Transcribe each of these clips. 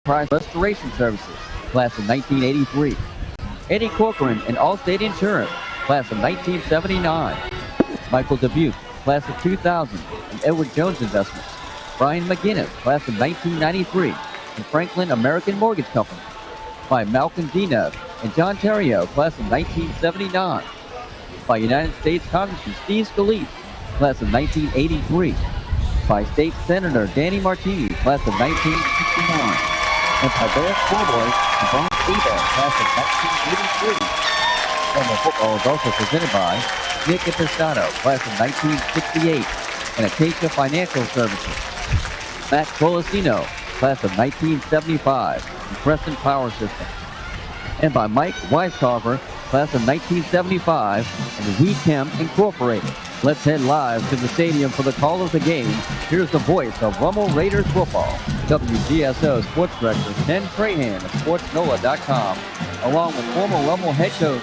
Enterprise Restoration Services, class of 1983. Eddie Corcoran and Allstate Insurance, class of 1979. Michael Dubuque, class of 2000, and Edward Jones Investments. Brian McGinnis, class of 1993, and Franklin American Mortgage Company. By Malcolm Dinev and John Terrio, class of 1979. By United States Congressman Steve Scalise, class of 1983. By State Senator Danny Martini, class of 1969. And by Bear Schoolboys and Brian Abel, class of 1983. Summer football is also presented by Nick Ipistano, class of 1968, and Acacia Financial Services. Matt Colasino, class of 1975, and Crescent Power Systems. And by Mike Weiscarver, class of 1975, and WeChem Incorporated. Let's head live to the stadium for the call of the game. Here's the voice of Rummel Raiders football, WGSO Sports Director Ken Trahan of SportsNola.com, along with former Rummel head coach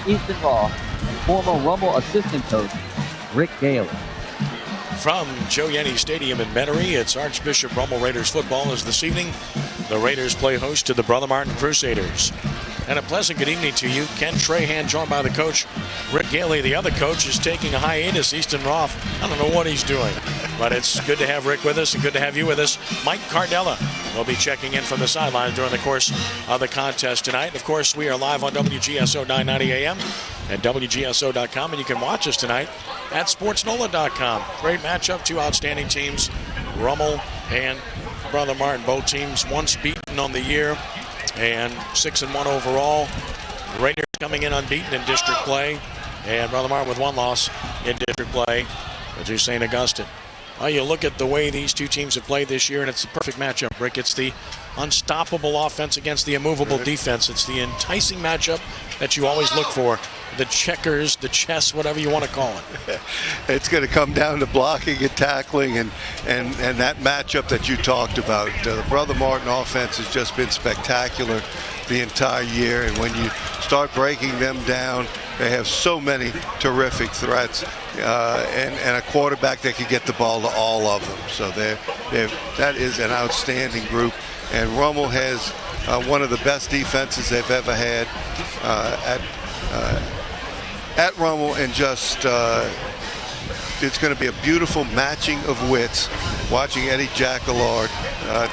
Easton Roth and former Rummel assistant coach Rick Gailey. From Joe Yenny Stadium in Metairie, it's Archbishop Rummel Raiders football as this evening the Raiders play host to the Brother Martin Crusaders. And a pleasant good evening to you. Ken Trahan joined by the coach, Rick Gailey. The other coach is taking a hiatus, Easton Roth. I don't know what he's doing, but it's good to have Rick with us and good to have you with us. Mike Cardella will be checking in from the sidelines during the course of the contest tonight. Of course, we are live on WGSO 990 AM at WGSO.com, and you can watch us tonight at SportsNola.com. Great matchup, two outstanding teams, Rummel and Brother Martin. Both teams once beaten on the year and 6-1 overall. The Raiders coming in unbeaten in district play, and Brother Martin with one loss in district play to St. Augustine. Well, you look at the way these two teams have played this year, and it's the perfect matchup, Rick. It's the unstoppable offense against the immovable defense. It's the enticing matchup that you always look for. The checkers, the chess, whatever you want to call it. It's going to come down to blocking and tackling and that matchup that you talked about. The Brother Martin offense has just been spectacular the entire year, and when you start breaking them down, they have so many terrific threats and a quarterback that can get the ball to all of them. So that is an outstanding group, and Rummel has one of the best defenses they've ever had at Rummel, and just it's going to be a beautiful matching of wits, watching Eddie Jackallard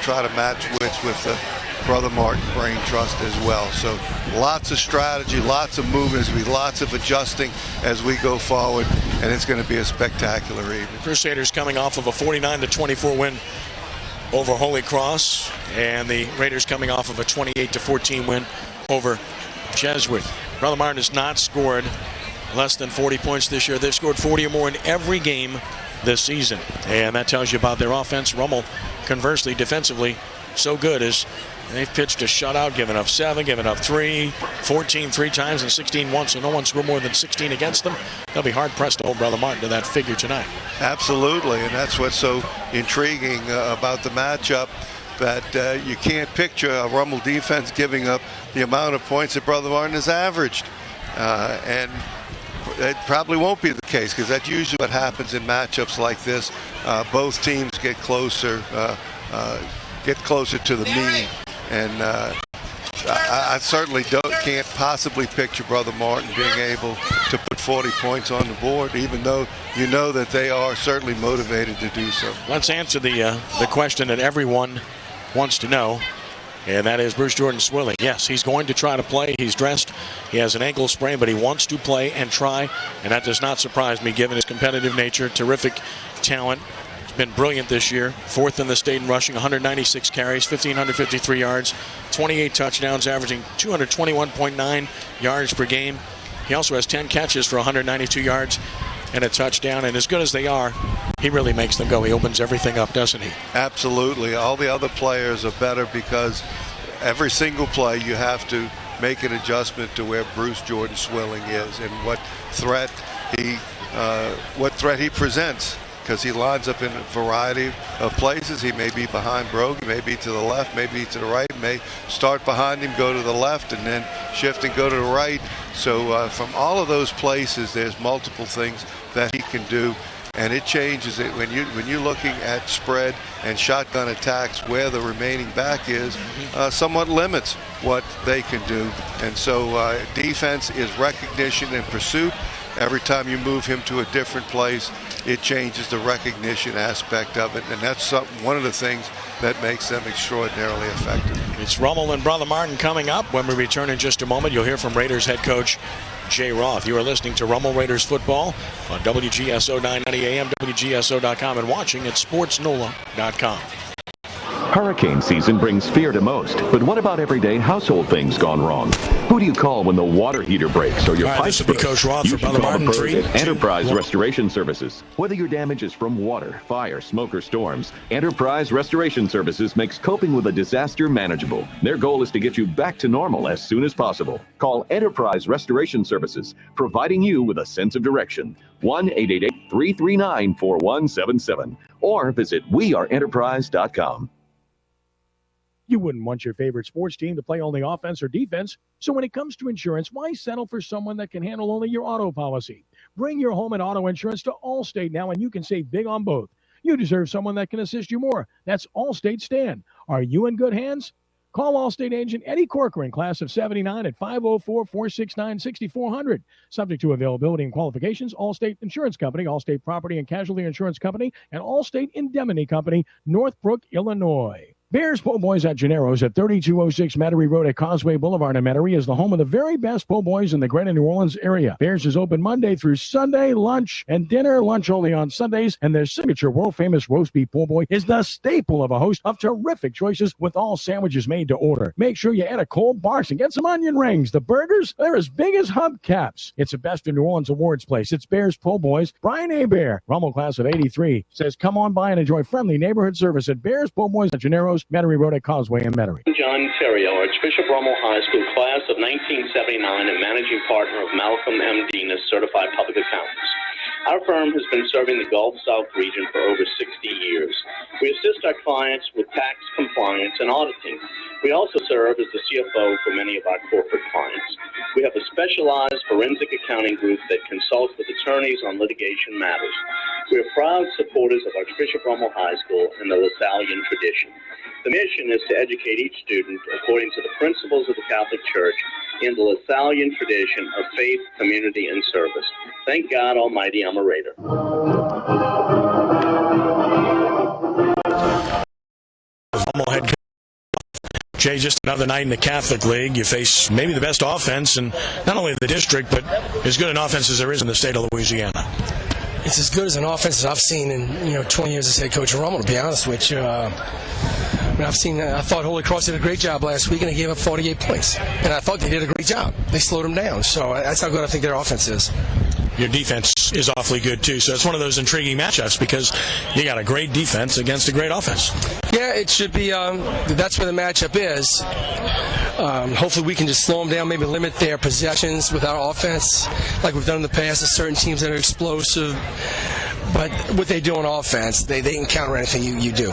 try to match wits with the Brother Martin Brain Trust as well. So lots of strategy, lots of movement, there's going to be lots of adjusting as we go forward, and it's going to be a spectacular evening. Crusaders coming off of a 49-24 win over Holy Cross, and the Raiders coming off of a 28-14 win over Jesuit. Brother Martin has not scored less than 40 points this year. They've scored 40 or more in every game this season, and that tells you about their offense. Rummel, conversely, defensively, so good as they've pitched a shutout, given up 7, given up 3, 14 3 times, and 16 once, so no one scored more than 16 against them. They'll be hard-pressed to hold Brother Martin to that figure tonight. Absolutely, and that's what's so intriguing about the matchup, that you can't picture a Rummel defense giving up the amount of points that Brother Martin has averaged. And it probably won't be the case, because that's usually what happens in matchups like this. Both teams get closer to the mean, and I certainly can't possibly picture Brother Martin being able to put 40 points on the board, even though you know that they are certainly motivated to do so. Let's answer the question that everyone wants to know, and that is Bruce Jordan Swilling. Yes, he's going to try to play. He's dressed. He has an ankle sprain, but he wants to play and try, and that does not surprise me given his competitive nature, terrific talent. He's been brilliant this year. 4th in the state in rushing, 196 carries, 1,553 yards, 28 touchdowns, averaging 221.9 yards per game. He also has 10 catches for 192 yards and a touchdown, and as good as they are, he really makes them go. He opens everything up, doesn't he? Absolutely. All the other players are better because every single play you have to make an adjustment to where Bruce Jordan Swilling is and what threat he presents, because he lines up in a variety of places. He may be behind Brogue, he may be to the left, maybe to the right, may start behind him, go to the left, and then shift and go to the right. So from all of those places, there's multiple things that he can do. and it changes it when you're looking at spread and shotgun attacks where the remaining back is, somewhat limits what they can do. And so defense is recognition and pursuit. Every time you move him to a different place, it changes the recognition aspect of it, and that's one of the things that makes them extraordinarily effective. It's Rummel and Brother Martin coming up. When we return in just a moment, you'll hear from Raiders head coach Jay Roth. You are listening to Rummel Raiders football on WGSO 990 AM, WGSO.com, and watching at SportsNOLA.com. Hurricane season brings fear to most, but what about everyday household things gone wrong? Who do you call when the water heater breaks or your pipes burst? Coach Roth for Brother Martin. Enterprise Restoration Services. Whether your damage is from water, fire, smoke, or storms, Enterprise Restoration Services makes coping with a disaster manageable. Their goal is to get you back to normal as soon as possible. Call Enterprise Restoration Services, providing you with a sense of direction. 1-888-339-4177 or visit weareenterprise.com. You wouldn't want your favorite sports team to play only offense or defense. So when it comes to insurance, why settle for someone that can handle only your auto policy? Bring your home and auto insurance to Allstate now, and you can save big on both. You deserve someone that can assist you more. That's Allstate Stan. Are you in good hands? Call Allstate agent Eddie Corcoran, class of 79, at 504-469-6400. Subject to availability and qualifications, Allstate Insurance Company, Allstate Property and Casualty Insurance Company, and Allstate Indemnity Company, Northbrook, Illinois. Bears Po' Boys at Gennaro's at 3206 Metairie Road at Causeway Boulevard in Metairie is the home of the very best po' boys in the greater New Orleans area. Bears is open Monday through Sunday, lunch and dinner, lunch only on Sundays, and their signature world-famous roast beef po' boy is the staple of a host of terrific choices with all sandwiches made to order. Make sure you add a cold box and get some onion rings. The burgers, they're as big as hubcaps. It's a Best in New Orleans awards place. It's Bears Po' Boys. Brian Hebert, Rummel class of 83, says come on by and enjoy friendly neighborhood service at Bears Po' Boys at Gennaro's, Metairie Road at Causeway in Metairie. John Terrio, Archbishop Rummel High School, class of 1979, and managing partner of Malcolm M. Dean, Certified Public Accountants. Our firm has been serving the Gulf South region for over 60 years. We assist our clients with tax compliance and auditing. We also serve as the CFO for many of our corporate clients. We have a specialized forensic accounting group that consults with attorneys on litigation matters. We are proud supporters of Archbishop Rummel High School and the LaSallian tradition. The mission is to educate each student according to the principles of the Catholic Church in the LaSallian tradition of faith, community, and service. Thank God Almighty, I'm a Raider. Head coach Jay, just another night in the Catholic League. You face maybe the best offense, and not only in the district, but as good an offense as there is in the state of Louisiana. It's as good as an offense as I've seen in 20 years as head coach of Rummel, to be honest with you. I thought Holy Cross did a great job last week, and they gave up 48 points. And I thought they did a great job. They slowed them down. So that's how good I think their offense is. Your defense is awfully good, too. So it's one of those intriguing matchups because you got a great defense against a great offense. Yeah, it should be. That's where the matchup is. Hopefully we can just slow them down, maybe limit their possessions with our offense like we've done in the past with certain teams that are explosive. But what they do on offense, they can counter anything you do,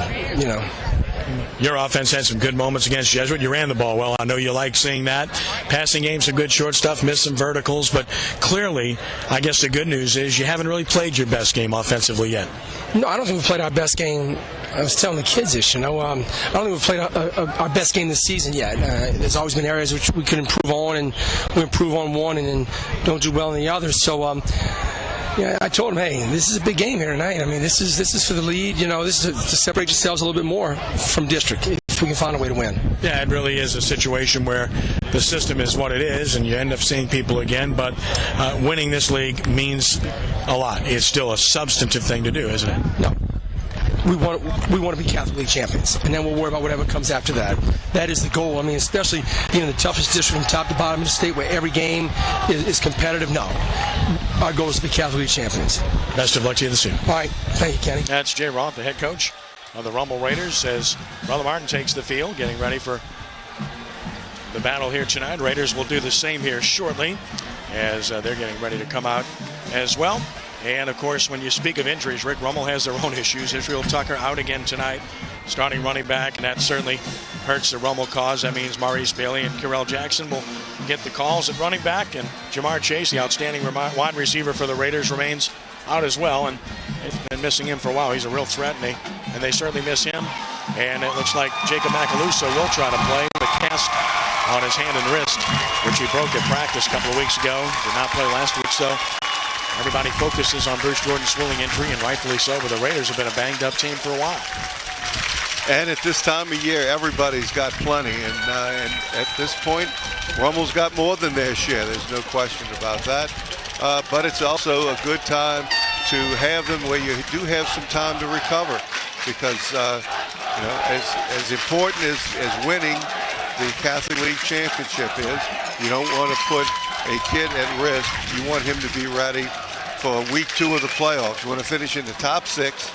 Your offense had some good moments against Jesuit. You ran the ball well. I know you like seeing that. Passing game, some good short stuff, missed some verticals. But clearly, I guess the good news is you haven't really played your best game offensively yet. No, I don't think we played our best game. I was telling the kids this, I don't think we've played our best game this season yet. There's always been areas which we could improve on, and we improve on one and then don't do well in the others. So, I told him, hey, this is a big game here tonight. I mean, this is for the lead. This is to separate yourselves a little bit more from district if we can find a way to win. Yeah, it really is a situation where the system is what it is, and you end up seeing people again. But winning this league means a lot. It's still a substantive thing to do, isn't it? No. We want to be Catholic League champions, and then we'll worry about whatever comes after that. That is the goal. I mean, especially being in the toughest district from top to bottom of the state where every game is competitive. No. Our goal is to be Catholic League champions. Best of luck to you this season. All right. Thank you, Kenny. That's Jay Roth, the head coach of the Rummel Raiders, as Brother Martin takes the field, getting ready for the battle here tonight. Raiders will do the same here shortly as they're getting ready to come out as well. And, of course, when you speak of injuries, Rick, Rummel has their own issues. Israel Tucker out again tonight, starting running back, and that certainly hurts the Rummel cause. That means Maurice Bailey and Kyrell Jackson will get the calls at running back, and Jamar Chase, the outstanding wide receiver for the Raiders, remains out as well, and they've been missing him for a while. He's a real threat, and they certainly miss him. And it looks like Jacob Macaluso will try to play with a cast on his hand and wrist, which he broke at practice a couple of weeks ago. Did not play last week, so everybody focuses on Bruce Jordan's swelling injury, and rightfully so, but the Raiders have been a banged-up team for a while. And at this time of year, everybody's got plenty. And at this point, Rummel's got more than their share. There's no question about that. But it's also a good time to have them where you do have some time to recover. Because, as important as winning the Catholic League Championship is, you don't want to put a kid at risk. You want him to be ready for week 2 of the playoffs. You want to finish in the top 6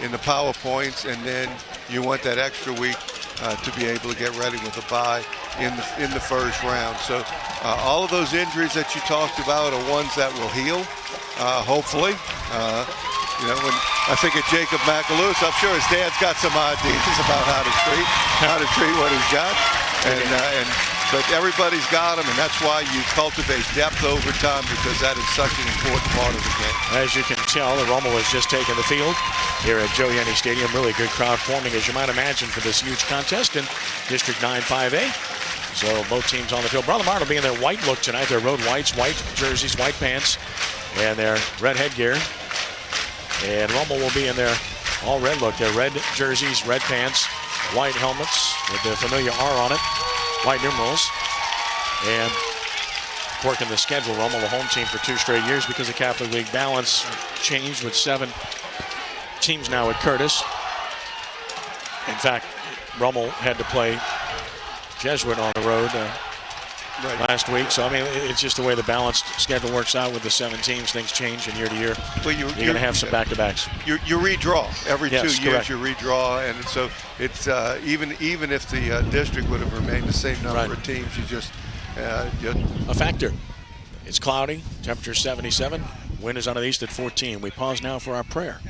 in the power points, and then you want that extra week to be able to get ready with a bye in the first round. So all of those injuries that you talked about are ones that will heal, hopefully. When I think of Jacob Macaluso, I'm sure his dad's got some ideas about how to treat what he's got, but everybody's got them, and that's why you cultivate depth over time, because that is such an important part of the game. As you can tell, the Rummel has just taken the field here at Joe Yenny Stadium. Really good crowd forming, as you might imagine, for this huge contest in District 9 5A. So both teams on the field. Brother Martin will be in their white look tonight. Their road whites, white jerseys, white pants, and their red headgear. And Rummel will be in their all red look. Their red jerseys, red pants, white helmets with the familiar R on it, white numerals. And working the schedule, Rummel the home team for 2 straight years because the Catholic League balance changed with 7 teams now at Curtis. In fact, Rummel had to play Jesuit on the road last week. So, I mean, it's just the way the balanced schedule works out with the 7 teams. Things change from year to year. Well, you're going to have some back-to-backs. You redraw. Every 2 years correct. You redraw. And so it's even if the district would have remained the same number of teams, you just... a factor. It's cloudy, temperature 77, wind is out of the east at 14. We pause now for our prayer,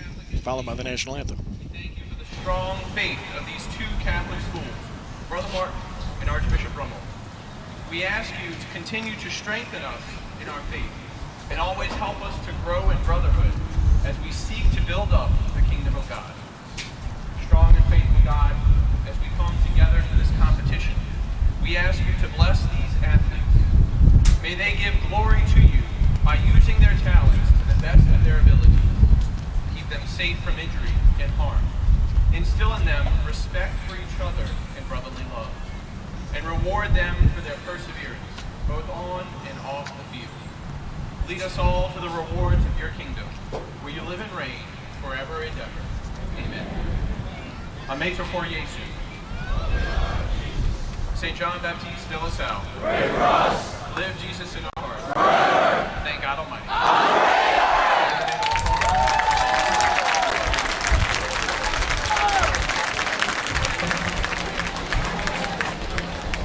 followed by the national anthem. Thank you for the strong faith of these 2 Catholic schools, Brother Martin and Archbishop Rummel. We ask you to continue to strengthen us in our faith and always help us to grow in brotherhood as we seek to build up the kingdom of God. Strong and faithful God, as we come together for this competition, we ask you to bless these athletes. May they give glory to you by using their talents to the best of their ability. Keep them safe from injury and harm. Instill in them respect for each other and brotherly love. And reward them for their perseverance, both on and off the field. Lead us all to the rewards of your kingdom, where you live and reign forever and ever. Amen. A Mater for Jesu. St. John Baptiste de La Salle. Pray for us. Live Jesus in our hearts. Forever. Thank God Almighty. Amen.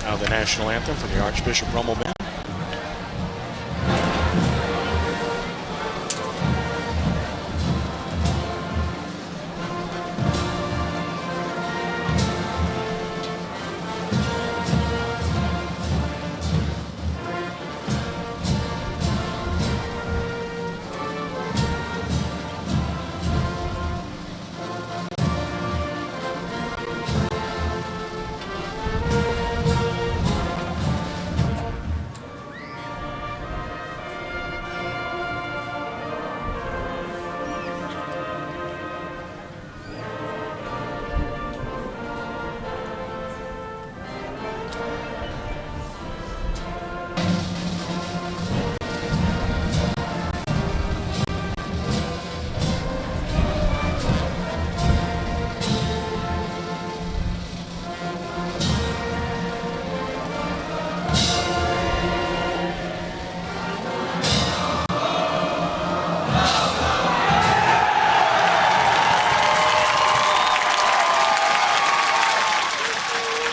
Now the national anthem from the Archbishop Rummel Band.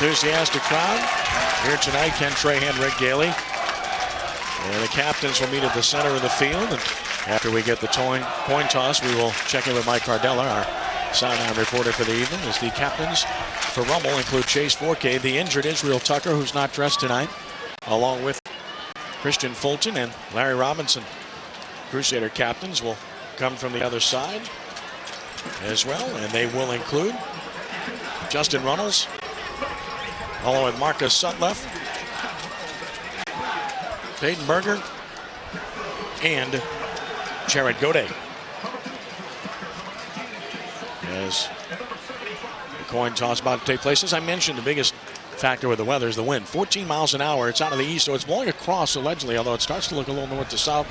Enthusiastic crowd here tonight. Ken Trahan, Rick Gailey. And the captains will meet at the center of the field. And after we get the coin toss, we will check in with Mike Cardella, our sideline reporter for the evening, as the captains for Rummel include Chase Forkay, the injured Israel Tucker, who's not dressed tonight, along with Christian Fulton and Larry Robinson. Crusader captains will come from the other side as well, and they will include Justin Runnels, along with Marcus Sutleff, Peyton Berger, and Jared Godet. As the coin toss about to take place, as I mentioned, the biggest factor with the weather is the wind. 14 miles an hour. It's out of the east, so it's blowing across allegedly, although it starts to look a little north to south.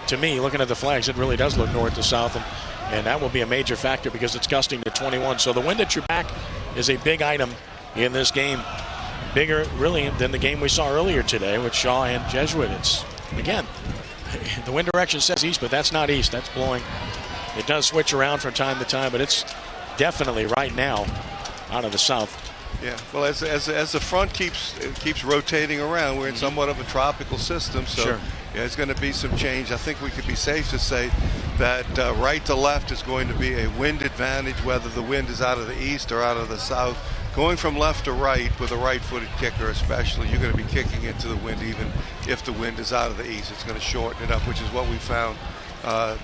To me, looking at the flags, it really does look north to south, and that will be a major factor because it's gusting to 21. So the wind at your back is a big item in this game. Bigger, really, than the game we saw earlier today with Shaw and Jesuit. It's, again, the wind direction says east, but that's not east. That's blowing. It does switch around from time to time, but it's definitely right now out of the south. Yeah, well, as the front keeps rotating around, we're in somewhat of a tropical system, so sure. Yeah, there's going to be some change. I think we could be safe to say that right to left is going to be a wind advantage, whether the wind is out of the east or out of the south. Going from left to right with a right-footed kicker especially, you're going to be kicking into the wind even if the wind is out of the east. It's going to shorten it up, which is what we found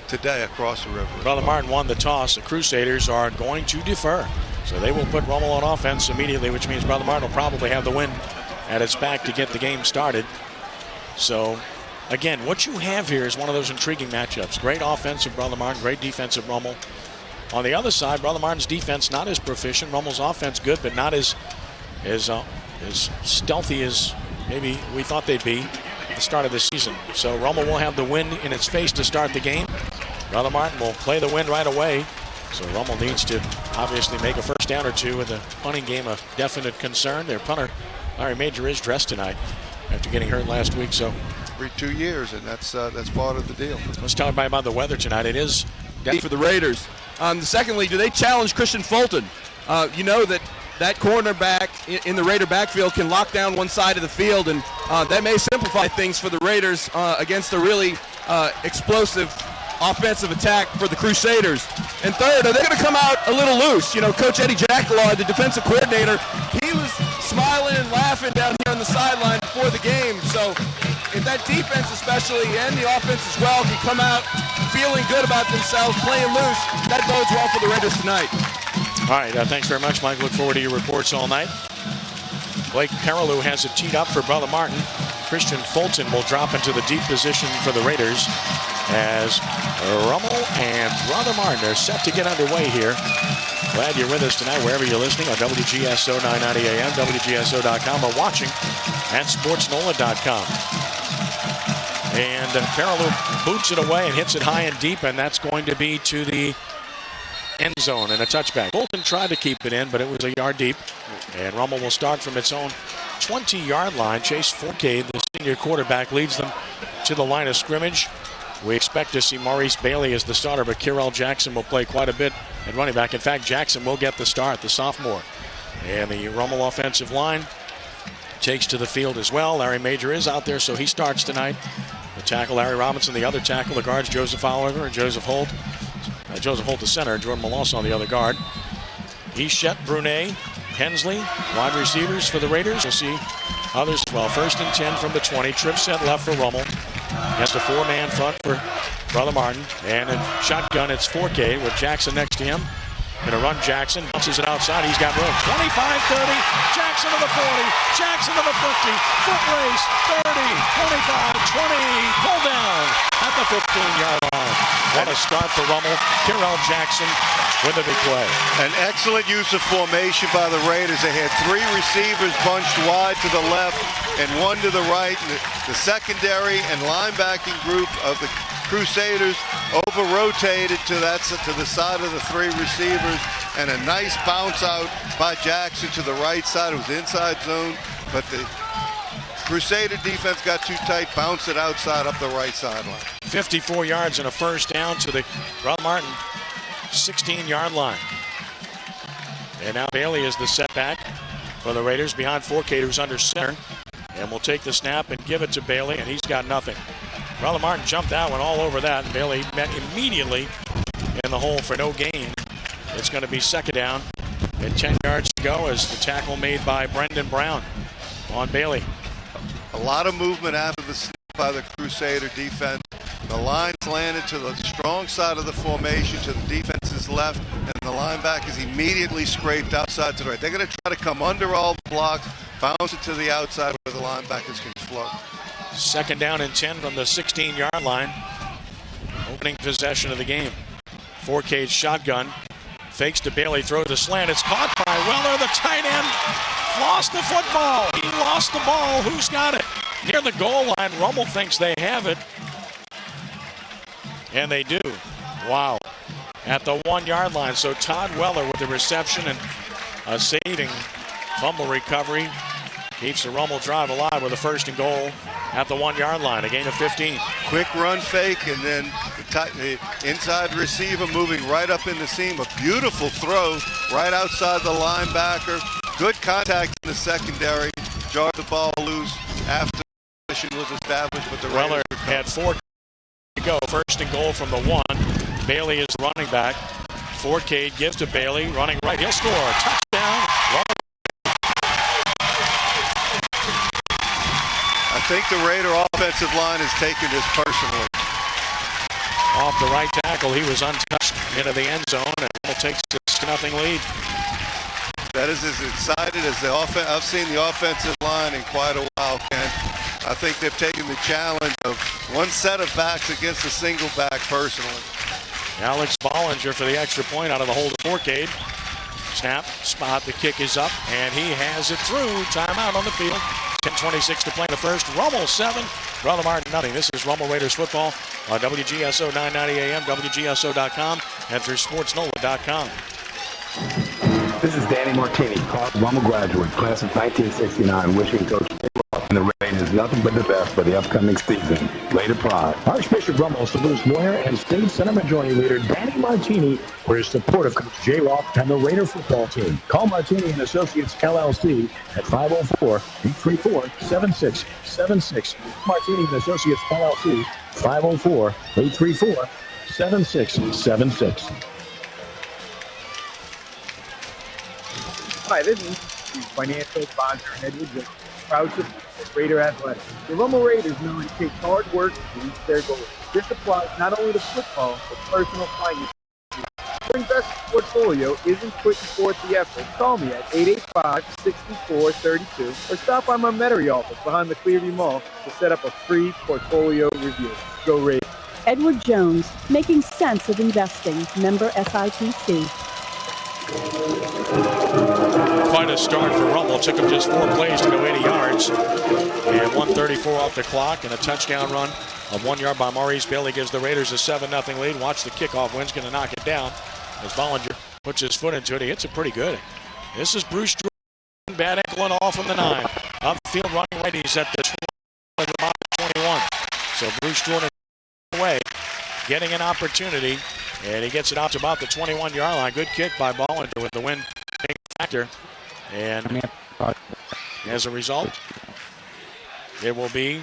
today across the river. Brother Martin won the toss. The Crusaders are going to defer. So they will put Rummel on offense immediately, which means Brother Martin will probably have the wind at its back to get the game started. So, again, what you have here is one of those intriguing matchups. Great offensive Brother Martin, great defensive Rummel. On the other side, Brother Martin's defense not as proficient. Rummel's offense good, but not as stealthy as maybe we thought they'd be at the start of the season. So Rummel will have the wind in its face to start the game. Brother Martin will play the wind right away. So Rummel needs to obviously make a first down or two with the punting game a definite concern. Their punter, Larry Major, is dressed tonight after getting hurt last week. So every 2 years, and that's part of the deal. Let's talk about the weather tonight. It is for the Raiders. Secondly, do they challenge Christian Fulton? You know that cornerback in the Raider backfield can lock down one side of the field, and that may simplify things for the Raiders against a really explosive offensive attack for the Crusaders. And third, are they going to come out a little loose? You know, Coach Eddie Jackalaw, the defensive coordinator, he was smiling and laughing down here on the sideline before the game. So if that defense especially and the offense as well can come out feeling good about themselves, playing loose, that bodes well for the Raiders tonight. All right, thanks very much, Mike. Look forward to your reports all night. Blake Perrilloux has it teed up for Brother Martin. Christian Fulton will drop into the deep position for the Raiders as Rummel and Brother Martin are set to get underway here. Glad you're with us tonight, wherever you're listening on WGSO 990 AM, WGSO.com, or watching at SportsNola.com. And Perrilloux boots it away and hits it high and deep, and that's going to be to the end zone and a touchback. Fulton tried to keep it in, but it was a yard deep. And Rummel will start from its own 20-yard line. Chase Forcade, the senior quarterback, leads them to the line of scrimmage. We expect to see Maurice Bailey as the starter, but Kyrell Jackson will play quite a bit at running back. In fact, Jackson will get the start, the sophomore. And the Rummel offensive line takes to the field as well. Larry Major is out there, so he starts tonight. The tackle, Larry Robinson, the other tackle. The guards, Joseph Oliver and Joseph Holt. Joseph Holt, the center. Jordan Malasa on the other guard. Eshett, Brunet, Hensley, wide receivers for the Raiders. You'll see others as well. 1st and 10 from the 20. Trip set left for Rummel. Against a 4-man front for Brother Martin. And in shotgun, it's Forcade with Jackson next to him. Going to run Jackson. Bounces it outside. He's got room. 25-30. Jackson to the 40. Jackson to the 50. Foot race. 30. 25. 20. Pull down at the 15-yard line. What a start for Rummel. Kyrell Jackson with a big play. An excellent use of formation by the Raiders. They had 3 receivers bunched wide to the left and 1 to the right. The secondary and linebacking group of the Crusaders over-rotated to the side of the 3 receivers, and a nice bounce out by Jackson to the right side. It was inside zone, but the Crusader defense got too tight, bounced it outside up the right sideline. 54 yards and a first down to the Brother Martin 16-yard line. And now Bailey is the setback for the Raiders behind Forcade, who's under center. And will take the snap and give it to Bailey, and he's got nothing. Brother Martin jumped that one all over that, and Bailey met immediately in the hole for no gain. It's going to be second down and 10 yards to go as the tackle made by Brendan Brown on Bailey. A lot of movement after the snap by the Crusader defense. The line's landed to the strong side of the formation, to the defense's left, and the linebackers immediately scraped outside to the right. They're going to try to come under all the blocks, bounce it to the outside where the linebackers can float. 2nd down and 10 from the 16-yard line. Opening possession of the game. 4K's shotgun. Fakes to Bailey, throws a slant. It's caught by Weller, the tight end. Lost the football. He lost the ball. Who's got it? Near the goal line. Rummel thinks they have it. And they do. Wow. At the 1-yard line. So Todd Weller with the reception and a saving fumble recovery. Keeps the Rummel drive alive with a 1st and goal at the 1-yard line. A gain of 15. Quick run fake, and then the inside receiver moving right up in the seam. A beautiful throw right outside the linebacker. Good contact in the secondary. Jarred the ball loose after the position was established. But the Weller had 4 to go. 1st and goal from the 1. Bailey is running back. 4K gives to Bailey. Running right. He'll score. Touchdown. I think the Raider offensive line is taking this personally. Off the right tackle, he was untouched into the end zone, and Rummel takes a 6-0 lead. That is as excited as I've seen the offensive line in quite a while, Ken. I think they've taken the challenge of one set of backs against a single back personally. Alex Bollinger for the extra point out of the hold of Forcade. Snap, spot, the kick is up, and he has it through. Timeout on the field. 10:26 to play in the first. Rummel 7, Brother Martin nothing. This is Rummel Raiders football on WGSO 990 AM, WGSO.com, and through SportsNola.com. This is Danny Martini, Rummel graduate, class of 1969, wishing Coach and the Raiders nothing but the best for the upcoming season. Later Pride. Archbishop Rummel salutes lawyer and state Senate Majority Leader Danny Martini for his support of Coach Jay Roth and the Raider football team. Call Martini and Associates LLC at 504-834-7676. Martini and Associates LLC, 504-834-7676. Hi, this is financial advisor Edward Jones, proud supporter of Raider Athletics. The Rummel Raiders know it takes hard work to reach their goals. This applies not only to football, but personal finance. Your investment portfolio isn't putting forth the effort. Call me at 885-6432 or stop by my Metairie office behind the Clearview Mall to set up a free portfolio review. Go Raiders. Edward Jones, making sense of investing. Member SIPC. Quite a start for Rummel. Took him just 4 plays to go 80 yards. And 1:34 off the clock, and a touchdown run of 1 yard by Maurice Bailey gives the Raiders a 7-0 lead. Watch the kickoff. Wynn's going to knock it down as Bollinger puts his foot into it. He hits it pretty good. This is Bruce Jordan. Bad ankle and all from the 9. Upfield running right. He's at the 21. So Bruce Jordan away, getting an opportunity, and he gets it out to about the 21-yard line. Good kick by Bollinger with the win being a factor. And as a result, it will be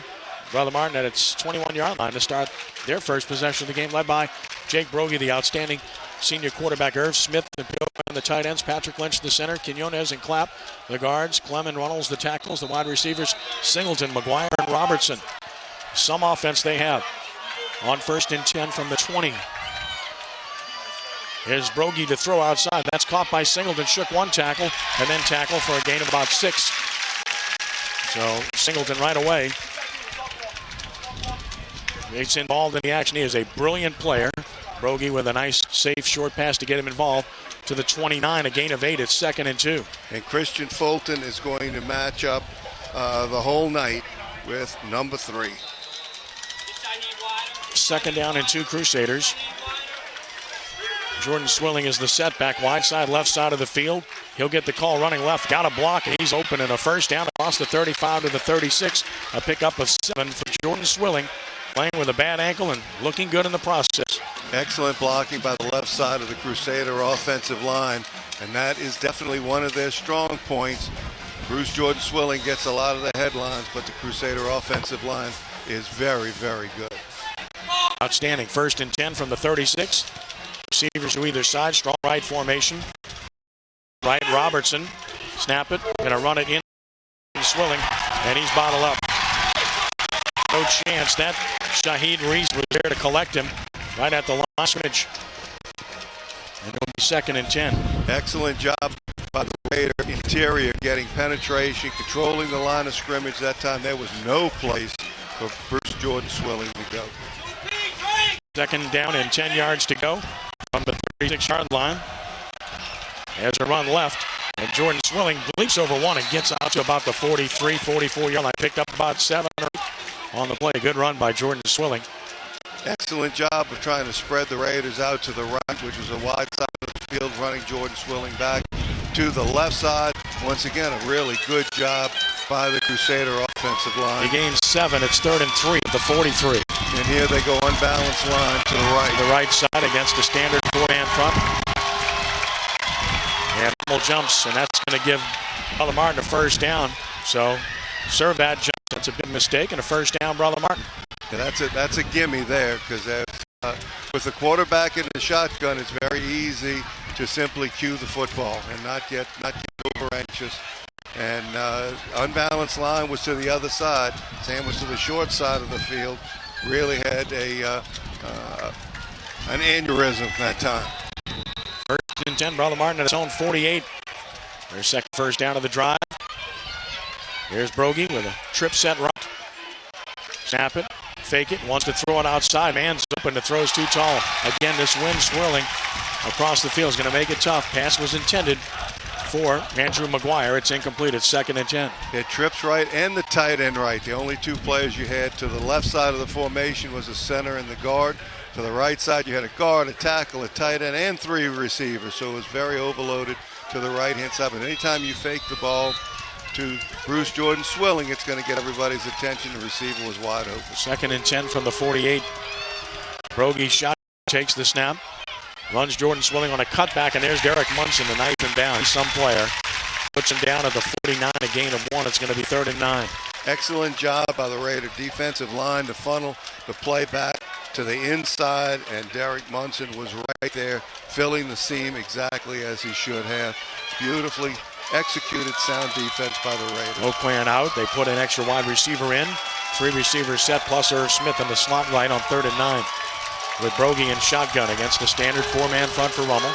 Brother Martin at its 21-yard line to start their first possession of the game, led by Jake Brogy, the outstanding senior quarterback. Irv Smith and the tight ends, Patrick Lynch the center, Quinones and Clapp the guards, Clem and Runnels the tackles, the wide receivers Singleton, McGuire, and Robertson. Some offense they have on 1st and 10 from the 20. Here's Brogy to throw outside. That's caught by Singleton. Shook one tackle and then tackle for a gain of about 6. So Singleton right away gets involved in the action. He is a brilliant player. Brogy with a nice, safe, short pass to get him involved to the 29. A gain of 8. It's 2nd and 2. And Christian Fulton is going to match up the whole night with number 3. 2nd down and 2 Crusaders. Jordan Swilling is the setback, wide side, left side of the field. He'll get the call running left, got a block, and he's open in a 1st down across the 35 to the 36. A pickup of 7 for Jordan Swilling, playing with a bad ankle and looking good in the process. Excellent blocking by the left side of the Crusader offensive line, and that is definitely one of their strong points. Bruce Jordan Swilling gets a lot of the headlines, but the Crusader offensive line is very, very good. Outstanding. 1st and 10 from the 36. Receivers to either side, strong right formation. Right, Robertson, snap it, gonna run it in, Swilling, and he's bottled up. No chance. That Shaheed Reese was there to collect him right at the line of scrimmage. And it'll be 2nd and 10. Excellent job by the Raider interior, getting penetration, controlling the line of scrimmage. That time there was no place for Bruce Jordan Swilling to go. 2nd down and 10 yards to go from the 36-yard line. There's a run left, and Jordan Swilling leaps over one and gets out to about the 43, 44-yard line. Picked up about 7 or 8 on the play. Good run by Jordan Swilling. Excellent job of trying to spread the Raiders out to the right, which was a wide side of the field, running Jordan Swilling back to the left side. Once again, a really good job by the Crusader offensive line. He gains 7. It's 3rd and 3 at the 43. And here they go unbalanced line to the right. The right side against a standard 4-man front. And Rummel jumps, and that's going to give Brother Martin a 1st down. So serve that jump. That's a big mistake, and a 1st down, Brother Martin. Yeah, that's a gimme there, because with the quarterback in the shotgun, it's very easy to simply cue the football and not get over anxious. And unbalanced line was to the other side. Sam was to the short side of the field. Really had an aneurysm that time. 1st and 10, Brother Martin at his own 48. Their 2nd 1st down of the drive. Here's Brogy with a trip set right. Snap it, fake it, wants to throw it outside. Man's open, the throw's too tall. Again, this wind swirling across the field is going to make it tough. Pass was intended for Andrew McGuire. It's incomplete. It's 2nd and 10. It trips right and the tight end right. The only 2 players you had to the left side of the formation was the center and the guard. To the right side, you had a guard, a tackle, a tight end, and 3 receivers. So it was very overloaded to the right-hand side. But anytime you fake the ball to Bruce Jordan Swilling, it's going to get everybody's attention. The receiver was wide open. 2nd and 10 from the 48. Brogy shot, takes the snap. Runs Jordan Swilling on a cutback, and there's Derek Munson, the knife him down. He's some player. Puts him down at the 49, a gain of 1. It's going to be 3rd and 9. Excellent job by the Raider defensive line to funnel the play back to the inside, and Derek Munson was right there filling the seam exactly as he should have. Beautifully executed sound defense by the Raiders. No plan out. They put an extra wide receiver in. 3 receivers set, plus Irv Smith in the slot right on 3rd and 9. With Brogy in shotgun against a standard 4-man front for Rummel.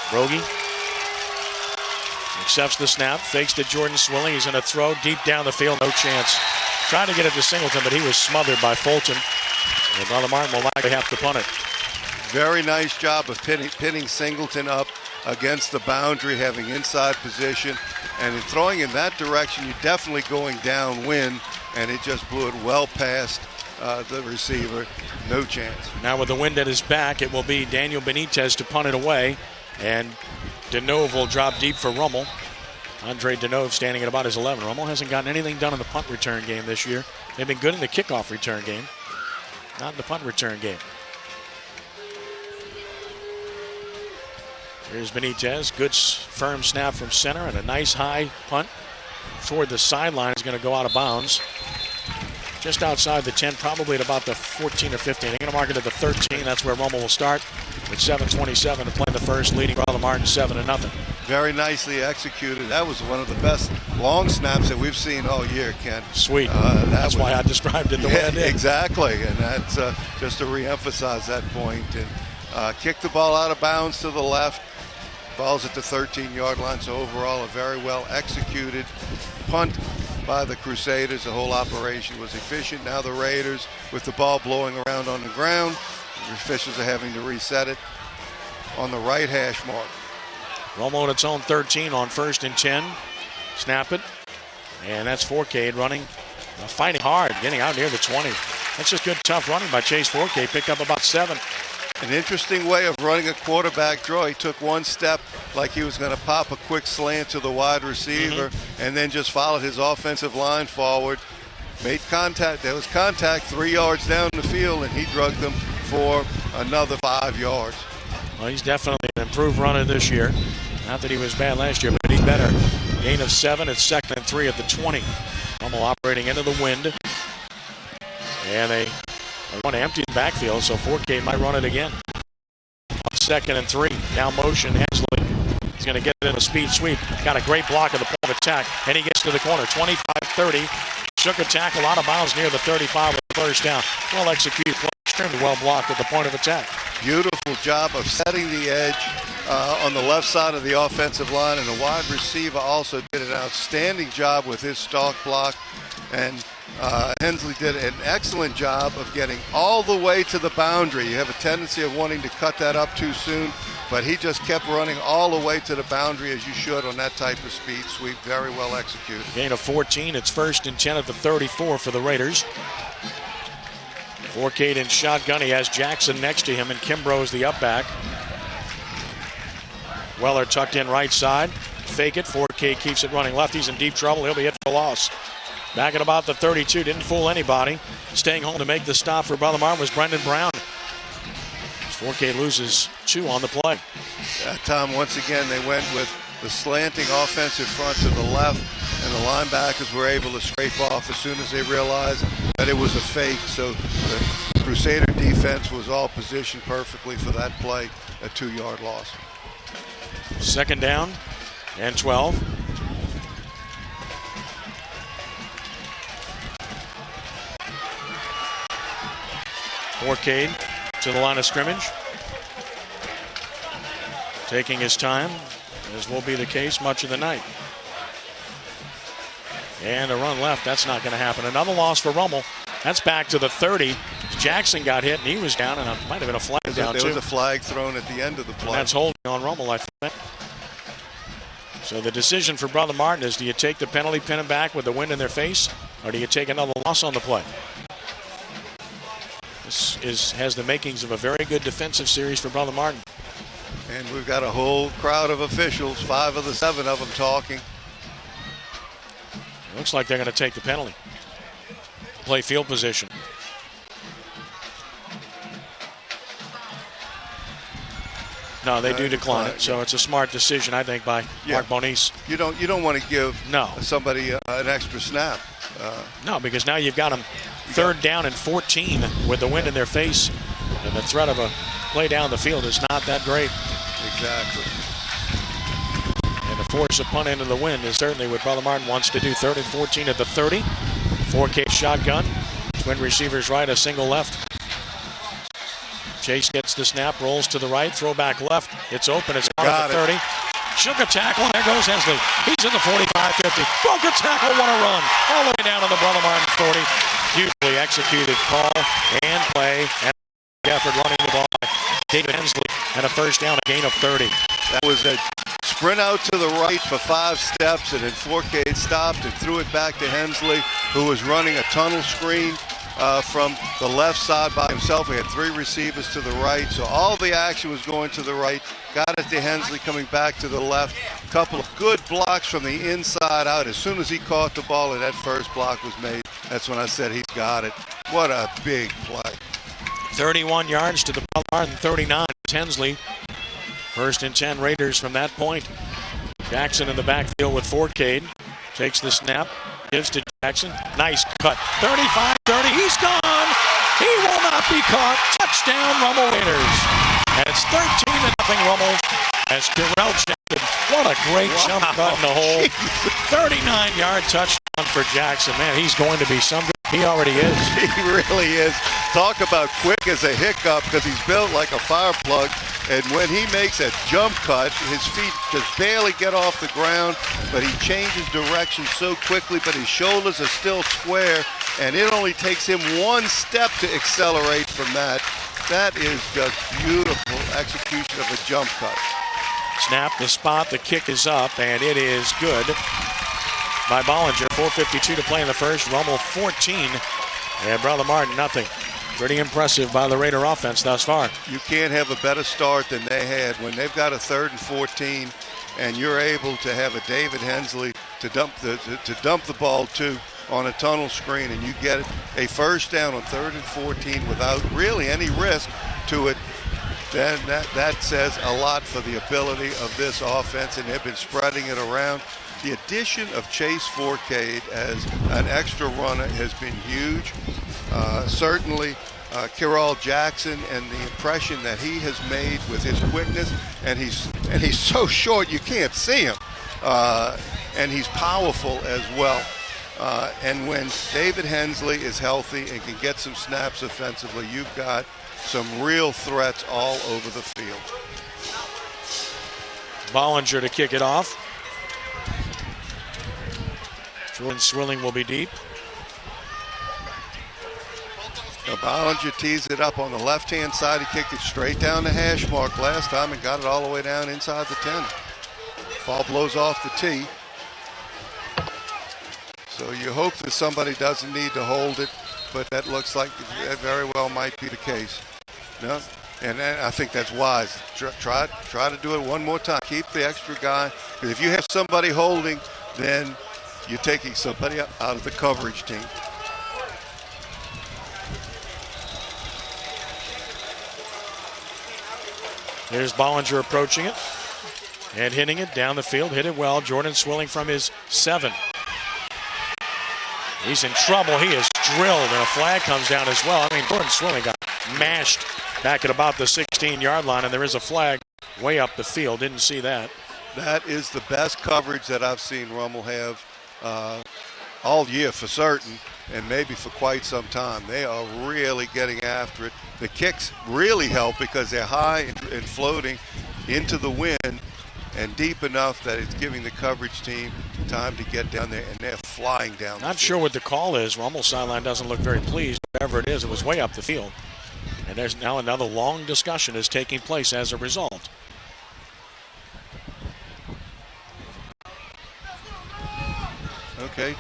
Brogy accepts the snap, fakes to Jordan Swilling. He's going to throw deep down the field, no chance. Trying to get it to Singleton, but he was smothered by Fulton. And Brother Martin will likely have to punt it. Very nice job of pinning Singleton up against the boundary, having inside position. And in throwing in that direction, you're definitely going downwind, and it just blew it well past the receiver. No chance. Now with the wind at his back, it will be Daniel Benitez to punt it away. And Denove will drop deep for Rummel. Andre Denove standing at about his 11. Rummel hasn't gotten anything done in the punt return game this year. They've been good in the kickoff return game, not in the punt return game. Here's Benitez. Good firm snap from center and a nice high punt toward the sideline. Is going to go out of bounds. Just outside the 10, probably at about the 14 or 15. They're going to mark it at the 13. That's where Rummel will start with 7:27 to play in the first, leading Brother Martin 7-0. Very nicely executed. That was one of the best long snaps that we've seen all year, Ken. Sweet. That's why I described it the way I did. Exactly, and that's just to reemphasize that point. And kicked the ball out of bounds to the left. Ball's at the 13-yard line, so overall a very well executed punt by the Crusaders. The whole operation was efficient. Now the Raiders, with the ball blowing around on the ground, the officials are having to reset it on the right hash mark. Rummel at its own 13 on 1st and 10. Snap it. And that's Forcade running, fighting hard, getting out near the 20. That's just good, tough running by Chase Forcade. Picked up about 7. An interesting way of running a quarterback draw. He took one step like he was going to pop a quick slant to the wide receiver, and then just followed his offensive line forward. Made contact. There was contact 3 yards down the field, and he drugged them for another 5 yards. Well, he's definitely an improved runner this year. Not that he was bad last year, but he's better. Gain of 7. It's 2nd and 3 at the 20. Rummel operating into the wind. And they want to empty the backfield, so Forcade might run it again. 2nd and 3. Now motion, Hensley. He's going to get it in a speed sweep. Got a great block at the point of attack, and he gets to the corner. 25-30. Shook a tackle out of bounds near the 35 with the first down. Well executed play, extremely well blocked at the point of attack. Beautiful job of setting the edge on the left side of the offensive line, and the wide receiver also did an outstanding job with his stalk block. And Hensley did an excellent job of getting all the way to the boundary. You have a tendency of wanting to cut that up too soon, but he just kept running all the way to the boundary, as you should on that type of speed sweep. Very well executed. Gain of 14. It's 1st and 10 at the 34 for the Raiders. Forcade in shotgun. He has Jackson next to him, and Kimbrough's the up back. Weller tucked in right side. Fake it. Forcade keeps it running left. He's in deep trouble. He'll be hit for loss. Back at about the 32. Didn't fool anybody. Staying home to make the stop for Brother Martin was Brendan Brown. Forcade loses 2 on the play. Tom, once again, they went with the slanting offensive front to the left, and the linebackers were able to scrape off as soon as they realized that it was a fake. So the Crusader defense was all positioned perfectly for that play, a 2-yard loss. 2nd down and 12. Forcade to the line of scrimmage. Taking his time, as will be the case much of the night. And a run left. That's not going to happen. Another loss for Rummel. That's back to the 30. Jackson got hit, and he was down, and it might have been a flag down, too. There was a flag thrown at the end of the play. And that's holding on Rummel, I think. So the decision for Brother Martin is, do you take the penalty, pin him back with the wind in their face, or do you take another loss on the play? This has the makings of a very good defensive series for Brother Martin. And we've got a whole crowd of officials, 5 of the 7 of them talking. It looks like they're going to take the penalty. Play field position. No, they do decline it, so it's a smart decision, I think, by Mark Bonis. You don't want to give somebody an extra snap. No, because now you've got them 3rd down and 14 with the wind in their face, and the threat of a play down the field is not that great. Exactly. And to force a punt into the wind is certainly what Brother Martin wants to do. 3rd and 14 at the 30. 4K shotgun. Twin receivers right, a single left. Chase gets the snap, rolls to the right, throw back left. It's open, it's out at the 30. Shook a tackle, there goes Hensley. He's in the 45-50. Broke a tackle, what a run. All the way down to the Brother Martin 40. Beautifully executed call and play. And effort running the ball by David Hensley. And a first down, a gain of 30. That was a sprint out to the right for 5 steps, and then Forcade stopped and threw it back to Hensley, who was running a tunnel screen from the left side by himself. We had 3 receivers to the right, so all the action was going to the right. Got it to Hensley coming back to the left. Couple of good blocks from the inside out. As soon as he caught the ball and that first block was made, that's when I said he's got it. What a big play. 31 yards to the Brother Martin 39. Hensley. 1st and 10 Raiders from that point. Jackson in the backfield with Forcade. Takes the snap. Gives to Jackson. Nice cut. 35-30. He's gone. He will not be caught. Touchdown, Rummel Raiders. And it's 13-0 Rummel as Terrell Jackson. What a great jump cut in the hole. 39-yard touchdown for Jackson. Man, he's going to be some good. He already is. He really is. Talk about quick as a hiccup, because he's built like a fire plug. And when he makes a jump cut, his feet just barely get off the ground, but he changes direction so quickly, but his shoulders are still square, and it only takes him 1 step to accelerate from that. That is just beautiful execution of a jump cut. Snap, the spot, the kick is up, and it is good by Bollinger. 4:52 to play in the first. Rummel 14, and Brother Martin nothing. Pretty impressive by the Raider offense thus far. You can't have a better start than they had when they've got a 3rd and 14, and you're able to have a David Hensley to dump the ball to on a tunnel screen, and you get a first down on 3rd and 14 without really any risk to it. Then that says a lot for the ability of this offense, and they've been spreading it around. The addition of Chase Forcade as an extra runner has been huge. Certainly, Terrell Jackson and the impression that he has made with his quickness, and he's so short you can't see him, and he's powerful as well. And when David Hensley is healthy and can get some snaps offensively, you've got some real threats all over the field. Bollinger to kick it off. Jordan Swilling will be deep. Now Bollinger tees it up on the left-hand side. He kicked it straight down the hash mark last time and got it all the way down inside the 10. Ball blows off the tee. So you hope that somebody doesn't need to hold it, but that looks like that very well might be the case. No, and I think that's wise. Try to do it one more time. Keep the extra guy. Because if you have somebody holding, then you're taking somebody out of the coverage team. Here's Bollinger approaching it and hitting it down the field. Hit it well. Jordan Swilling from his 7. He's in trouble. He is drilled, and a flag comes down as well. I mean, Jordan Swilling got mashed back at about the 16-yard line, and there is a flag way up the field. Didn't see that. That is the best coverage that I've seen Rummel have all year for certain, and maybe for quite some time. They are really getting after it. The kicks really help because they're high and floating into the wind and deep enough that it's giving the coverage team time to get down there, and they're flying down. Not sure what the call is. Rummel's sideline doesn't look very pleased. Whatever it is, it was way up the field. And there's now another long discussion is taking place as a result. Okay.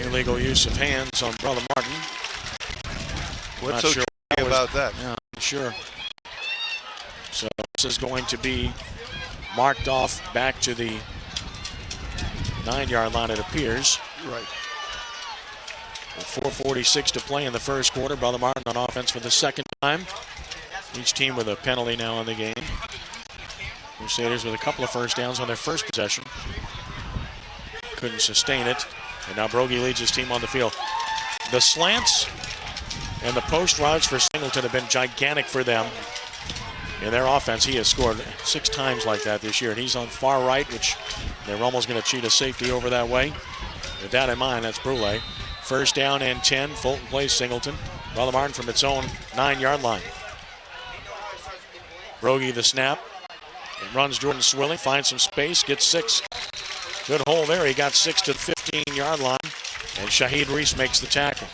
Illegal use of hands on Brother Martin. What's so sure about that? Yeah, I'm sure. So this is going to be marked off back to the 9-yard line, it appears. Right. With 4:46 to play in the first quarter. Brother Martin on offense for the second time. Each team with a penalty now in the game. Crusaders with a couple of first downs on their first possession. Couldn't sustain it. And now Brogy leads his team on the field. The slants and the post routes for Singleton have been gigantic for them in their offense. He has scored 6 times like that this year, and he's on far right, which they're almost going to cheat a safety over that way. With that in mind, that's Brule. First down and 10. Fulton plays Singleton. Brother Martin from its own 9-yard line. Brogy the snap. It runs Jordan Swilling, finds some space, gets 6. Good hole there. He got 6 to the 15-yard line, and Shaheed Reese makes the tackle.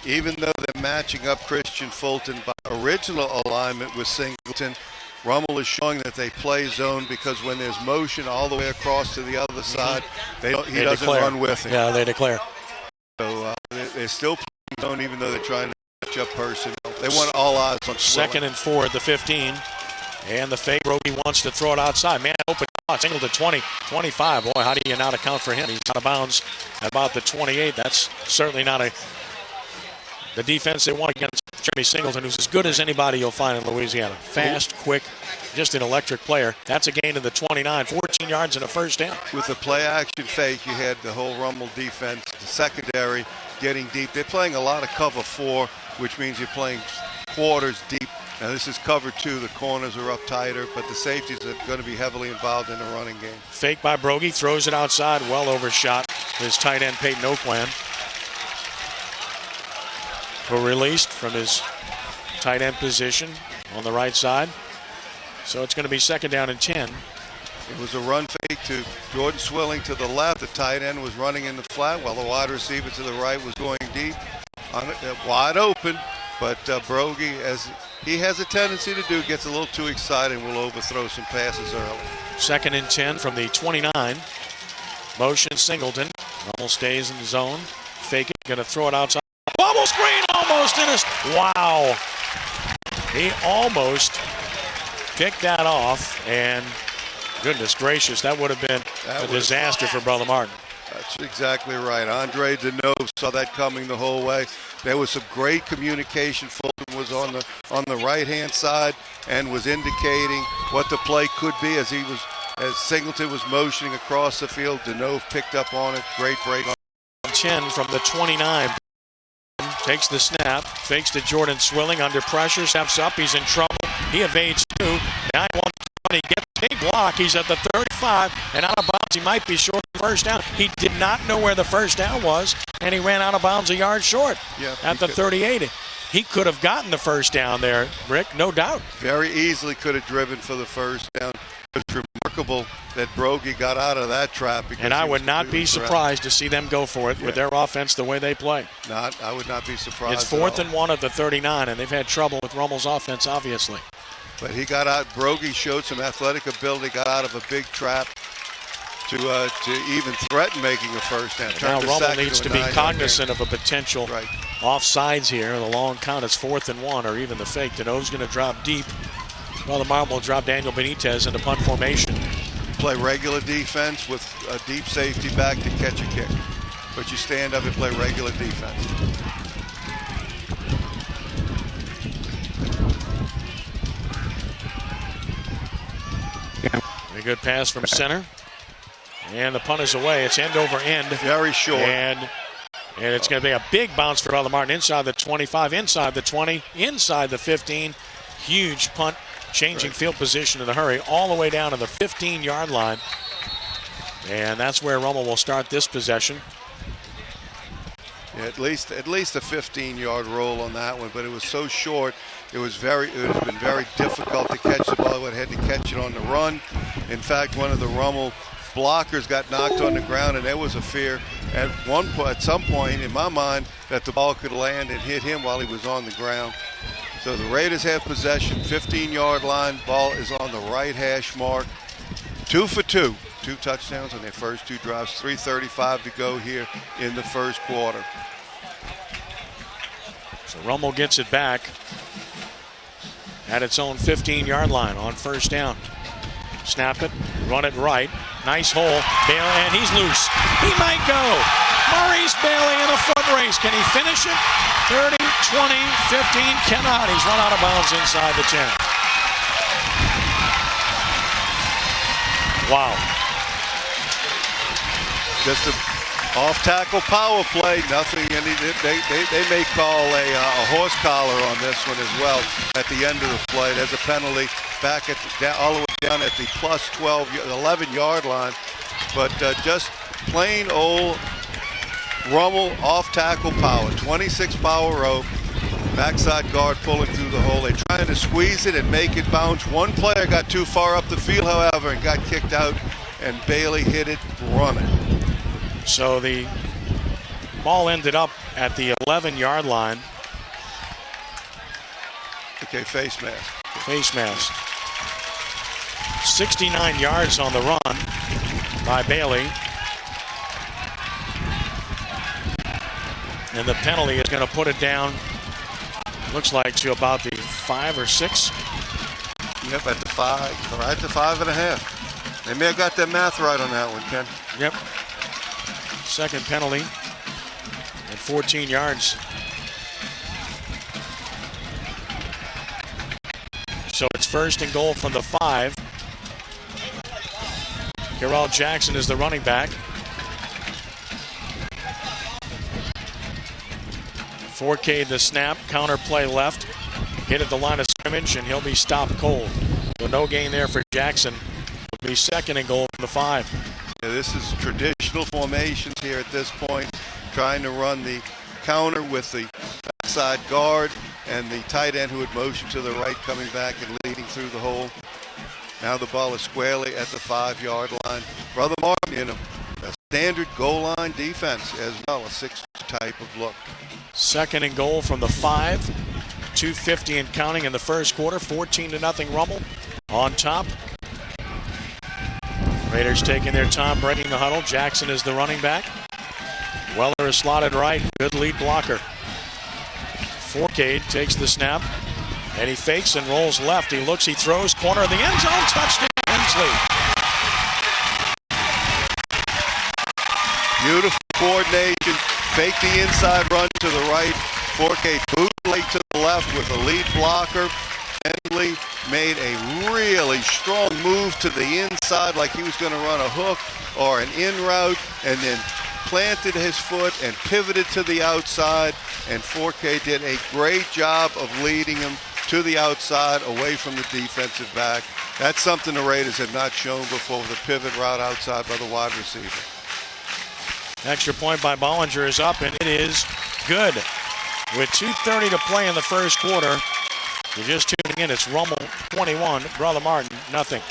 Even though they're matching up Christian Fulton by original alignment with Singleton, Rummel is showing that they play zone because when there's motion all the way across to the other side, he doesn't declare. Run with him. Yeah, they declare. So they're still playing zone even though they're trying to match up personnel. They want all eyes on Swilling. 2nd and 4 at the 15. And the fake. Brogy wants to throw it outside. Man, open. Singleton 20, 25. Boy, how do you not account for him? He's out of bounds at about the 28. That's certainly not the defense they want against Jeremy Singleton, who's as good as anybody you'll find in Louisiana. Fast, quick, just an electric player. That's a gain to the 29, 14 yards and a first down. With the play-action fake, you had the whole Rummel defense, the secondary getting deep. They're playing a lot of cover 4, which means you're playing quarters deep. Now this is cover 2. The corners are up tighter, but the safeties are going to be heavily involved in the running game. Fake by Brogy, throws it outside, well overshot. His tight end, Peyton Oakland, who released from his tight end position on the right side. So it's going to be 2nd down and 10. It was a run fake to Jordan Swilling to the left. The tight end was running in the flat while the wide receiver to the right was going deep. Wide open, but Brogy, as he has a tendency to do, gets a little too excited and will overthrow some passes early. 2nd and 10 from the 29. Motion Singleton. Rummel stays in the zone. Fake it. Going to throw it outside. Bubble screen almost in his. Wow. He almost picked that off, and goodness gracious, that would have been a disaster for Brother Martin. That's exactly right. Andre Deneuve saw that coming the whole way. There was some great communication. Fulton was on the right-hand side and was indicating what the play could be as Singleton was motioning across the field. Deneuve picked up on it. Great break. 10 from the 29. Takes the snap, fakes to Jordan Swilling under pressure, steps up, he's in trouble. He evades 2. Now he wants to and he gets a block. He's at the 35 and out of bounds. He might be short of the first down. He did not know where the first down was, and he ran out of bounds a yard short at the 38. He could have gotten the first down there, Rick, no doubt. Very easily could have driven for the first down. It's remarkable that Brogy got out of that trap. And I would not be surprised to see them go for it with their offense the way they play. I would not be surprised. It's 4th and 1 at the 39, and they've had trouble with Rummel's offense, obviously. But he got out. Brogy showed some athletic ability, got out of a big trap to even threaten making a first down. Now Rummel needs to be cognizant of a potential offsides here. The long count is 4th and 1, or even the fake. Dano's going to drop deep. Brother Martin will drop Daniel Benitez into punt formation. Play regular defense with a deep safety back to catch a kick. But you stand up and play regular defense. A good pass from center. And the punt is away. It's end over end. Very short. And it's going to be a big bounce for Brother Martin inside the 25, inside the 20, inside the 15. Huge punt, changing field position in a hurry, all the way down to the 15-yard line. And that's where Rummel will start this possession. Yeah, at least a 15-yard roll on that one, but it was so short. It would have been very difficult to catch the ball. Would have had to catch it on the run. In fact, one of the Rummel blockers got knocked on the ground, and there was a fear at some point in my mind that the ball could land and hit him while he was on the ground. So the Raiders have possession, 15-yard line. Ball is on the right hash mark. 2 for 2. 2 touchdowns on their first 2 drives. 3:35 to go here in the first quarter. So Rummel gets it back at its own 15-yard line on first down. Snap it, run it right. Nice hole. Bailey, and he's loose. He might go. Maurice Bailey in a foot race. Can he finish it? 30, 20, 15. Cannot. He's run out of bounds inside the 10. Wow. Just a off-tackle power play. Nothing. And they may call a horse collar on this one as well at the end of the play. There's a penalty back all the way down at the plus 11-yard line. But just plain old Rummel off-tackle power. 26 power rope. Backside guard pulling through the hole. They're trying to squeeze it and make it bounce. One player got too far up the field, however, and got kicked out. And Bailey hit it running. So the ball ended up at the 11-yard line. Okay, face mask. Face mask. 69 yards on the run by Bailey. And the penalty is going to put it down, looks like, to about the 5 or 6. Yep, at the 5, right to 5.5. They may have got their math right on that one, Ken. Yep. Second penalty at 14 yards. So it's 1st and goal from the 5. Carell Jackson is the running back. Forcade the snap, counter play left, hit at the line of scrimmage, and he'll be stopped cold. So no gain there for Jackson. It'll be 2nd and goal from the 5. Yeah, this is traditional formations here at this point, trying to run the counter with the backside guard and the tight end who would motion to the right, coming back and leading through the hole. Now the ball is squarely at the 5-yard line. Brother Martin in a standard goal line defense as well, a 6 type of look. 2nd and goal from the 5. 2:50 and counting in the first quarter. 14-0 Rummel on top. Raiders taking their time breaking the huddle. Jackson is the running back. Weller is slotted right. Good lead blocker. Forcade takes the snap, and he fakes and rolls left. He looks, he throws, corner of the end zone, touchdown, Hensley. Beautiful coordination. Fake the inside run to the right. Forcade bootleg to the left with a lead blocker. Hensley made a really strong move to the inside like he was going to run a hook or an in route, and then planted his foot and pivoted to the outside, and Forcade did a great job of leading him to the outside away from the defensive back. That's something the Raiders have not shown before with a pivot route outside by the wide receiver. Extra point by Bollinger is up, and it is good. With 2:30 to play in the first quarter, you're just tuning in. It's Rummel 21, Brother Martin nothing.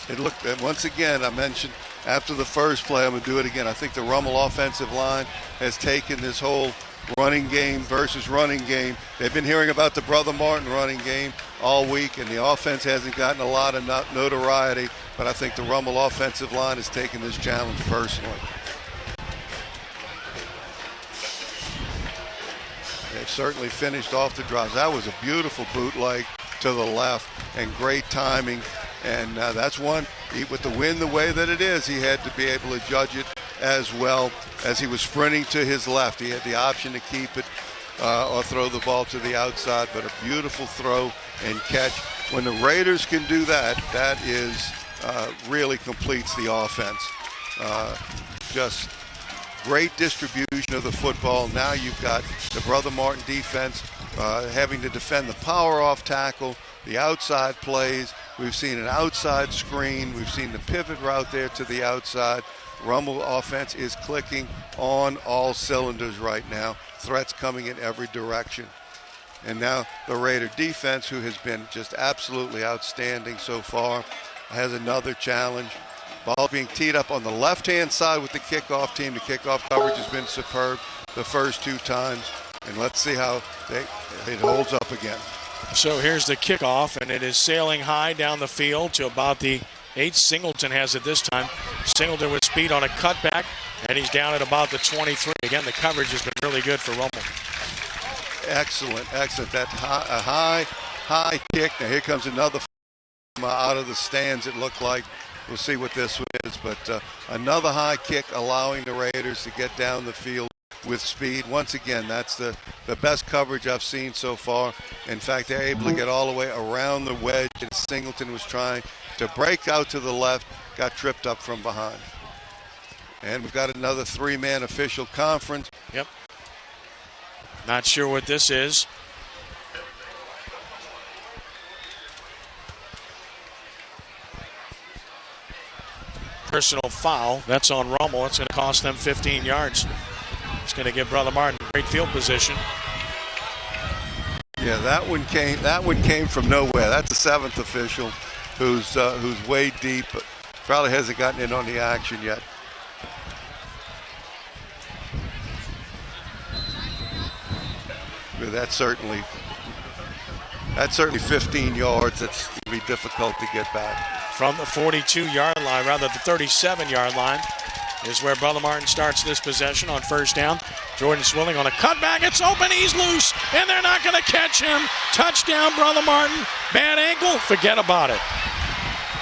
It looked, once again, I mentioned after the first play, I'm going to do it again. I think the Rummel offensive line has taken this whole running game versus running game. They've been hearing about the Brother Martin running game all week, and the offense hasn't gotten a lot of notoriety, but I think the Rummel offensive line has taken this challenge personally. They've certainly finished off the drives. That was a beautiful bootleg to the left and great timing. And that's one, with the wind the way that it is, he had to be able to judge it as well as he was sprinting to his left. He had the option to keep it or throw the ball to the outside, but a beautiful throw and catch. When the Raiders can do that, that is really completes the offense. Just great distribution of the football. Now you've got the Brother Martin defense having to defend the power off tackle, the outside plays. We've seen an outside screen. We've seen the pivot route there to the outside. Rummel offense is clicking on all cylinders right now. Threats coming in every direction. And now the Raider defense, who has been just absolutely outstanding so far, has another challenge. Ball being teed up on the left-hand side with the kickoff team. The kickoff coverage has been superb the first two times. And let's see how it holds up again. So here's the kickoff, and it is sailing high down the field to about the 8. Singleton has it this time. Singleton with speed on a cutback, and he's down at about the 23. Again, the coverage has been really good for Rummel. Excellent, excellent. That high kick. Now here comes another out of the stands, it looked like. We'll see what this is, but another high kick allowing the Raiders to get down the field with speed. Once again, that's the best coverage I've seen so far. In fact, they're able to get all the way around the wedge, and Singleton was trying to break out to the left, got tripped up from behind. And we've got another 3-man official conference. Yep. Not sure what this is. Personal foul. That's on Rummel. It's going to cost them 15 yards. It's going to give Brother Martin great field position. Yeah, that one came from nowhere. That's the 7th official who's way deep, but probably hasn't gotten in on the action yet. But that's certainly 15 yards. That's going to be difficult to get back. From the 42-yard line, rather the 37-yard line, is where Brother Martin starts this possession on first down. Jordan Swilling on a cutback. It's open. He's loose, and they're not going to catch him. Touchdown, Brother Martin. Bad ankle. Forget about it.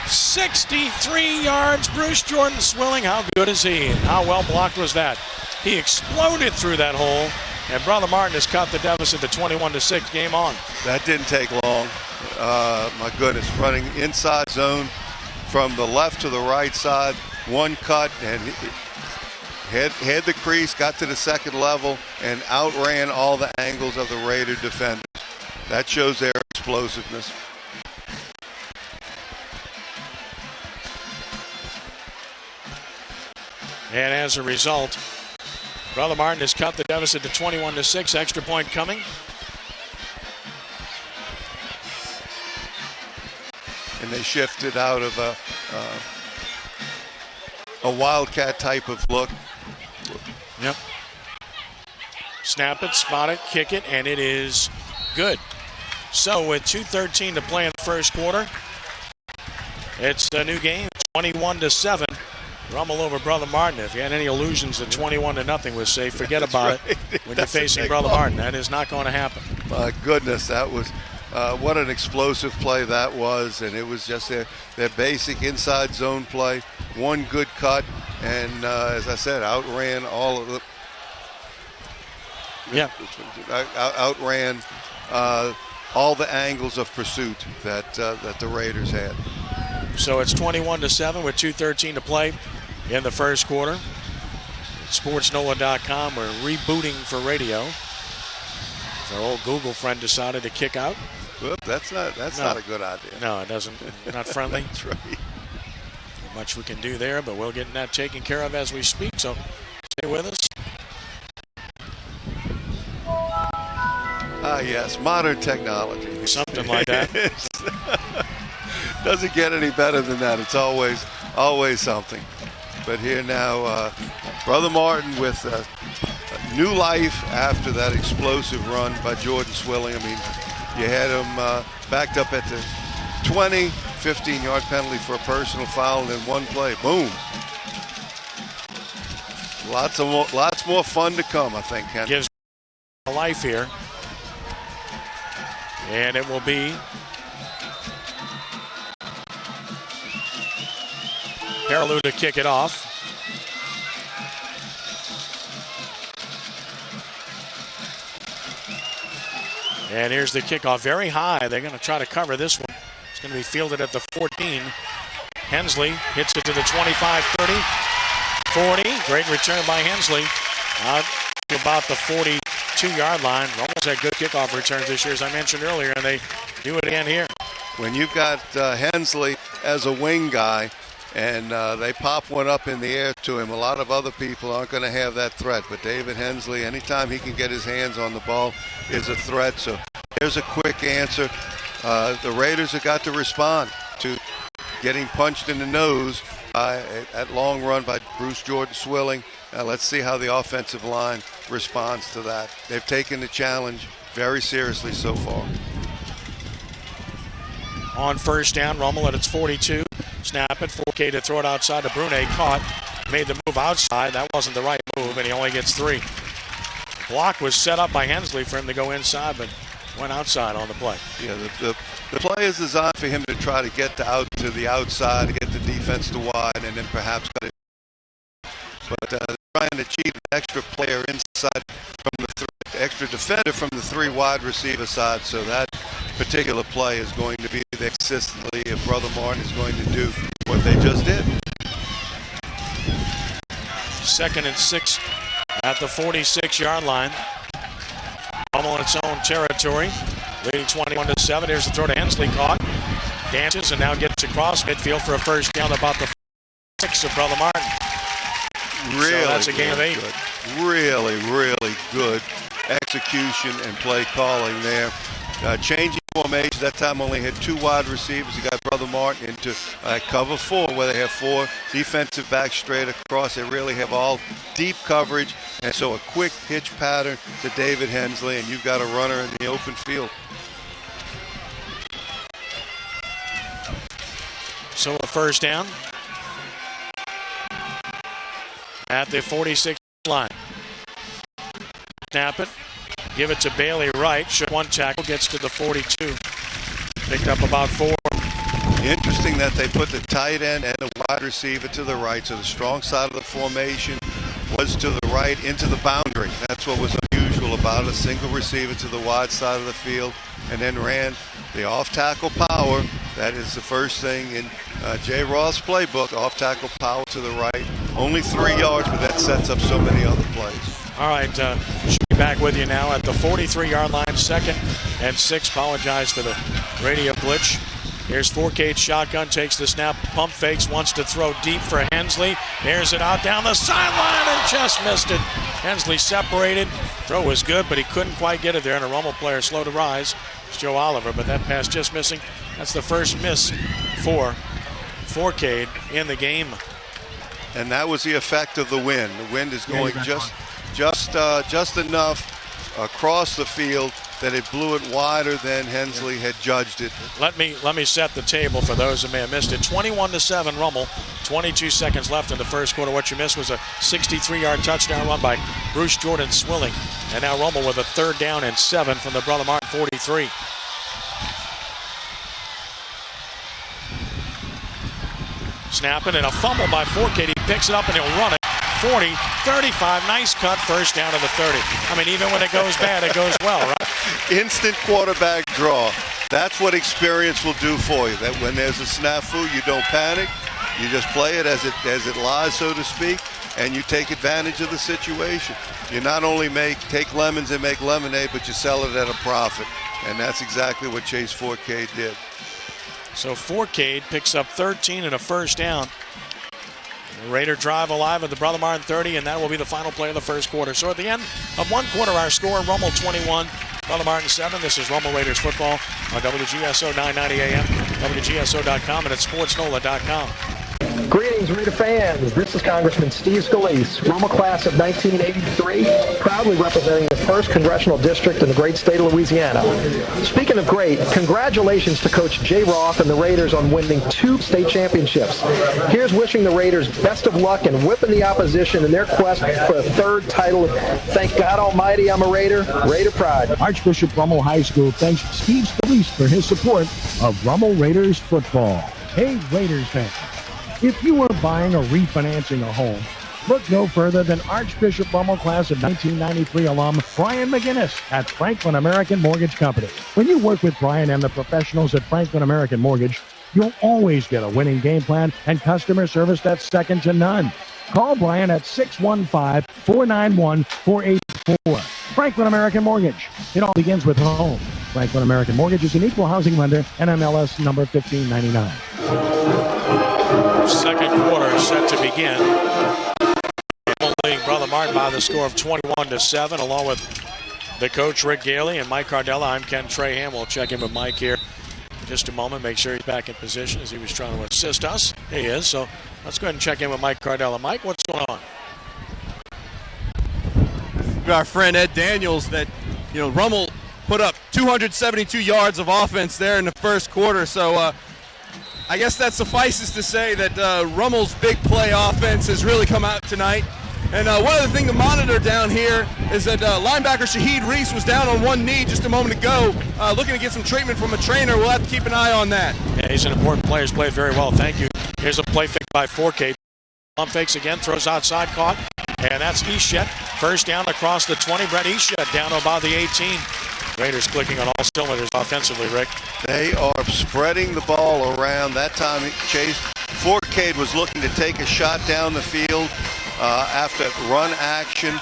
63 yards. Bruce Jordan Swilling. How good is he? And how well blocked was that? He exploded through that hole, and Brother Martin has cut the deficit to 21-6. Game on. That didn't take long. My goodness, running inside zone from the left to the right side. One cut, and had the crease, got to the second level, and outran all the angles of the Raider defenders. That shows their explosiveness. And as a result, Brother Martin has cut the deficit to 21-6. Extra point coming. And they shifted out of a wildcat type of look. Yep. Snap it, spot it, kick it, and it is good. So with 2:13 to play in the first quarter, it's a new game, 21-7. Rummel over Brother Martin. If you had any illusions that 21-0 was safe, forget about it when you're facing Brother Martin. That is not going to happen. My goodness, that was what an explosive play that was, and it was just their basic inside zone play. One good cut, and as I said, outran all of the. Yeah. Outran all the angles of pursuit that the Raiders had. So it's 21-7 with 2:13 to play in the first quarter. SportsNola.com, we're rebooting for radio. Our old Google friend decided to kick out. Whoop, that's not a good idea. No, it doesn't. Not friendly. That's right. Not much we can do there, but we'll get that taken care of as we speak. So stay with us. Ah, yes, modern technology. Something like that. Doesn't get any better than that. It's always something. But here now, Brother Martin with a new life after that explosive run by Jordan Swilling. I mean, you had him backed up at the 20, 15-yard penalty for a personal foul, and then one play, boom. Lots more fun to come, I think, Ken. Gives a life here. And it will be Perilou to kick it off. And here's the kickoff, very high. They're going to try to cover this one. It's going to be fielded at the 14. Hensley hits it to the 25, 30, 40. Great return by Hensley. Out to about the 42-yard line. Rummel's had good kickoff returns this year, as I mentioned earlier, and they do it again here. When you've got Hensley as a wing guy, and they pop one up in the air to him, a lot of other people aren't going to have that threat. But David Hensley, anytime he can get his hands on the ball, is a threat. So there's a quick answer. The Raiders have got to respond to getting punched in the nose at long run by Bruce Jordan Swilling. Let's see how the offensive line responds to that. They've taken the challenge very seriously so far. On first down, Rummel at its 42. Snap it, 4K to throw it outside to Brunet. Caught, made the move outside. That wasn't the right move, and he only gets 3. Block was set up by Hensley for him to go inside, but went outside on the play. Yeah, the play is designed for him to try to get out to the outside, to get the defense to wide, and then perhaps cut it. But trying to cheat an extra player inside from the extra defender from the 3 wide receiver side, so that particular play is going to be there consistently if Brother Martin is going to do what they just did. 2nd and 6 at the 46-yard line. Rummel in its own territory, leading 21-7. Here's the throw to Hensley, caught, dances, and now gets across midfield for a first down about the 6 of Brother Martin. Really, so that's a gain of 8. Good. Really good execution and play calling there. Changing formation. That time only had 2 wide receivers. You got Brother Martin into cover 4, where they have 4 defensive backs straight across. They really have all deep coverage, and so a quick hitch pattern to David Hensley, and you've got a runner in the open field. So a first down at the 46 line. Snap it. Give it to Bailey Wright. Should one tackle, gets to the 42. Picked up about 4. Interesting that they put the tight end and the wide receiver to the right, so the strong side of the formation was to the right into the boundary. That's what was unusual about it. A single receiver to the wide side of the field, and then ran the off-tackle power. That is the first thing in Jay Roth's playbook, off-tackle power to the right. Only 3 yards, but that sets up so many other plays. All right, should be back with you now at the 43-yard line, 2nd and 6. Apologize for the radio glitch. Here's 4K shotgun, takes the snap, pump fakes, wants to throw deep for Hensley. Airs it out down the sideline and just missed it. Hensley separated. Throw was good, but he couldn't quite get it there, and a Rummel player slow to rise. It's Joe Oliver, but that pass just missing. That's the first miss for 4K in the game. And that was the effect of the wind. The wind is going just enough across the field that it blew it wider than Hensley had judged it. Let me set the table for those who may have missed it. 21-7 Rummel, 22 seconds left in the first quarter. What you missed was a 63-yard touchdown run by Bruce Jordan Swilling. And now Rummel with a 3rd down and 7 from the Brother Martin 43. Snapping and a fumble by 4K. He picks it up and he'll run it. 40, 35, nice cut, first down to the 30. I mean, even when it goes bad, it goes well, right? Instant quarterback draw. That's what experience will do for you. That when there's a snafu, you don't panic. You just play it as it lies, so to speak, and you take advantage of the situation. You not only take lemons and make lemonade, but you sell it at a profit. and that's exactly what Chase Forcade did. So Forcade picks up 13 and a first down. The Raider drive alive at the Brother Martin 30, and that will be the final play of the first quarter. So at the end of one quarter, our score, Rummel 21, Brother Martin 7. This is Rummel Raiders football on WGSO 990 AM, WGSO.com, and at SportsNola.com. Greetings, Raider fans. This is Congressman Steve Scalise, Rummel class of 1983, proudly representing the 1st Congressional District in the great state of Louisiana. Speaking of great, congratulations to Coach Jay Roth and the Raiders on winning 2 state championships. Here's wishing the Raiders best of luck in whipping the opposition in their quest for a 3rd title. Thank God Almighty I'm a Raider. Raider pride. Archbishop Rummel High School thanks Steve Scalise for his support of Rummel Raiders football. Hey, Raiders fans. If you are buying or refinancing a home, look no further than Archbishop Rummel class of 1993 alum Brian McGinnis at Franklin American Mortgage Company. When you work with Brian and the professionals at Franklin American Mortgage, you'll always get a winning game plan and customer service that's second to none. Call Brian at 615-491-484. Franklin American Mortgage. It all begins with home. Franklin American Mortgage is an equal housing lender, NMLS number 1599. Second quarter set to begin. Leading Brother Martin by the score of 21-7, along with the coach Rick Gailey and Mike Cardella. I'm Ken Trahan. We'll check in with Mike here in just a moment, make sure he's back in position as he was trying to assist us. He is, so let's go ahead and check in with Mike Cardella. Mike, what's going on? Our friend Ed Daniels, that Rummel put up 272 yards of offense there in the first quarter, so I guess that suffices to say that Rummel's big play offense has really come out tonight. And one other thing to monitor down here is that linebacker Shaheed Reese was down on one knee just a moment ago, looking to get some treatment from a trainer. We'll have to keep an eye on that. Yeah, he's an important player. He's played very well. Thank you. Here's a play fake by Forcade. Pump fakes again, throws outside, caught. And that's Eschet. First down across the 20. Brett Eschet down to about the 18. Raiders clicking on all cylinders offensively, Rick. They are spreading the ball around. That time, Chase Forcade was looking to take a shot down the field after run action,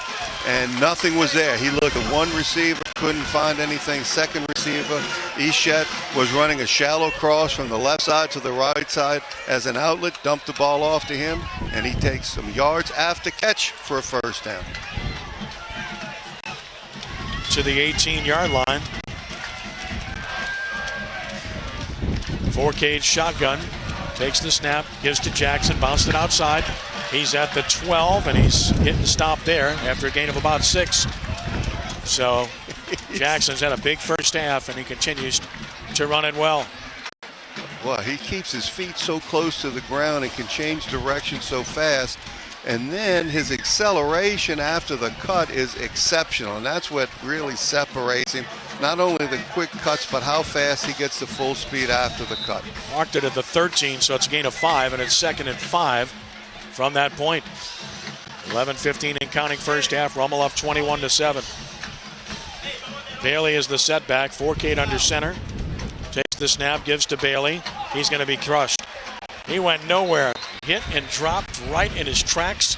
and nothing was there. He looked at one receiver, couldn't find anything. Second receiver, Eschet, was running a shallow cross from the left side to the right side as an outlet, dumped the ball off to him, and he takes some yards after catch for a first down. To the 18-yard line. Forcade shotgun, takes the snap, gives to Jackson, bounced it outside. He's at the 12, and he's getting stopped there after a gain of about 6. So Jackson's had a big first half, and he continues to run it well. Well, he keeps his feet so close to the ground and can change direction so fast. And then his acceleration after the cut is exceptional, and that's what really separates him. Not only the quick cuts, but how fast he gets to full speed after the cut. Marked it at the 13, so it's a gain of 5, and it's 2nd and 5 from that point. 11:15 in counting first half. Rummel up 21-7. Bailey is the setback. Forcade under center. Takes the snap, gives to Bailey. He's going to be crushed. He went nowhere. Hit and dropped right in his tracks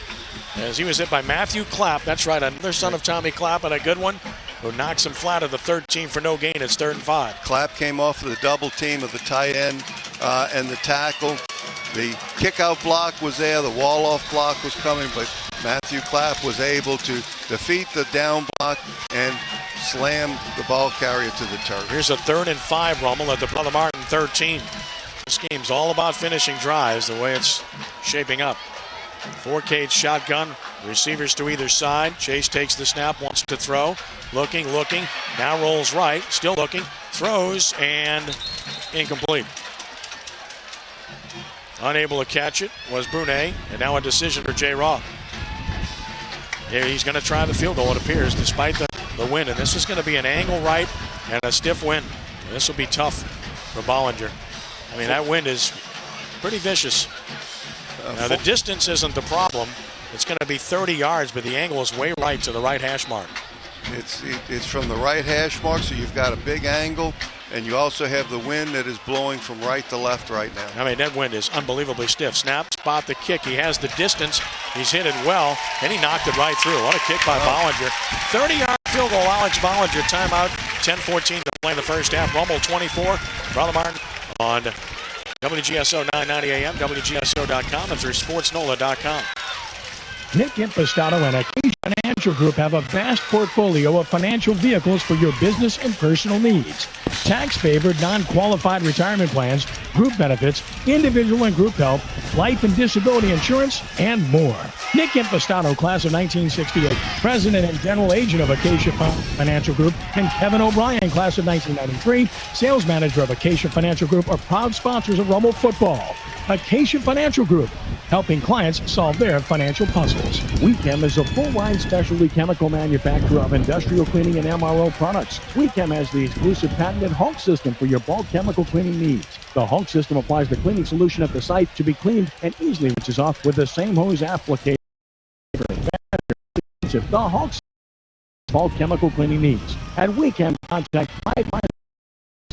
as he was hit by Matthew Clapp. That's right, another son of Tommy Clapp, and a good one, who knocks him flat at the 13 for no gain. It's 3rd and 5. Clapp came off of the double team of the tight end and the tackle. The kick-out block was there. The wall-off block was coming, but Matthew Clapp was able to defeat the down block and slam the ball carrier to the turf. Here's a 3rd and 5, Rummel at the Brother Martin 13. This game's all about finishing drives the way it's shaping up. Forcade shotgun, receivers to either side. Chase takes the snap, wants to throw. Looking, now rolls right, still looking, throws, and incomplete. Unable to catch it was Brunet, and now a decision for Jay Roth. Here he's going to try the field goal, it appears, despite the wind. And this is going to be an angle right and a stiff wind. This will be tough for Bollinger. I mean, that wind is pretty vicious. Now, the distance isn't the problem. It's going to be 30 yards, but the angle is way right to the right hash mark. It's from the right hash mark, so you've got a big angle, and you also have the wind that is blowing from right to left right now. I mean, that wind is unbelievably stiff. Snap, spot the kick. He has the distance. He's hit it well, and he knocked it right through. What a kick by Bollinger. 30-yard field goal, Alex Bollinger. Timeout, 10:14 to play in the first half. Rummel 24, Brother Martin on WGSO 990 AM, WGSO.com, and through SportsNola.com. Nick Impastato and Acacia Financial Group have a vast portfolio of financial vehicles for your business and personal needs. Tax-favored, non-qualified retirement plans, group benefits, individual and group health, life and disability insurance, and more. Nick Impastato, class of 1968, president and general agent of Acacia Financial Group, and Kevin O'Brien, class of 1993, sales manager of Acacia Financial Group, are proud sponsors of Rummel football. Acacia Financial Group, helping clients solve their financial puzzles. WeChem is a full-line specialty chemical manufacturer of industrial cleaning and MRO products. WeChem has the exclusive patented Hulk system for your bulk chemical cleaning needs. The Hulk system applies the cleaning solution at the site to be cleaned and easily rinses off with the same hose applicator. The Hulk bulk chemical cleaning needs. At WeChem, contact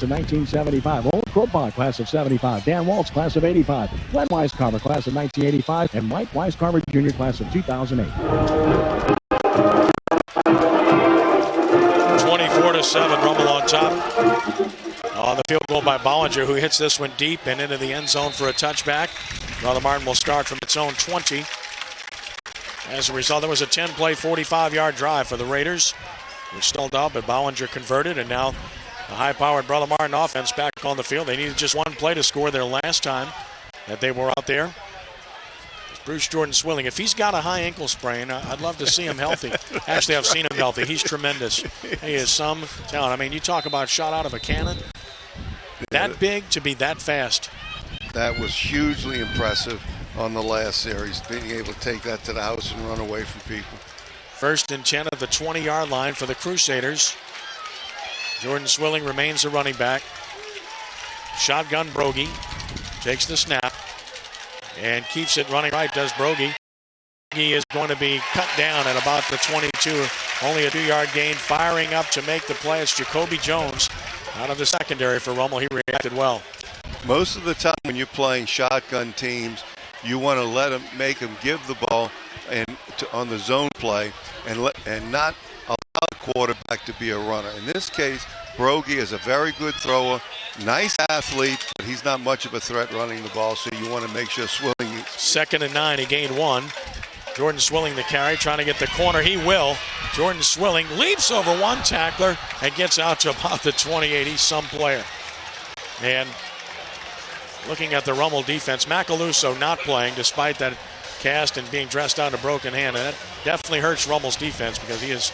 1975, Old Kropot, class of 75, Dan Waltz, class of 85, Glenn Weiscarver, class of 1985, and Mike Weiscarver Jr., class of 2008. 24-7, Rummel on top. On the field goal by Bollinger, who hits this one deep and into the end zone for a touchback. Brother Martin will start from its own 20. As a result, there was a 10-play, 45-yard drive for the Raiders, which stalled out, but Bollinger converted, and now the high-powered Brother Martin offense back on the field. They needed just one play to score their last time that they were out there. It's Bruce Jordan Swilling. If he's got a high ankle sprain, I'd love to see him healthy. Actually, I've seen him healthy. He's tremendous. He is some talent. I mean, you talk about shot out of a cannon. That big to be that fast. That was hugely impressive on the last series, being able to take that to the house and run away from people. 1st and 10 at the 20-yard line for the Crusaders. Jordan Swilling remains a running back. Shotgun Brogy takes the snap and keeps it running right, does Brogy. He is going to be cut down at about the 22. Only a 2-yard gain. Firing up to make the play. It's Jacoby Jones out of the secondary for Rummel. He reacted well. Most of the time when you're playing shotgun teams, you want to make them give the ball on the zone play and not allow the quarterback to be a runner. In this case, Brogy is a very good thrower, nice athlete, but he's not much of a threat running the ball, so you want to make sure Swilling. 2nd and 9, he gained 1. Jordan Swilling the carry, trying to get the corner. He will. Jordan Swilling leaps over one tackler and gets out to about the 28. He's some player. And looking at the Rummel defense, Macaluso not playing despite that cast and being dressed out a broken hand. And that definitely hurts Rummel's defense because he's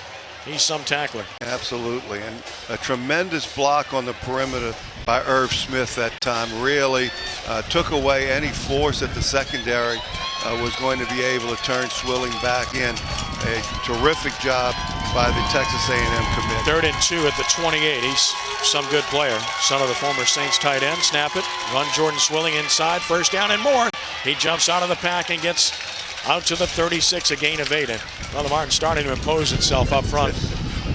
some tackler. Absolutely. And a tremendous block on the perimeter by Irv Smith that time. Really took away any force that the secondary was going to be able to turn Swilling back in. A terrific job by the Texas A&M commit. 3rd and 2 at the 28. He's some good player. Son of the former Saints tight end. Snap it. Run Jordan Swilling inside. 1st down and more. He jumps out of the pack and gets out to the 36, a gain of 8. And Brother Martin starting to impose itself up front.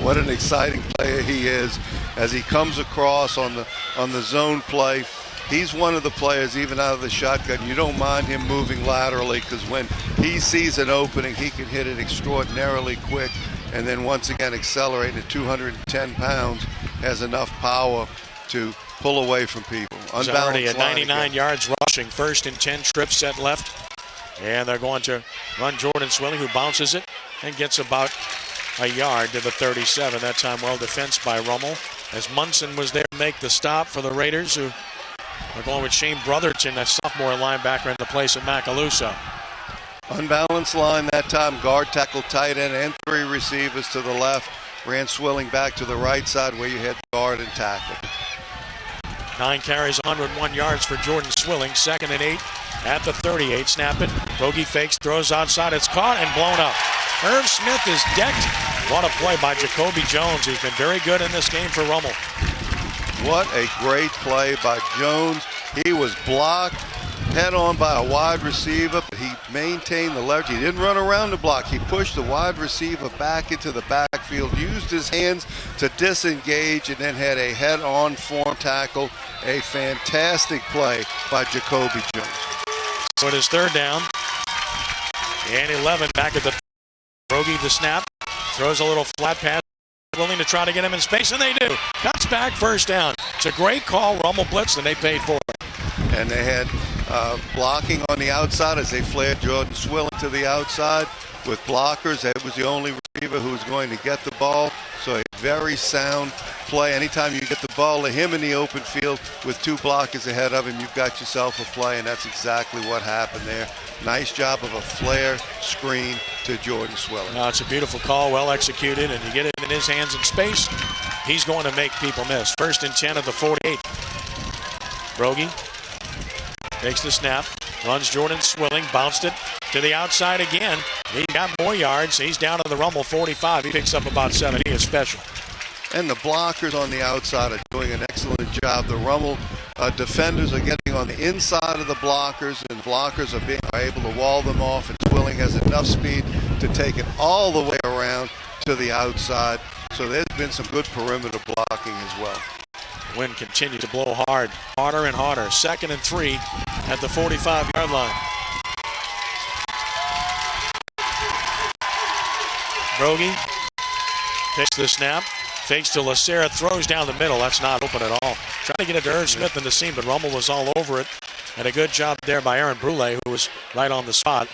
What an exciting player he is as he comes across on the zone play. He's one of the players, even out of the shotgun, you don't mind him moving laterally because when he sees an opening, he can hit it extraordinarily quick. And then once again, accelerating at 210 pounds, has enough power to pull away from people. He's already at 99 yards rushing. 1st and 10, trip set left. And they're going to run Jordan Swilling, who bounces it and gets about a yard to the 37. That time well defensed by Rummel. As Munson was there to make the stop for the Raiders, who are going with Shane Brotherton, that sophomore linebacker, in the place of Macaluso. Unbalanced line that time. Guard, tackle, tight end, and 3 receivers to the left. Ran Swilling back to the right side where you had guard and tackle. 9 carries, 101 yards for Jordan Swilling. 2nd and 8 at the 38. Snap it. Brogy fakes, throws outside. It's caught and blown up. Irv Smith is decked. What a play by Jacoby Jones, who's been very good in this game for Rummel. What a great play by Jones. He was blocked head on by a wide receiver, but he maintained the leverage. He didn't run around the block. He pushed the wide receiver back into the backfield, used his hands to disengage, and then had a head-on form tackle. A fantastic play by Jacoby Jones. So it is 3rd down and 11 back at the Brogy the snap. Throws a little flat pass willing to try to get him in space, and they do. Cuts back, first down. It's a great call. Rummel blitzed, and they paid for it. And they had blocking on the outside as they flared Jordan Swilling to the outside with blockers. Ed was the only receiver who was going to get the ball. So a very sound play. Anytime you get the ball to him in the open field with two blockers ahead of him, you've got yourself a play, and that's exactly what happened there. Nice job of a flare screen to Jordan Swilling. It's a beautiful call, well executed, and you get it in his hands in space. He's going to make people miss. 1st and 10 at the 48. Brogy takes the snap, runs Jordan Swilling, bounced it to the outside again. He got more yards. He's down to the Rummel 45. He picks up about 7. He is special. And the blockers on the outside are doing an excellent job. The Rummel defenders are getting on the inside of the blockers, and the blockers are able to wall them off, and Swilling has enough speed to take it all the way around to the outside. So there's been some good perimeter blocking as well. Wind continues to blow hard, harder and harder. 2nd and 3 at the 45-yard line. Brogy takes the snap, fakes to Lacerra, throws down the middle. That's not open at all. Trying to get it to Irv Smith in the seam, but Rummel was all over it. And a good job there by Aaron Brule, who was right on the spot.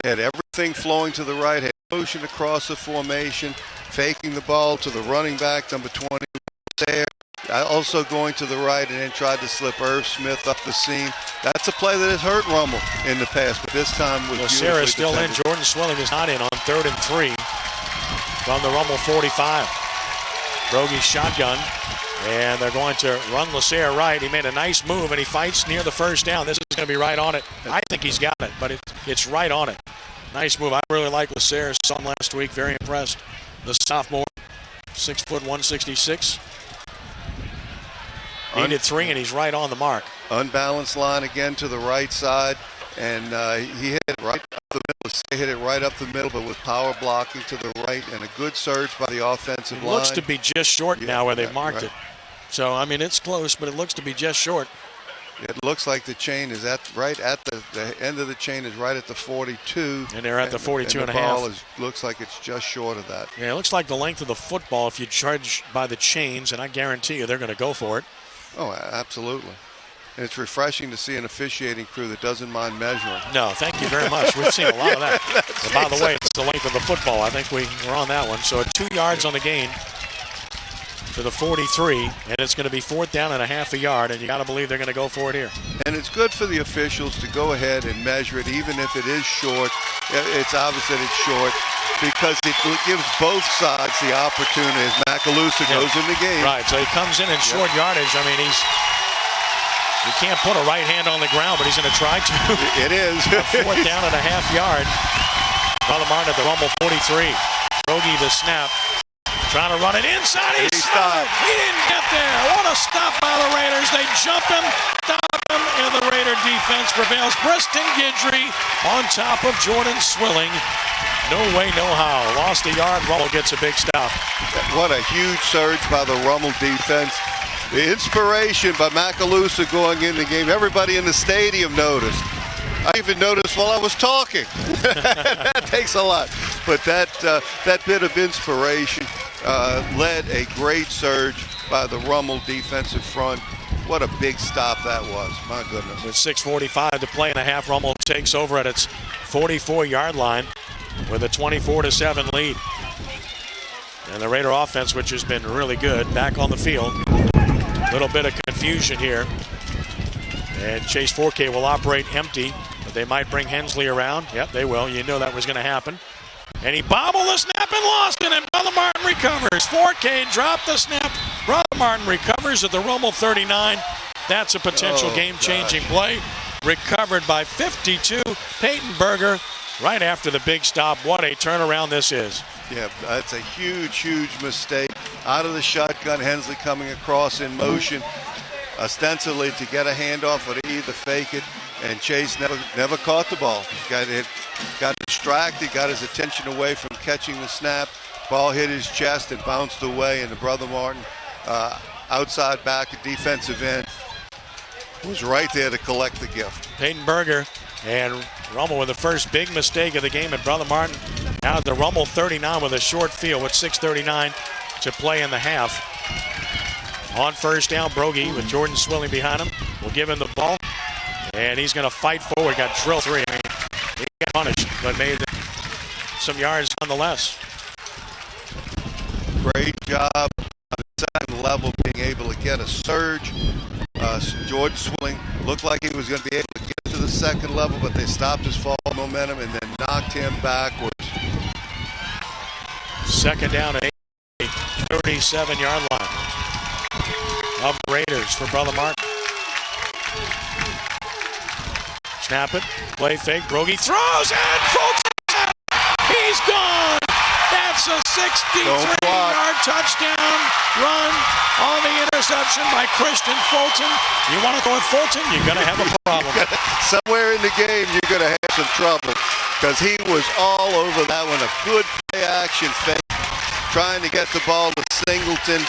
Had everything flowing to the right, had motion across the formation, faking the ball to the running back, number 20, there. Also going to the right, and then tried to slip Irv Smith up the seam. That's a play that has hurt Rummel in the past, but this time was Lacerra is still defended. in. Jordan Swilling is not in on 3rd and 3 from the Rummel 45. Brogy shotgun, and they're going to run Lacerra right. He made a nice move, and he fights near the first down. This is going to be right on it. I think he's got it, but it's right on it. Nice move. I really like Lacerra's son last week. Very impressed. The sophomore, 6 foot 166. Needed 3, and he's right on the mark. Unbalanced line again to the right side, and he hit it right up the middle. He hit it right up the middle, but with power blocking to the right, and a good surge by the offensive line. It looks to be just short now where they've marked it. So, I mean, it's close, but it looks to be just short. It looks like the chain is right at the end of the chain is right at the 42. And they're at the 42 and a half. half. The ball looks like it's just short of that. Yeah, it looks like the length of the football if you judge by the chains, and I guarantee you they're going to go for it. Oh, absolutely. And it's refreshing to see an officiating crew that doesn't mind measuring. No, thank you very much. We've seen a lot of that. And by the way, it's the length of the football. I think we're on that one. So 2 yards on the gain to the 43, and it's going to be 4th down and a half a yard, and you got to believe they're going to go for it here. And it's good for the officials to go ahead and measure it, even if it is short. It's obvious that it's short because it gives both sides the opportunity as Macalusa goes in the game. Right, so he comes in short yardage. I mean, he can't put a right hand on the ground, but he's going to try to. It is. 4th down and a half yard. Brother Martin at the Rummel 43. Brogy the snap. Trying to run it inside. He stopped. He didn't get there. What a stop by the Raiders. They jump him, stop him, and the Raider defense prevails. Preston Guidry on top of Jordan Swilling. No way, no how. Lost a yard. Rummel gets a big stop. What a huge surge by the Rummel defense. The inspiration by Macalusa going in the game. Everybody in the stadium noticed. I even noticed while I was talking. That takes a lot. But that bit of inspiration led a great surge by the Rummel defensive front. What a big stop that was. My goodness. With 6:45 to play in the half, Rummel takes over at its 44-yard line with a 24-7 lead. And the Raider offense, which has been really good, back on the field. A little bit of confusion here. And Chase Forkay will operate empty, but they might bring Hensley around. Yep, they will. You know that was going to happen. And he bobbled the snap and lost it, and Brother Martin recovers. Forkay dropped the snap. Brother Martin recovers at the Rummel 39. That's a potential game-changing play. Recovered by 52. Peyton Berger right after the big stop. What a turnaround this is. Yeah, that's a huge, huge mistake. Out of the shotgun, Hensley coming across in motion, ostensibly to get a handoff or to either fake it, and Chase never caught the ball. Got distracted, got his attention away from catching the snap. Ball hit his chest and bounced away, and the Brother Martin outside back at defensive end was right there to collect the gift. Peyton Berger and Rummel with the first big mistake of the game at Brother Martin. Now the Rummel 39 with a short field with 6:39 to play in the half. On first down, Brogy with Jordan Swilling behind him. We'll give him the ball, and he's going to fight forward. Got drilled 3. I mean, he got punished, but made some yards nonetheless. Great job on the second level, being able to get a surge. Jordan Swilling looked like he was going to be able to get to the second level, but they stopped his fall momentum and then knocked him backwards. Second down at 8, 37-yard line. Of Raiders for Brother Martin. Snap it, play fake, Brogy throws, and Fulton, he's gone! That's a 63-yard touchdown run on the interception by Christian Fulton. You want to go with Fulton, you're going to have a problem. Somewhere in the game, you're going to have some trouble because he was all over that one. A good play-action fake, trying to get the ball to Singleton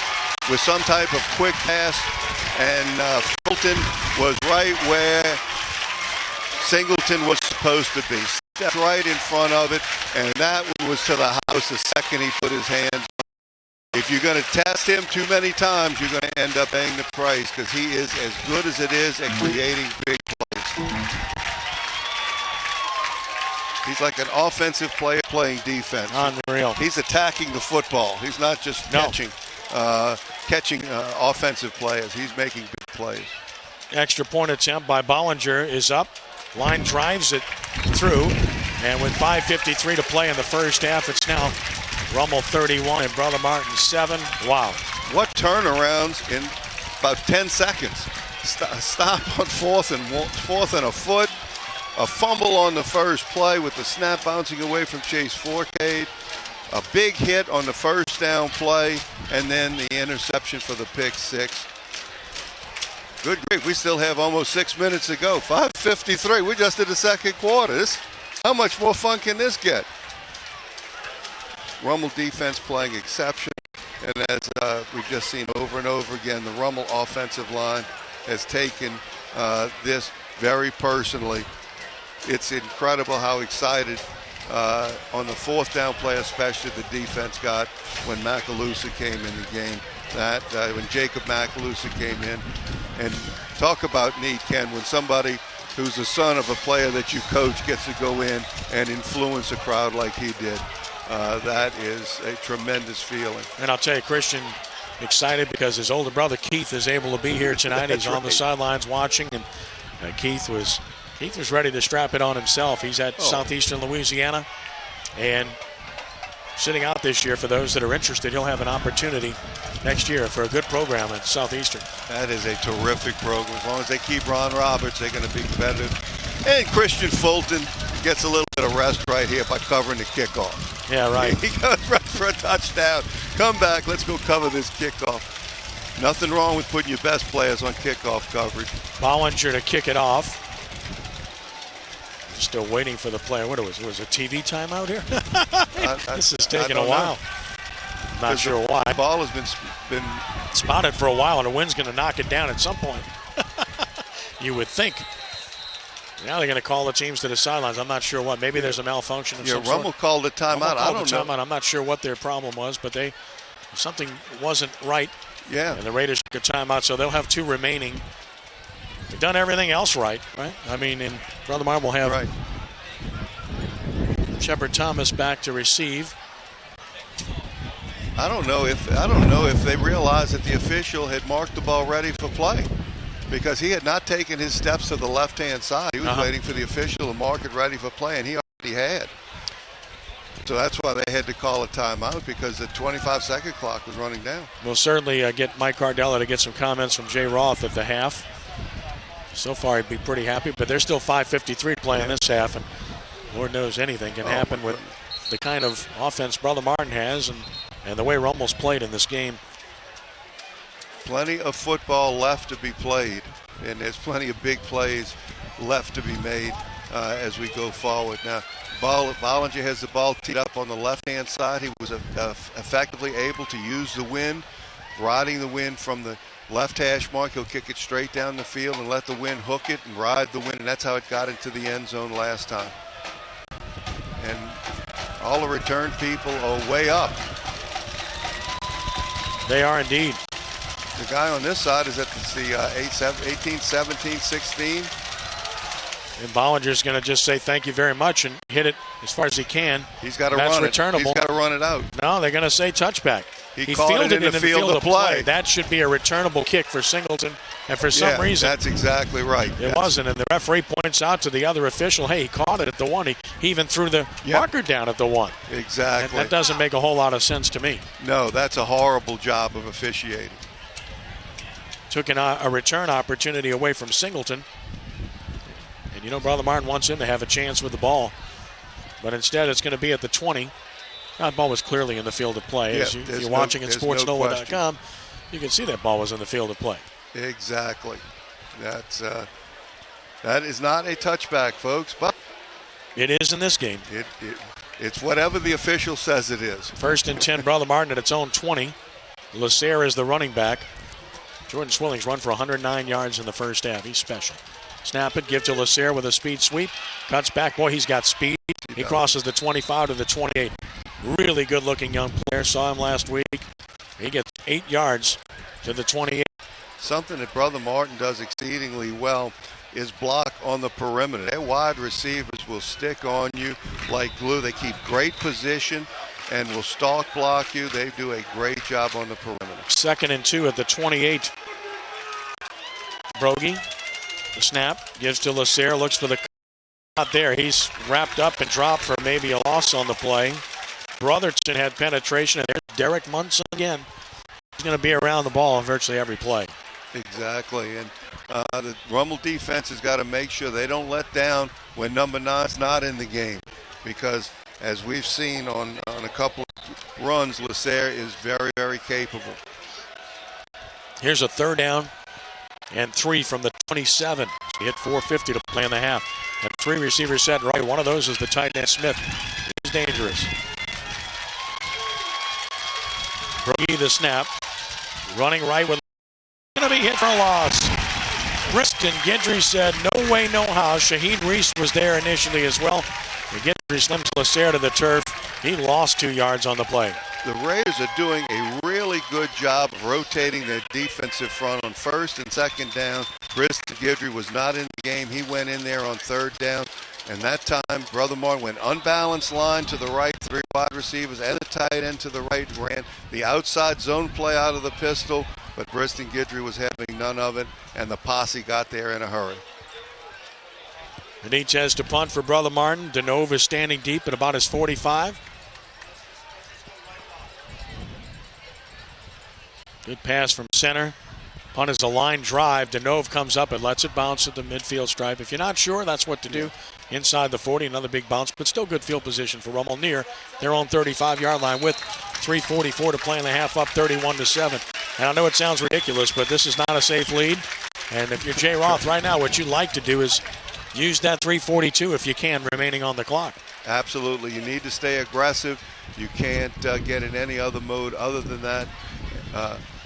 with some type of quick pass, and Fulton was right where Singleton was supposed to be. Stepped right in front of it, and that was to the house the second he put his hands on. If you're going to test him too many times, you're going to end up paying the price because he is as good as it is at creating big plays. He's like an offensive player playing defense. Unreal. He's attacking the football. He's not just catching offensive players. He's making big plays. Extra point attempt by Bollinger is up. Line drives it through, and with 5:53 to play in the first half, it's now Rummel 31 and Brother Martin 7. Wow. What turnarounds in about 10 seconds. Stop on fourth and a foot. A fumble on the first play with the snap bouncing away from Chase Forcade. A big hit on the first down play, and then the interception for the pick six. Good grief, we still have almost 6 minutes to go. 5:53, we just did the second quarter. How much more fun can this get? Rummel defense playing exception, and as we've just seen over and over again, the Rummel offensive line has taken this very personally. It's incredible how excited on the fourth down play, especially the defense got when Macalusa came in the game. When Jacob Macalusa came in, and talk about neat, Ken, when somebody who's the son of a player that you coach gets to go in and influence a crowd like he did. That is a tremendous feeling. And I'll tell you, Christian excited because his older brother Keith is able to be here tonight. He's on the sidelines watching, and Keith was ready to strap it on himself. He's at Southeastern Louisiana, and sitting out this year. For those that are interested, he'll have an opportunity next year for a good program at Southeastern. That is a terrific program. As long as they keep Ron Roberts, they're going to be competitive. And Christian Fulton gets a little bit of rest right here by covering the kickoff. Yeah, right. He goes right for a touchdown. Come back, let's go cover this kickoff. Nothing wrong with putting your best players on kickoff coverage. Bollinger to kick it off. Still waiting for the play. What was a TV timeout here? This is taking a while. Not sure why. The ball has been spotted for a while, and the wind's going to knock it down at some point. You would think. Now they're going to call the teams to the sidelines. I'm not sure what. Maybe there's a malfunction of some sort. Rummel called the timeout. I don't know. I'm not sure what their problem was, but something wasn't right. Yeah. And the Raiders took a timeout, so they'll have 2 remaining. They've done everything else right? I mean, and Brother Martin will have Shepard Thomas back to receive. I don't know if they realized that the official had marked the ball ready for play, because he had not taken his steps to the left-hand side. He was waiting for the official to mark it ready for play, and he already had. So that's why they had to call a timeout, because the 25-second clock was running down. We'll certainly get Mike Cardella to get some comments from Jay Roth at the half. So far, he'd be pretty happy, but there's still 5:53 to play in this half, and Lord knows anything can happen with the kind of offense Brother Martin has and the way Rummel's played in this game. Plenty of football left to be played, and there's plenty of big plays left to be made as we go forward. Now, Bollinger has the ball teed up on the left-hand side. He was effectively able to use the wind, riding the wind from the left hash mark. He'll kick it straight down the field and let the wind hook it and ride the wind, and that's how it got into the end zone last time. And All the return people are way up. They are indeed. The guy on this side is at the 18, 17, 16. And Bollinger's going to just say thank you very much and hit it as far as he can. He's got to That's run returnable. He's got to run it out. No, they're going to say touchback. He caught it in the field of play. That should be a returnable kick for Singleton. And for some reason, that's exactly right. It wasn't. And the referee points out to the other official, hey, he caught it at the 1. He even threw the marker down at the 1. Exactly. And that doesn't make a whole lot of sense to me. No, that's a horrible job of officiating. Took a return opportunity away from Singleton. And Brother Martin wants him to have a chance with the ball. But instead, it's going to be at the 20. That ball was clearly in the field of play. As you're watching at SportsNola.com, you can see that ball was in the field of play. Exactly. That is not a touchback, folks, but it is in this game. It's whatever the official says it is. 1st and 10, Brother Martin at its own 20. Lacer is the running back. Jordan Swillings run for 109 yards in the first half. He's special. Snap it, give to Lacer with a speed sweep. Cuts back. Boy, he's got speed. He crosses the 25 to the 28. Really good-looking young player. Saw him last week. He gets 8 yards to the 28. Something that Brother Martin does exceedingly well is block on the perimeter. Their wide receivers will stick on you like glue. They keep great position and will stalk block you. They do a great job on the perimeter. 2nd and 2 at the 28. Brogy, the snap, gives to Lacer, looks for the out there. He's wrapped up and dropped for maybe a loss on the play. Brotherton had penetration, and there's Derek Munson again. He's going to be around the ball on virtually every play. Exactly, and the Rummel defense has got to make sure they don't let down when number 9's not in the game, because as we've seen on a couple of runs, Lacer is very, very capable. Here's a 3rd down and 3 from the 27. He hit 4:50 to play in the half. And 3 receivers set right. One of those is the tight end Smith. He's dangerous. Brogy the snap. Running right with going to be hit for a loss. Briston Gidry said no way, no how. Shaheed Reese was there initially as well. And Gidry slims Lacer to the turf. He lost 2 yards on the play. The Raiders are doing a really good job of rotating their defensive front on 1st and 2nd down. Briston Gidry was not in the game. He went in there on 3rd down. And that time, Brother Martin went unbalanced line to the right, 3 wide receivers and the tight end to the right, ran the outside zone play out of the pistol, but Briston Gidry was having none of it, and the posse got there in a hurry. Benitez to punt for Brother Martin. Denove is standing deep at about his 45. Good pass from center. Punt is a line drive. Denove comes up and lets it bounce at the midfield stripe. If you're not sure, that's what to do. Inside the 40, another big bounce, but still good field position for Rummel near their own 35-yard line with 3:44 to play in the half, up 31-7. And I know it sounds ridiculous, but this is not a safe lead. And if you're Jay Roth right now, what you'd like to do is use that 3:42 if you can, remaining on the clock. Absolutely. You need to stay aggressive. You can't get in any other mode other than that.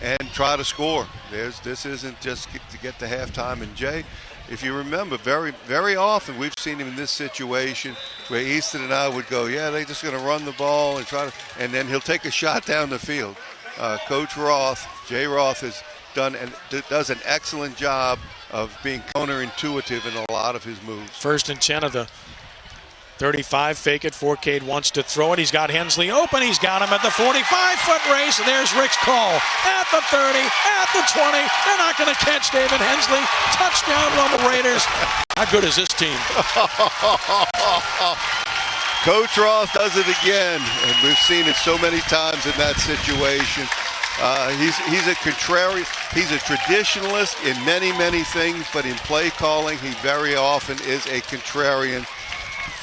And try to score. This isn't just to get to halftime. And Jay, if you remember, very, very often we've seen him in this situation where Easton and I would go, yeah, they're just going to run the ball and and then he'll take a shot down the field. Coach Roth, Jay Roth, does an excellent job of being counterintuitive in a lot of his moves. 1st and 10 of the 35, fake it. Fourcade wants to throw it. He's got Hensley open. He's got him at the 45-foot race. And there's Rick's call at the 30, at the 20. They're not going to catch David Hensley. Touchdown, Rummel Raiders. How good is this team? Coach Roth does it again, and we've seen it so many times in that situation. He's a contrarian. He's a traditionalist in many, many things, but in play calling, he very often is a contrarian.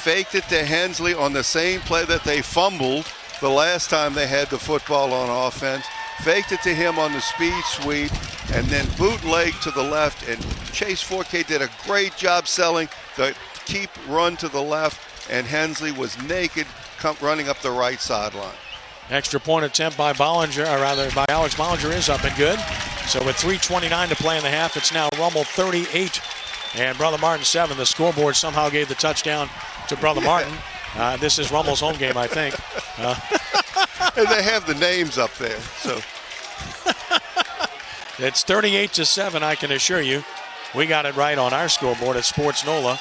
Faked it to Hensley on the same play that they fumbled the last time they had the football on offense. Faked it to him on the speed sweep, and then bootleg to the left. And Chase Fourcade did a great job selling the keep run to the left, and Hensley was naked running up the right sideline. Extra point attempt by Bollinger, or rather by Alex Bollinger, is up and good. So with 3:29 to play in the half, it's now Rummel 38 and Brother Martin 7. The scoreboard somehow gave the touchdown to Brother Martin. This is Rummel's home game, I think. And they have the names up there. So it's 38-7, I can assure you. We got it right on our scoreboard at Sports NOLA.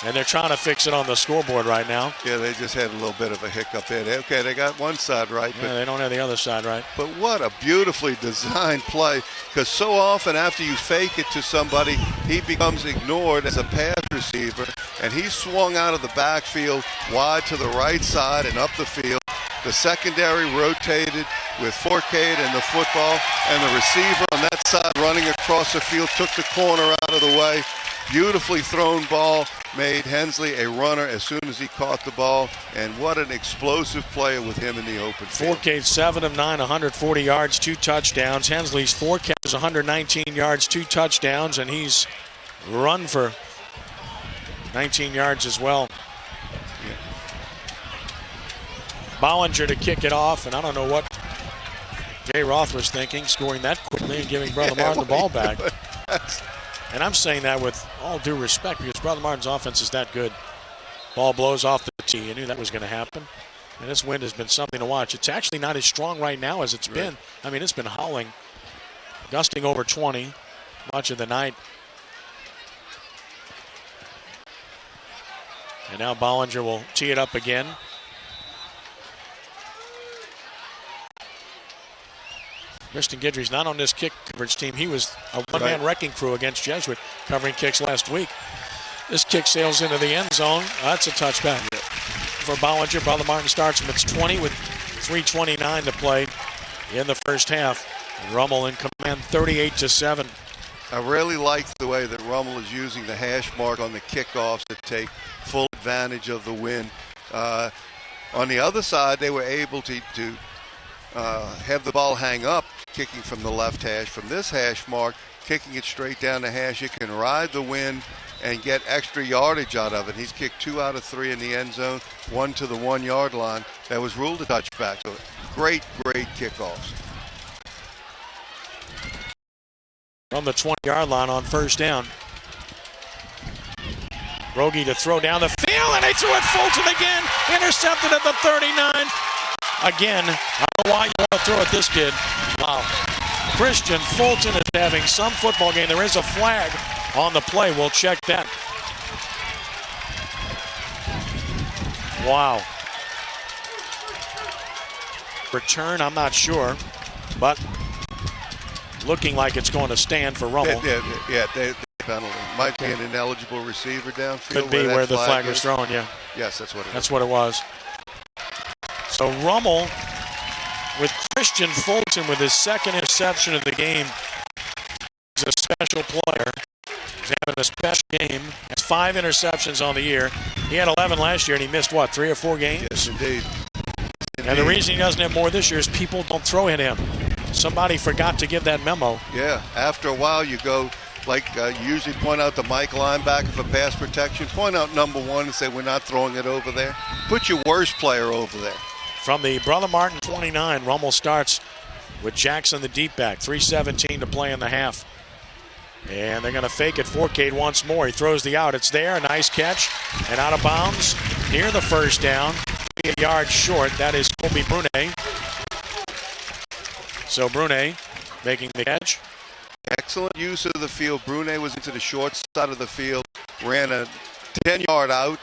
And they're trying to fix it on the scoreboard right now. Yeah, they just had a little bit of a hiccup there. Okay, they got one side right. Yeah, they don't have the other side right. But what a beautifully designed play. Because so often after you fake it to somebody, he becomes ignored as a pass receiver. And he swung out of the backfield wide to the right side and up the field. The secondary rotated with Forcade and the football. And the receiver on that side running across the field took the corner out of the way. Beautifully thrown ball made Hensley a runner as soon as he caught the ball. And what an explosive play with him in the open field. Forcade 7 of 9, 140 yards, 2 touchdowns. Hensley's 4 catches, 119 yards, 2 touchdowns, and he's run for 19 yards as well. Yeah. Bollinger to kick it off, and I don't know what Jay Roth was thinking, scoring that quickly and giving Brother Martin the ball back. And I'm saying that with all due respect because Brother Martin's offense is that good. Ball blows off the tee. You knew that was going to happen. And this wind has been something to watch. It's actually not as strong right now as it's been. I mean, it's been howling, gusting over 20 much of the night. And now Bollinger will tee it up again. Kristen Guidry's not on this kick coverage team. He was a one-man wrecking crew against Jesuit covering kicks last week. This kick sails into the end zone. That's a touchback for Bollinger. Brother Martin starts him. It's 20 with 3:29 to play in the first half. Rummel in command, 38-7. I really like the way that Rummel is using the hash mark on the kickoffs to take full advantage of the wind. On the other side, they were able to have the ball hang up, kicking from the left hash. From this hash mark, kicking it straight down the hash, you can ride the wind and get extra yardage out of it. He's kicked 2 out of 3 in the end zone, 1 to the 1 yard line. That was ruled a touchback. So great kickoffs. From the 20-yard line on first down. Rogie to throw down the field, and they threw it Fulton again. Intercepted at the 39. Again, I don't know why you want to throw at this kid. Wow. Christian Fulton is having some football game. There is a flag on the play. We'll check that. Wow. Return, I'm not sure, but looking like it's going to stand for Rummel. Yeah, penalty. Might be an ineligible receiver downfield. Could be where the flag was thrown, yeah. Yes, that's what it is. That's what it was. So Rummel with Christian Fulton with his second interception of the game. He's a special player. He's having a special game. Has 5 interceptions on the year. He had 11 last year, and he missed, 3 or 4 games? Yes, indeed. And the reason he doesn't have more this year is people don't throw at him. Somebody forgot to give that memo. Yeah, after a while you go, like you usually point out the Mike linebacker for pass protection. Point out number 1 and say we're not throwing it over there. Put your worst player over there. From the Brother Martin 29, Rummel starts with Jackson the deep back. 3:17 to play in the half. And they're going to fake it. Forcade once more. He throws the out. It's there. A nice catch. And out of bounds near the first down. A yard short. That is Colby Brunet. So Brunet making the catch. Excellent use of the field. Brunet was into the short side of the field. Ran a 10-yard out.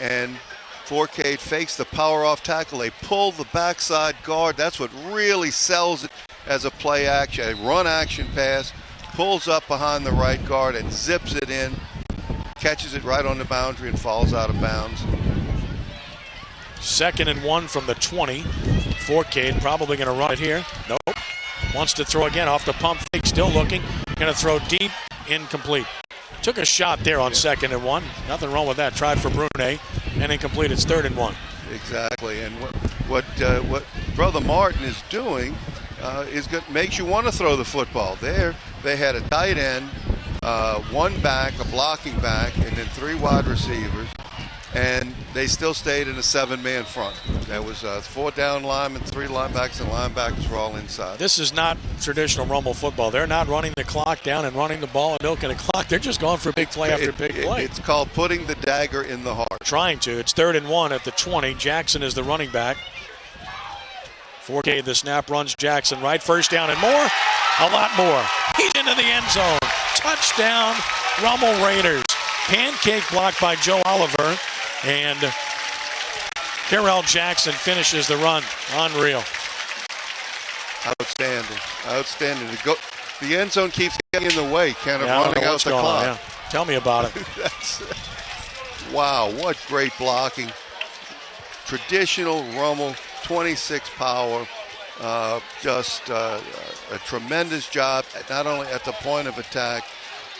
And Forcade fakes the power off tackle. They pull the backside guard. That's what really sells it as a play action, a run action pass. Pulls up behind the right guard and zips it in. Catches it right on the boundary and falls out of bounds. 2nd and 1 from the 20. Forcade probably going to run it here. Nope. Wants to throw again off the pump fake. Still looking. Going to throw deep. Incomplete. Took a shot there on 2nd and 1. Nothing wrong with that. Tried for Brunet and incomplete. It's 3rd and 1. Exactly. And what Brother Martin is doing makes you want to throw the football. There, they had a tight end, 1 back, a blocking back, and then 3 wide receivers, and they still stayed in a 7-man front. That was 4 down linemen, 3 linebackers, and linebackers were all inside. This is not traditional Rummel football. They're not running the clock down and running the ball and milking the clock. They're just going for big play after big play. It's called putting the dagger in the heart. Trying to. It's 3rd and 1 at the 20. Jackson is the running back. 4K the snap, runs Jackson right. 1st down and more. A lot more. He's into the end zone. Touchdown, Rummel Raiders. Pancake block by Joe Oliver. And Carell Jackson finishes the run. Unreal. Outstanding. The end zone keeps getting in the way, kind of running out the clock. Yeah. Tell me about it. Wow, what great blocking. Traditional Rummel, 26 power. Just a tremendous job, not only at the point of attack,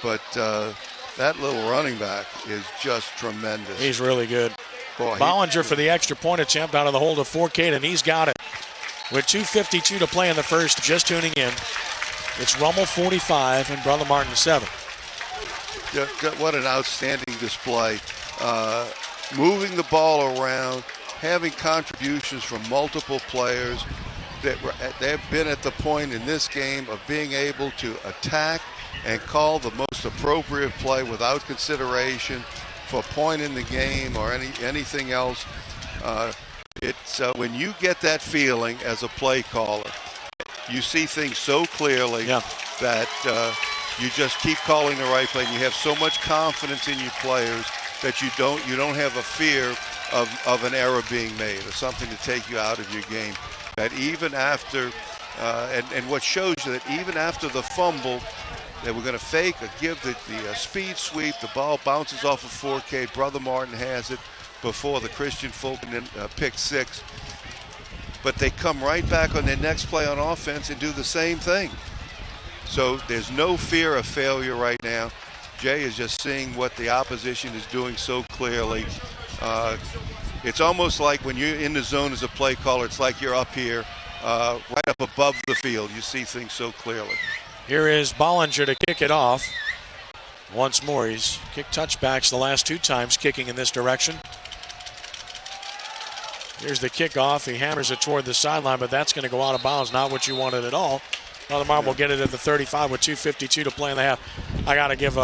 but that little running back is just tremendous. He's really good. Boy, Bollinger for the extra point attempt out of the hold of 4K, and he's got it. With 2:52 to play in the first, just tuning in, it's Rummel 45 and Brother Martin 7. What an outstanding display. Moving the ball around, having contributions from multiple players. They've been at the point in this game of being able to attack and call the most appropriate play without consideration for a point in the game or anything else. It's when you get that feeling as a play caller, you see things so clearly that you just keep calling the right play, and you have so much confidence in your players that you don't have a fear of an error being made or something to take you out of your game. That even after, and what shows you that even after the fumble, that we're going to fake or give the speed sweep, the ball bounces off of 4K. Brother Martin has it before the Christian Fulton pick 6. But they come right back on their next play on offense and do the same thing. So there's no fear of failure right now. Jay is just seeing what the opposition is doing so clearly. It's almost like when you're in the zone as a play caller, it's like you're up here, right up above the field. You see things so clearly. Here is Bollinger to kick it off. Once more, he's kicked touchbacks the last 2 times kicking in this direction. Here's the kickoff. He hammers it toward the sideline, but that's going to go out of bounds. Not what you wanted at all. Brother Martin will get it at the 35 with 2:52 to play in the half. I got to give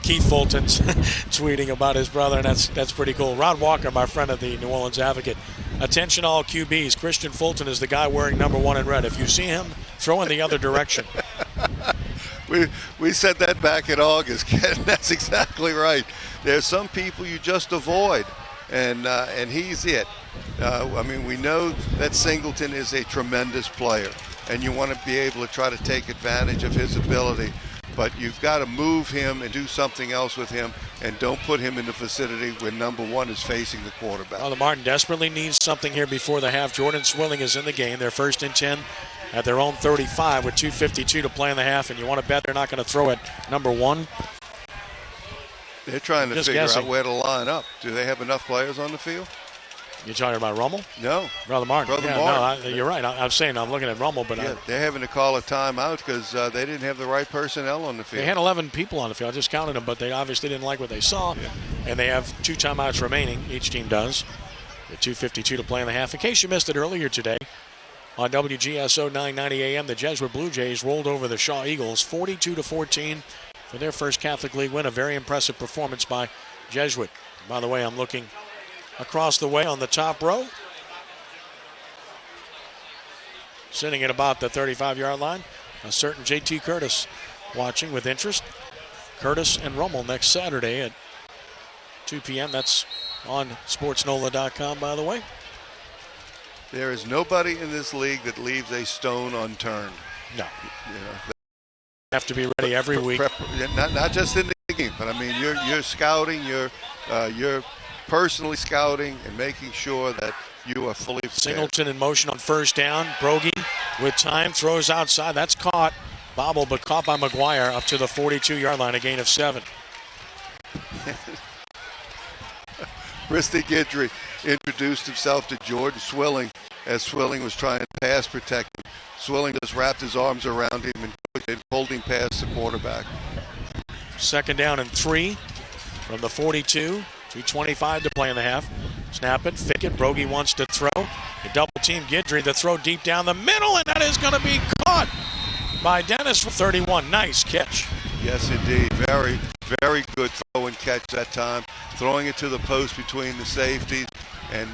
Keith Fulton's tweeting about his brother, and that's pretty cool. Rod Walker, my friend at the New Orleans Advocate. Attention all QBs. Christian Fulton is the guy wearing number 1 in red. If you see him, throw in the other direction. We said that back in August, Ken. That's exactly right. There's some people you just avoid, and he's it. We know that Singleton is a tremendous player, and you want to be able to try to take advantage of his ability. But you've got to move him and do something else with him, and don't put him in the vicinity when number 1 is facing the quarterback. Well, the Martin desperately needs something here before the half. Jordan Swilling is in the game. They're 1st and 10 at their own 35 with 2:52 to play in the half, and you want to bet they're not going to throw it number 1. They're trying to figure out where to line up. Do they have enough players on the field? You're talking about Rummel? No. Brother Martin. Brother Martin. No, you're right. I'm looking at Rummel, but they're having to call a timeout because they didn't have the right personnel on the field. They had 11 people on the field. I just counted them, but they obviously didn't like what they saw. Yeah. And they have 2 timeouts remaining. Each team does. With 2:52 to play in the half. In case you missed it earlier today, on WGSO 990 AM, the Jesuit Blue Jays rolled over the Shaw Eagles 42-14 for their first Catholic League win. A very impressive performance by Jesuit. By the way, I'm looking across the way on the top row. Sitting at about the 35-yard line, a certain JT Curtis watching with interest. Curtis and Rummel next Saturday at 2 p.m. That's on sportsnola.com, by the way. There is nobody in this league that leaves a stone unturned. No. They have to be ready every week. Not just in the game, but you're scouting, you're personally scouting and making sure that you are fully prepared. Singleton in motion on 1st down. Brogy with time throws outside. That's caught. Bobble, but caught by McGuire up to the 42-yard line, a gain of 7. Christy Guidry introduced himself to Jordan Swilling as Swilling was trying to pass protect him. Swilling just wrapped his arms around him and pulled him past the quarterback. 2nd down and 3 from the 42. 2:25 to play in the half. Snap it, fake it. Brogy wants to throw. They double team Guidry. The throw deep down the middle, and that is going to be caught by Dennis for 31. Nice catch. Yes, indeed. Very, very good throw and catch that time. Throwing it to the post between the safeties, and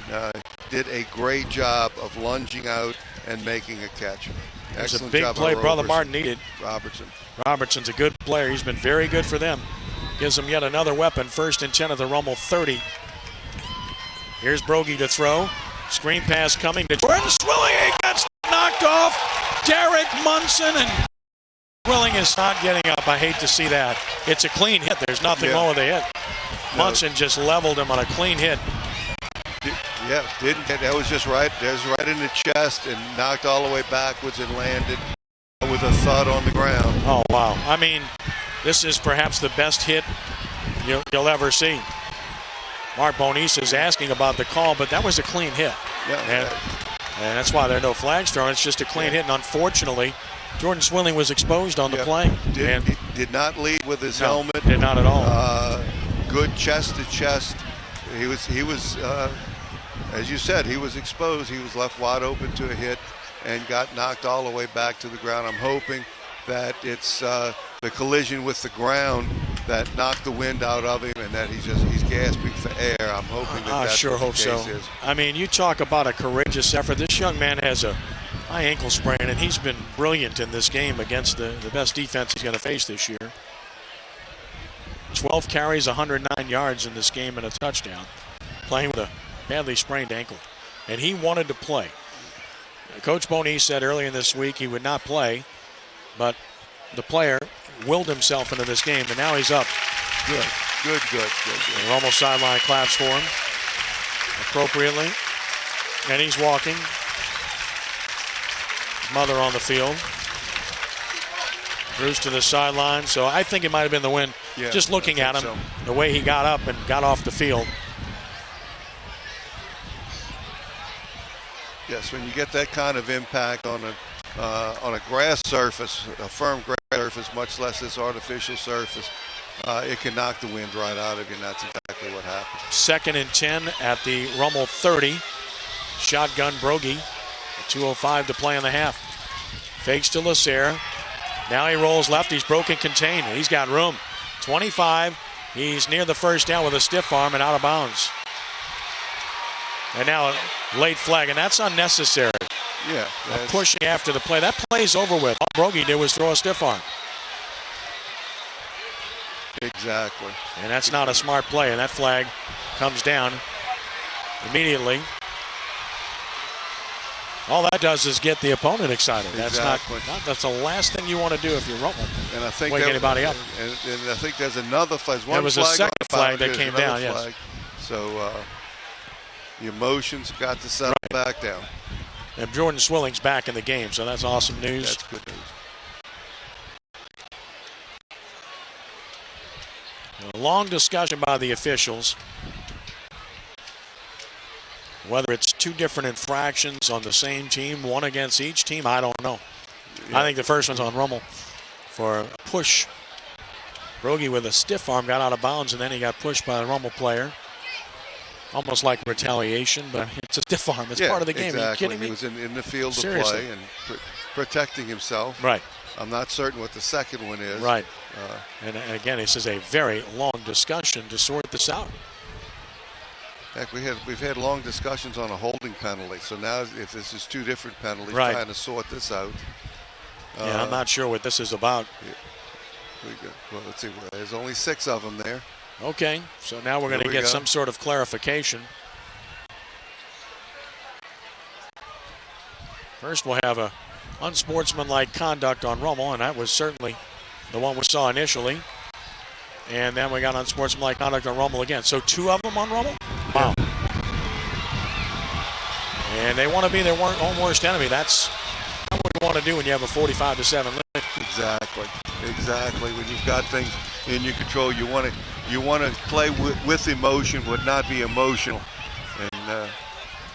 did a great job of lunging out and making a catch. There's Excellent a big job play by Brother Martin needed. Robertson's a good player. He's been very good for them. Gives them yet another weapon. 1st and 10 at the Rummel 30. Here's Brogy to throw. Screen pass coming to Jordan Swilling. He gets knocked off. Derek Munson, and Swilling is not getting up. I hate to see that. It's a clean hit. There's nothing wrong with the hit. Munson just leveled him on a clean hit. Yeah, didn't get that was just right. There's right in the chest and knocked all the way backwards and landed with a thud on the ground. Oh wow! I mean, this is perhaps the best hit you'll ever see. Mark Bonis is asking about the call, but that was a clean hit. Yeah, and that's why there are no flags thrown. It's just a clean hit, and unfortunately, Jordan Swilling was exposed on the play. He did not lead with his helmet. Did not at all. Good chest to chest. He was. As you said, he was exposed. He was left wide open to a hit and got knocked all the way back to the ground. I'm hoping that it's the collision with the ground that knocked the wind out of him and that he's gasping for air. I'm hoping that that's sure what the hope case so. is. I mean, you talk about a courageous effort. This young man has a high ankle sprain, and he's been brilliant in this game against the best defense he's going to face this year. 12 carries, 109 yards in this game and a touchdown, playing with a badly sprained ankle, and he wanted to play. Coach Boney said earlier in this week he would not play, but the player willed himself into this game, and now he's up. Good. The Rummel sideline claps for him appropriately, and he's walking. Mother on the field. Bruce to the sideline, so I think it might have been the wind. Just looking at him, the way he got up and got off the field. Yes, when you get that kind of impact on a grass surface, a firm grass surface, much less this artificial surface, it can knock the wind right out of you, and that's exactly what happened. 2nd and 10 at the Rummel 30. Shotgun Brogy. 2:05 to play in the half. Fakes to Lacerre. Now he rolls left. He's broken contained. He's got room. 25. He's near the first down with a stiff arm and out of bounds. And now a late flag, and that's unnecessary. Yeah. Pushing after the play. That play's over with. All Brogy did was throw a stiff arm. Exactly. And that's not a smart play, and that flag comes down immediately. All that does is get the opponent excited. Exactly. That's the last thing you want to do if you're Rummel. And I think wake anybody up. And I think there's another flag. There was a second flag that came down. Yes. So the emotions got to settle back down. And Jordan Swilling's back in the game, so that's awesome news. That's good news. A long discussion by the officials. Whether it's two different infractions on the same team, one against each team, I don't know. Yeah. I think the first one's on Rummel for a push. Brogy with a stiff arm got out of bounds, and then he got pushed by a Rummel player. Almost like retaliation, but it's a stiff arm. It's part of the game. Exactly. Are you kidding me? He was in the field of Seriously. play and protecting himself. Right. I'm not certain what the second one is. Right. And again, this is a very long discussion to sort this out. Heck, we've had long discussions on a holding penalty. So now, if this is two different penalties, trying to sort this out. Yeah, I'm not sure what this is about. Yeah. Well, let's see. There's only 6 of them there. Okay, so now we're going to get some sort of clarification. First, we'll have a unsportsmanlike conduct on Rummel, and that was certainly the one we saw initially. And then we got unsportsmanlike conduct on Rummel again. So 2 of them on Rummel? Wow. And they want to be their own worst enemy. That's what you want to do when you have a 45-7 lead. Exactly. When you've got things in your control, you want to play with emotion, but not be emotional. And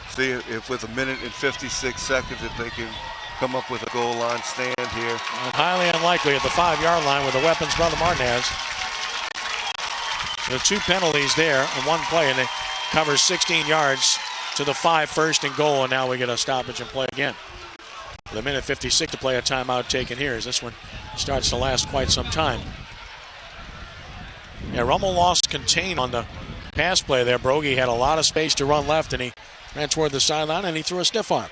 see if with 1 minute and 56 seconds, if they can come up with a goal line stand here. And highly unlikely at the 5-yard line with the weapons Brother Martin has. The 2 penalties there on one play, and covers 16 yards to the 5, first and goal, and now we get a stoppage and play again. With a minute 56 to play, a timeout taken here as this one starts to last quite some time. Yeah, Rummel lost contain on the pass play there. Brogy had a lot of space to run left, and he ran toward the sideline, and he threw a stiff arm.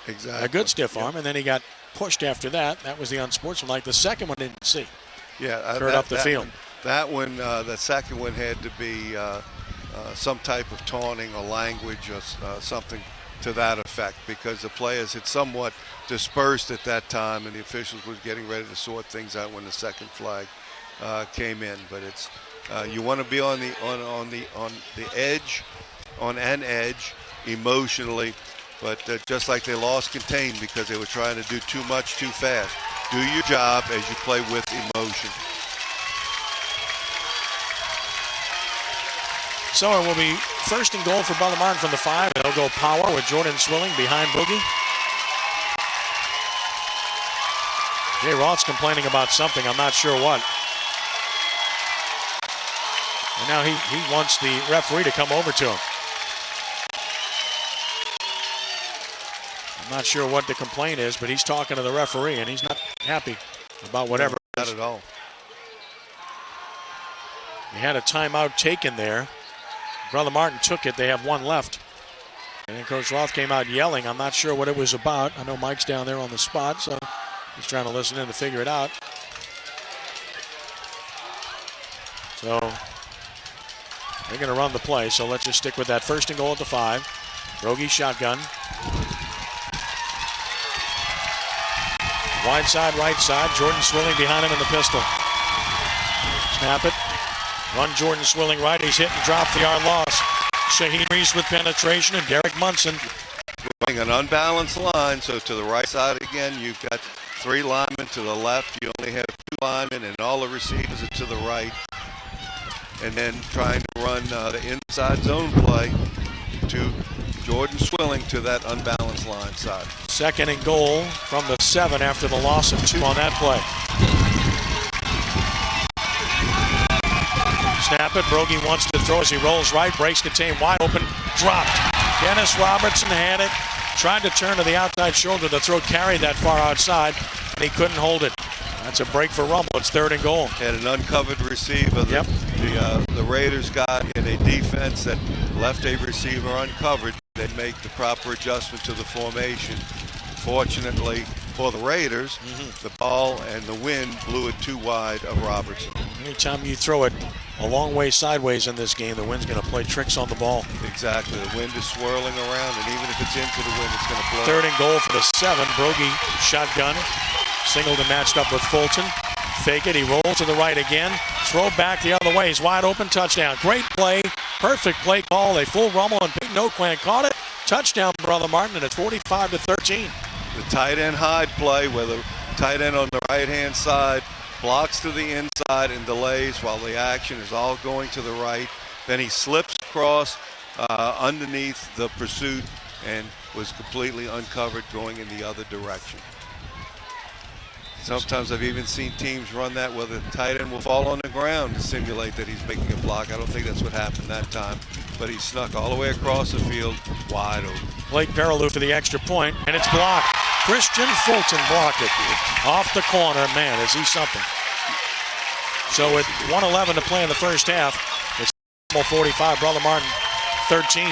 Exactly. A good stiff arm, and then he got pushed after that. That was the unsportsmanlike. The second one didn't see. Yeah, third up the field. The second one had to be some type of taunting or language or something to that effect, because the players had somewhat dispersed at that time, and the officials were getting ready to sort things out when the second flag came in. But it's you want to be on the edge, on an edge emotionally, but just like they lost contain because they were trying to do too much too fast. Do your job as you play with emotion. So it will be first and goal for Brother Martin from the 5. They'll go power with Jordan Swilling behind Boogie. Jay Roth's complaining about something. I'm not sure what. And now he wants the referee to come over to him. I'm not sure what the complaint is, but he's talking to the referee, and he's not happy about whatever. Not at all. He had a timeout taken there. Brother Martin took it. They have one left. And then Coach Roth came out yelling. I'm not sure what it was about. I know Mike's down there on the spot, so he's trying to listen in to figure it out. So they're going to run the play, so let's just stick with that. First and goal at the 5. Brogy shotgun. Wide side, right side. Jordan Swilling behind him in the pistol. Snap it. Run Jordan Swilling right. He's hit and dropped the yard loss. Shaheen Reese with penetration, and Derek Munson. Running an unbalanced line, so to the right side again, you've got 3 linemen. To the left, you only have 2 linemen, and all the receivers are to the right. And then trying to run the inside zone play to Jordan Swilling to that unbalanced line side. Second and goal from the 7 after the loss of 2 on that play. Snap it. Brogy wants to throw as he rolls right. Breaks contain wide open. Dropped. Dennis Robertson had it. Tried to turn to the outside shoulder. The throw carried that far outside, and he couldn't hold it. That's a break for Rummel. It's third and goal. Had an uncovered receiver. The Raiders got in a defense that left a receiver uncovered. They make the proper adjustment to the formation. Fortunately for the Raiders, the ball and the wind blew it too wide of Robertson. Anytime you throw it a long way sideways in this game, the wind's going to play tricks on the ball. Exactly. The wind is swirling around, and even if it's into the wind, it's going to blow. Third and goal for the 7. Brogy shotgun. Singleton matched up with Fulton. Fake it. He rolls to the right again. Throw back the other way. He's wide open. Touchdown. Great play. Perfect play call. They fool Rummel, and Peyton Oakland caught it. Touchdown, Brother Martin, and it's 45-13. The tight end hide play where the tight end on the right-hand side blocks to the inside and delays while the action is all going to the right. Then he slips across underneath the pursuit and was completely uncovered going in the other direction. Sometimes I've even seen teams run that where the tight end will fall on the ground to simulate that he's making a block. I don't think that's what happened that time, but he snuck all the way across the field wide open. Blake Perilou for the extra point, and it's blocked. Christian Fulton blocked it off the corner. Man, is he something. So with 1:11 to play in the first half, it's 45, Brother Martin 13.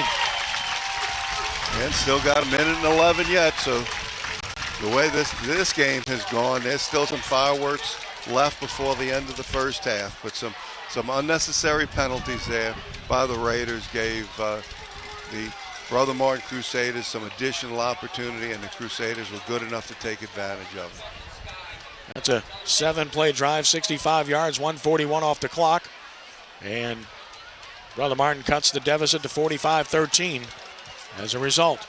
And still got a minute and 11 yet, so the way this game has gone, there's still some fireworks left before the end of the first half, but some unnecessary penalties there by the Raiders gave the Brother Martin Crusaders some additional opportunity, and the Crusaders were good enough to take advantage of it. That's a 7-play drive, 65 yards, 1:41 off the clock, and Brother Martin cuts the deficit to 45-13 as a result.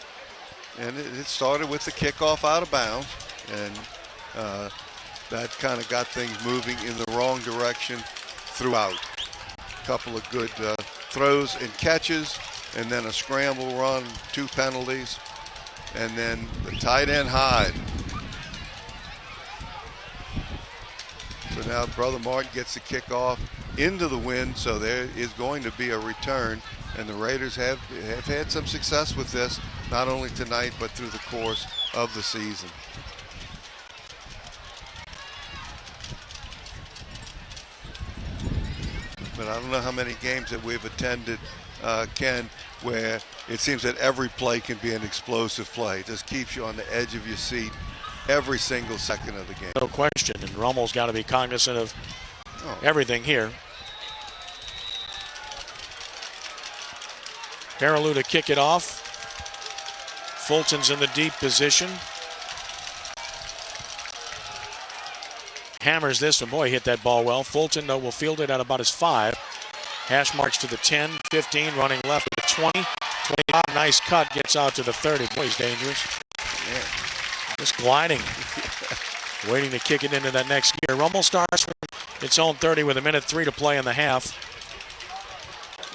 And it started with the kickoff out of bounds, and that kind of got things moving in the wrong direction throughout. A couple of good throws and catches, and then a scramble run, 2 penalties, and then the tight end hide. So now Brother Martin gets the kickoff into the wind, so there is going to be a return And the Raiders have had some success with this, not only tonight, but through the course of the season. But I don't know how many games that we've attended, Ken, where it seems that every play can be an explosive play. It just keeps you on the edge of your seat every single second of the game. No question, and Rummel's got to be cognizant of everything here. Carolou to kick it off. Fulton's in the deep position. Hammers this, and boy, hit that ball well. Fulton, though, will field it at about his 5. Hash marks to the 10, 15, running left to the 20, 25. Nice cut, gets out to the 30. Boy, he's dangerous. Yeah. Just gliding. Waiting to kick it into that next gear. Rummel starts from its own 30 with 1:03 to play in the half.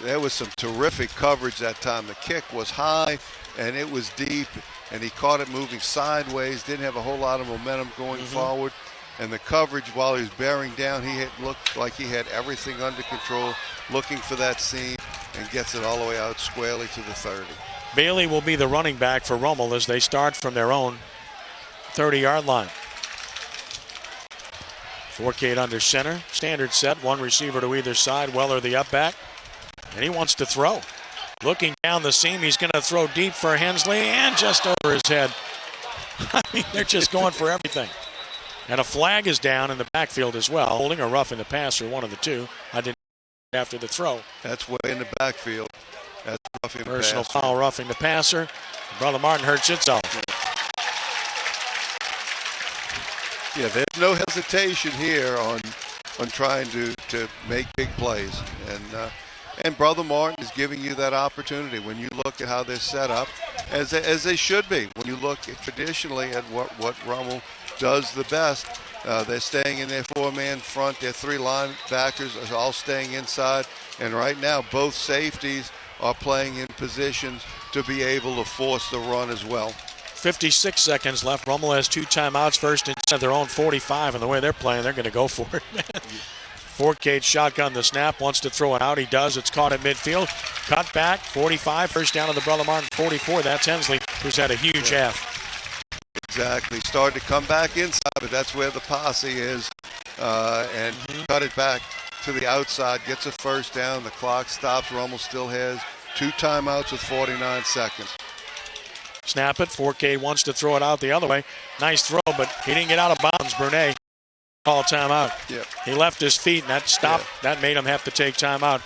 There was some terrific coverage that time. The kick was high and it was deep, and he caught it moving sideways, didn't have a whole lot of momentum going forward. And the coverage while he was bearing down, looked like he had everything under control, looking for that seam, and gets it all the way out squarely to the 30. Bailey will be the running back for Rummel as they start from their own 30-yard line. Forcade under center. Standard set, one receiver to either side. Weller the up back. And he wants to throw. Looking down the seam, he's going to throw deep for Hensley and just over his head. I mean, they're just going for everything. And a flag is down in the backfield as well. Holding or roughing the passer, one of the two. I didn't after the throw. That's way in the backfield. That's roughing the passer. Personal foul, roughing the passer. Brother Martin hurts itself. Yeah, there's no hesitation here on trying to make big plays. And Brother Martin is giving you that opportunity when you look at how they're set up, as they should be. When you look traditionally at what Rummel does the best, they're staying in their 4-man front. Their 3 linebackers are all staying inside. And right now, both safeties are playing in positions to be able to force the run as well. 56 seconds left. Rummel has 2 timeouts, first and their own 45, and the way they're playing, they're going to go for it. Forcade shotgun the snap, wants to throw it out. He does. It's caught at midfield. Cut back, 45, first down to the Brother Martin 44. That's Hensley, who's had a huge half. Exactly. Started to come back inside, but that's where the posse is. And cut it back to the outside, gets a first down. The clock stops. Rummel still has 2 timeouts with 49 seconds. Snap it. Forcade wants to throw it out the other way. Nice throw, but he didn't get out of bounds. Brunet call timeout. Yep. He left his feet, and that stopped. Yeah. That made him have to take timeout.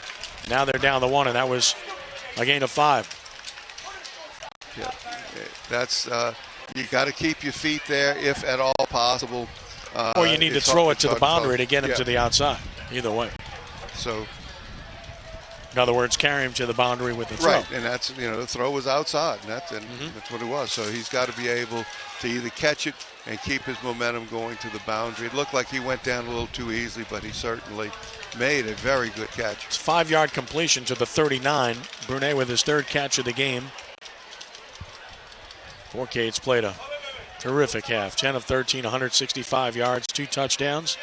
Now they're down to 1, and that was a gain of 5. Yeah, that's you got to keep your feet there if at all possible. Or you need to throw it to the boundary to get him to the outside. Either way. So, in other words, carry him to the boundary with the throw. Right, and that's, the throw was outside, and that's what it was. So he's got to be able to either catch it and keep his momentum going to the boundary. It looked like he went down a little too easily, but he certainly made a very good catch. It's 5-yard completion to the 39. Brunet with his 3rd catch of the game. Forcade's played a terrific half. 10 of 13, 165 yards, 2 touchdowns.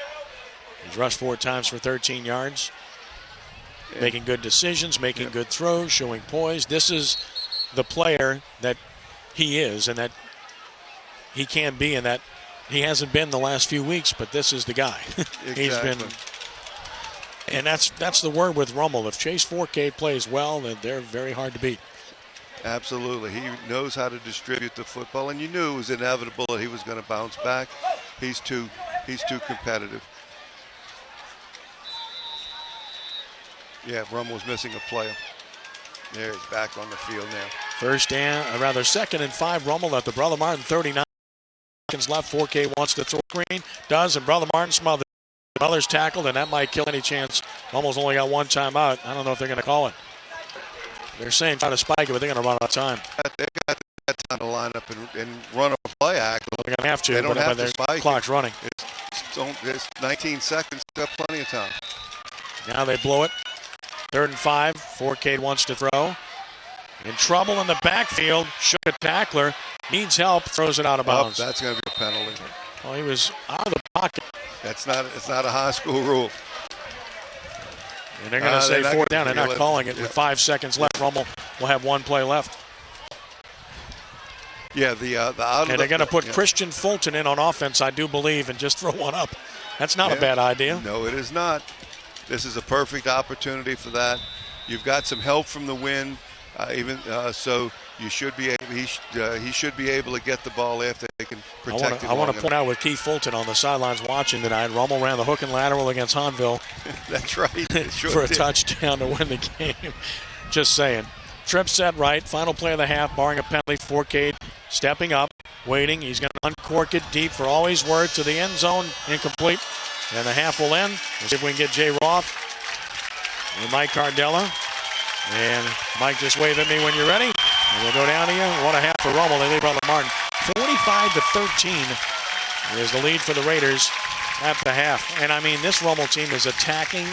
He's rushed 4 times for 13 yards. Making good decisions, making good throws, showing poise. This is the player that he is and that he can be, and that he hasn't been the last few weeks, but this is the guy. Exactly. He's been, and that's the word with Rummel. If Chase Forcade plays well, then they're very hard to beat. Absolutely. He knows how to distribute the football, and you knew it was inevitable that he was going to bounce back. He's too competitive. Yeah, Rummel's missing a player. There, he's back on the field now. 2nd and 5. Rummel at the Brother Martin 39 seconds left. 4K wants to throw green. Does, and Brother Martin smothered. Others tackled, and that might kill any chance. Rummel's only got 1 timeout. I don't know if they're going to call it. They're saying try to spike it, but they're going to run out of time. They've got that time to line up and run a play act. They're going to have to. They don't have to spike. Clock's running. It's 19 seconds. They've got plenty of time. Now they blow it. 3rd and 5. Forcade wants to throw. In trouble in the backfield. Shook a tackler. Needs help. Throws it out of bounds. That's going to be a penalty. Well, he was out of the pocket. It's not a high school rule. And they're going to say fourth down. They're not calling it with 5 seconds left. Rummel will have one play left. Yeah, and they're going to put Christian Fulton in on offense, I do believe, and just throw one up. That's not a bad idea. No, it is not. This is a perfect opportunity for that. You've got some help from the wind, so you should be able. He should be able to get the ball after they can protect it. I want to point out with Keith Fulton on the sidelines watching tonight, Rummel ran the hook and lateral against Hahnville. That's right. Sure for a did. touchdown to win the game. Just saying. Trip set right. Final play of the half, barring a penalty. Forcade stepping up, waiting. He's going to uncork it deep for all he's worth to the end zone. Incomplete. And the half will end. Let's see if we can get Jay Roth and Mike Cardella. And Mike, just wave at me when you're ready. And we'll go down to you. What a half for Rummel. They lead Brother Martin. 45-13 is the lead for the Raiders at the half. And I mean, this Rummel team is attacking.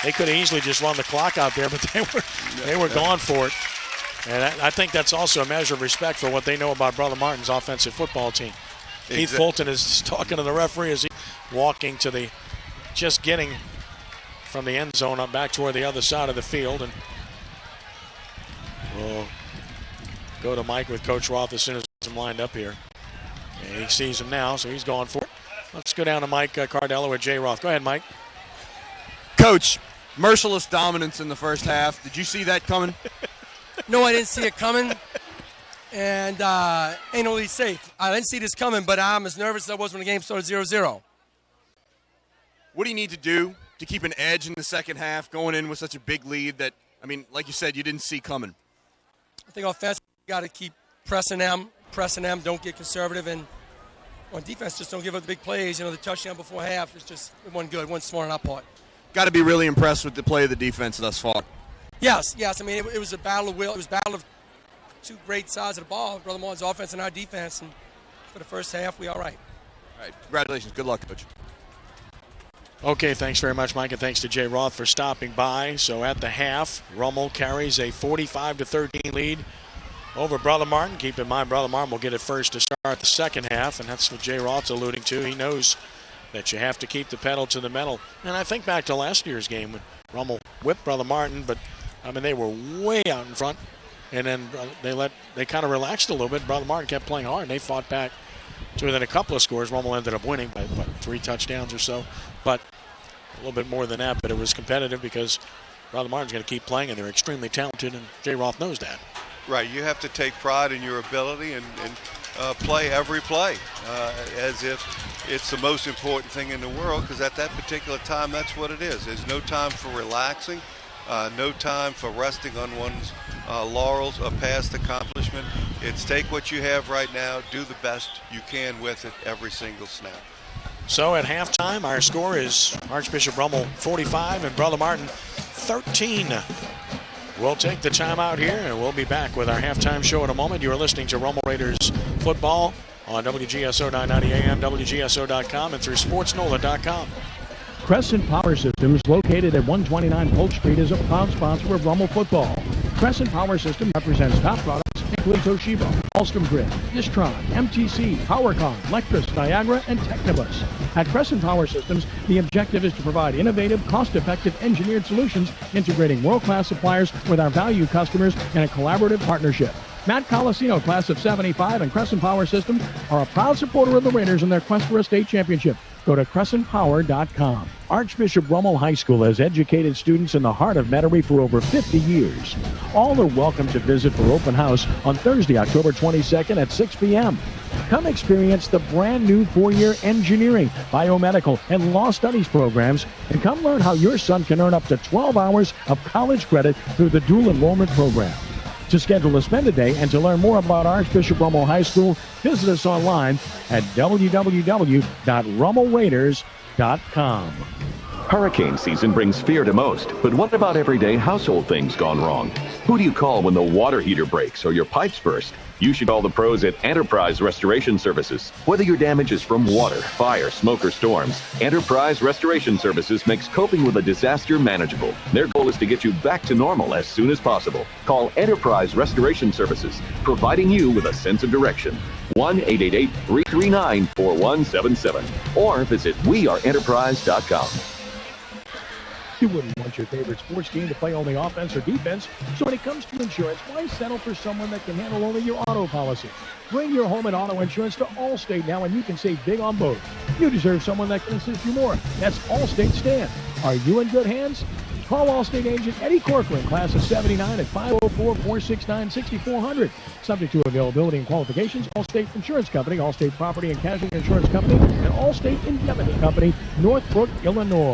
They could have easily just run the clock out there, but they were going for it. And I think that's also a measure of respect for what they know about Brother Martin's offensive football team. Keith Fulton is talking to the referee as he's walking to just getting from the end zone up back toward the other side of the field. And we'll go to Mike with Coach Roth as soon as he's lined up here. And he sees him now, so he's going for it. Let's go down to Mike Cardella with Jay Roth. Go ahead, Mike. Coach, merciless dominance in the first half. Did you see that coming? No, I didn't see it coming. And ain't no lead safe. I didn't see this coming, but I'm as nervous as I was when the game started 0-0. What do you need to do to keep an edge in the second half, going in with such a big lead that, I mean, like you said, you didn't see coming? I think offensively, you got to keep pressing them, don't get conservative, and on defense, just don't give up the big plays. You know, the touchdown before half is just, it wasn't good, it wasn't smart on our part. Got to be really impressed with the play of the defense thus far. Yes. I mean, it was a battle of will. It was a battle of two great sides of the ball, Brother Martin's offense and our defense, and for the first half, we all right. All right, congratulations. Good luck, Coach. Okay, thanks very much, Mike, and thanks to Jay Roth for stopping by. So at the half, Rummel carries a 45-13 lead over Brother Martin. Keep in mind, Brother Martin will get it first to start the second half, and that's what Jay Roth's alluding to. He knows that you have to keep the pedal to the metal. And I think back to last year's game when Rummel whipped Brother Martin, but, I mean, they were way out in front. And then they kind of relaxed a little bit. Brother Martin kept playing hard, and they fought back to within a couple of scores. Rummel ended up winning by 3 touchdowns or so. But a little bit more than that, but it was competitive because Brother Martin's going to keep playing, and they're extremely talented, and Jay Roth knows that. Right, you have to take pride in your ability and play every play as if it's the most important thing in the world, because at that particular time, that's what it is. There's no time for relaxing, no time for resting on one's laurels of past accomplishment. It's take what you have right now, do the best you can with it every single snap. So at halftime, our score is Archbishop Rummel 45 and Brother Martin 13. We'll take the timeout here, and we'll be back with our halftime show in a moment. You're listening to Rummel Raiders football on WGSO 990 AM, WGSO.com, and through SportsNola.com. Crescent Power Systems, located at 129 Polk Street, is a proud sponsor of Rummel football. Crescent Power System represents top products including Toshiba, Alstom Grid, Distron, MTC, PowerCon, Lectris, Niagara, and Technibus. At Crescent Power Systems, the objective is to provide innovative, cost-effective engineered solutions, integrating world-class suppliers with our valued customers in a collaborative partnership. Matt Colasino, class of 75, and Crescent Power Systems are a proud supporter of the Raiders in their quest for a state championship. Go to CrescentPower.com. Archbishop Rummel High School has educated students in the heart of Metairie for over 50 years. All are welcome to visit for open house on Thursday, October 22nd at 6 p.m. Come experience the brand new 4-year engineering, biomedical, and law studies programs, and come learn how your son can earn up to 12 hours of college credit through the dual enrollment program. To schedule a spend-a-day and to learn more about Archbishop Rummel High School, visit us online at www.rummelraiders.com. Hurricane season brings fear to most, but what about everyday household things gone wrong? Who do you call when the water heater breaks or your pipes burst? You should call the pros at Enterprise Restoration Services. Whether your damage is from water, fire, smoke, or storms, Enterprise Restoration Services makes coping with a disaster manageable. Their goal is to get you back to normal as soon as possible. Call Enterprise Restoration Services, providing you with a sense of direction. 1-888-339-4177 or visit weareenterprise.com. You wouldn't want your favorite sports team to play only offense or defense, so when it comes to insurance, why settle for someone that can handle only your auto policy? Bring your home and auto insurance to Allstate now, and you can save big on both. You deserve someone that can assist you more. That's Allstate Stan. Are you in good hands? Call Allstate agent Eddie Corcoran, class of 79 at 504-469-6400. Subject to availability and qualifications, Allstate Insurance Company, Allstate Property and Casualty Insurance Company, and Allstate Indemnity Company, Northbrook, Illinois.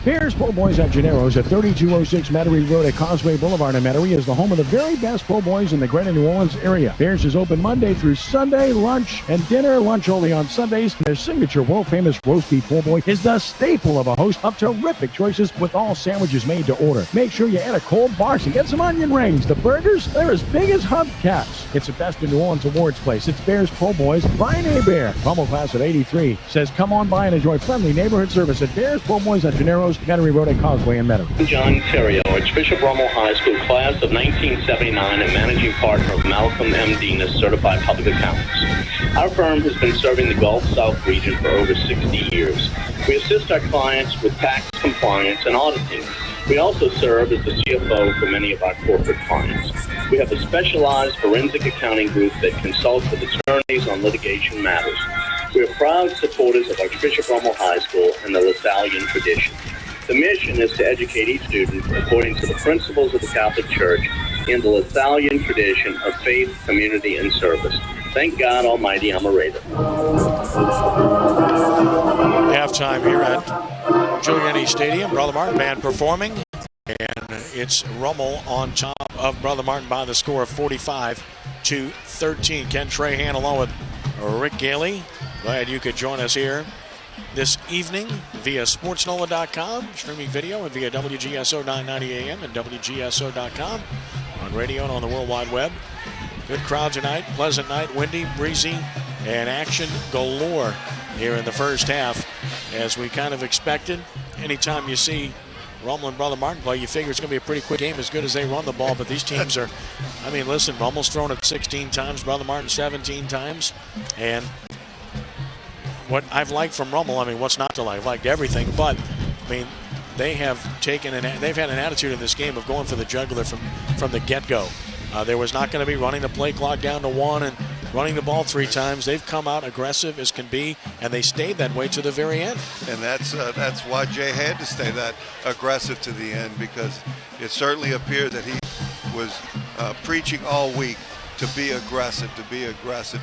Bears Po' Boys at Gennaro's at 3206 Metairie Road at Causeway Boulevard in Metairie is the home of the very best po' boys in the greater New Orleans area. Bears is open Monday through Sunday, lunch and dinner. Lunch only on Sundays. Their signature world-famous roast beef po' boy is the staple of a host of terrific choices with all sandwiches made to order. Make sure you add a cold box and get some onion rings. The burgers, they're as big as hubcaps. It's the best in New Orleans awards place. It's Bears Po' Boys. Brian Hebert, Rummel class of 83, says come on by and enjoy friendly neighborhood service at Bears Po' Boys at Gennaro's, Metairie Road at Causeway in Metairie. John Terrio, Archbishop Rummel High School class of 1979 and managing partner of Malcolm M. Denis, certified public accountants. Our firm has been serving the Gulf South region for over 60 years. We assist our clients with tax compliance and auditing. We also serve as the CFO for many of our corporate clients. We have a specialized forensic accounting group that consults with attorneys on litigation matters. We are proud supporters of Archbishop Rummel High School and the Lasallian tradition. The mission is to educate each student according to the principles of the Catholic Church and the Lasallian tradition of faith, community, and service. Thank God Almighty, I'm a Raider. Halftime here at Joe Yeni Stadium. Brother Martin band performing, and it's Rummel on top of Brother Martin by the score of 45-13. Ken Trahan along with Rick Gailey. Glad you could join us here this evening via sportsnola.com, streaming video, and via WGSO 990 AM and WGSO.com, on radio and on the World Wide Web. Good crowd tonight, pleasant night, windy, breezy, and action galore here in the first half. As we kind of expected, anytime you see Rummel and Brother Martin play, you figure it's going to be a pretty quick game as good as they run the ball, but these teams are, I mean, listen, Rummel's thrown it 16 times, Brother Martin 17 times, and what I've liked from Rummel, I mean, what's not to like? I've liked everything, but, I mean, they have taken they've had an attitude in this game of going for the jugular from the get-go. There was not going to be running the play clock down to 1 and running the ball 3 times. They've come out aggressive as can be, and they stayed that way to the very end. And that's why Jay had to stay that aggressive to the end, because it certainly appeared that he was preaching all week to be aggressive,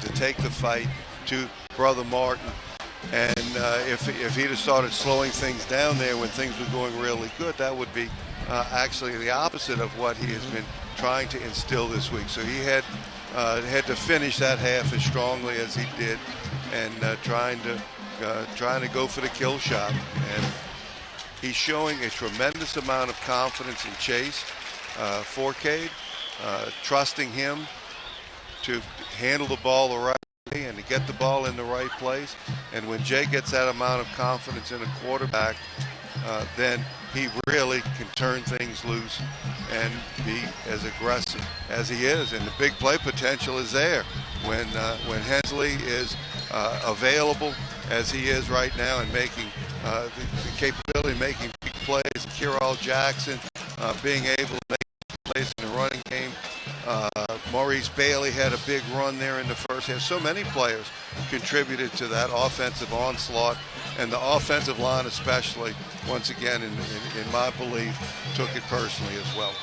to take the fight to Brother Martin. And if he'd have started slowing things down there when things were going really good, that would be actually the opposite of what he has been trying to instill this week. So he had to finish that half as strongly as he did, and trying to go for the kill shot. And he's showing a tremendous amount of confidence in Chase Forcade, trusting him to handle the ball the right way and to get the ball in the right place. And when Jay gets that amount of confidence in a quarterback, then he really can turn things loose and be as aggressive as he is. And the big play potential is there when Hensley is available as he is right now, and making the capability of making big plays. Kyrall Jackson being able to make plays in the running game. Maurice Bailey had a big run there in the first half. So many players contributed to that offensive onslaught, and the offensive line especially, once again, in my belief, took it personally as well.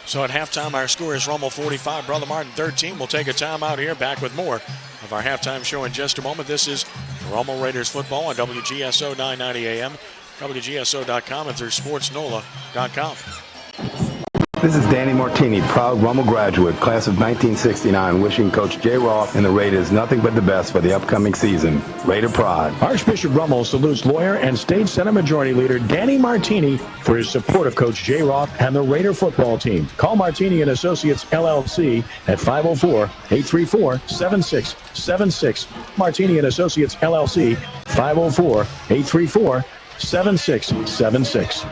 So at halftime, our score is Rummel 45, Brother Martin 13. We'll take a timeout here, back with more of our halftime show in just a moment. This is Rummel Raiders football on WGSO 990 AM, WGSO.com, and through SportsNola.com. This is Danny Martini, proud Rummel graduate, class of 1969, wishing Coach Jay Roth and the Raiders nothing but the best for the upcoming season. Raider pride. Archbishop Rummel salutes lawyer and State Senate Majority Leader Danny Martini for his support of Coach Jay Roth and the Raider football team. Call Martini and Associates LLC at 504-834-7676. Martini and Associates LLC, 504-834-7676.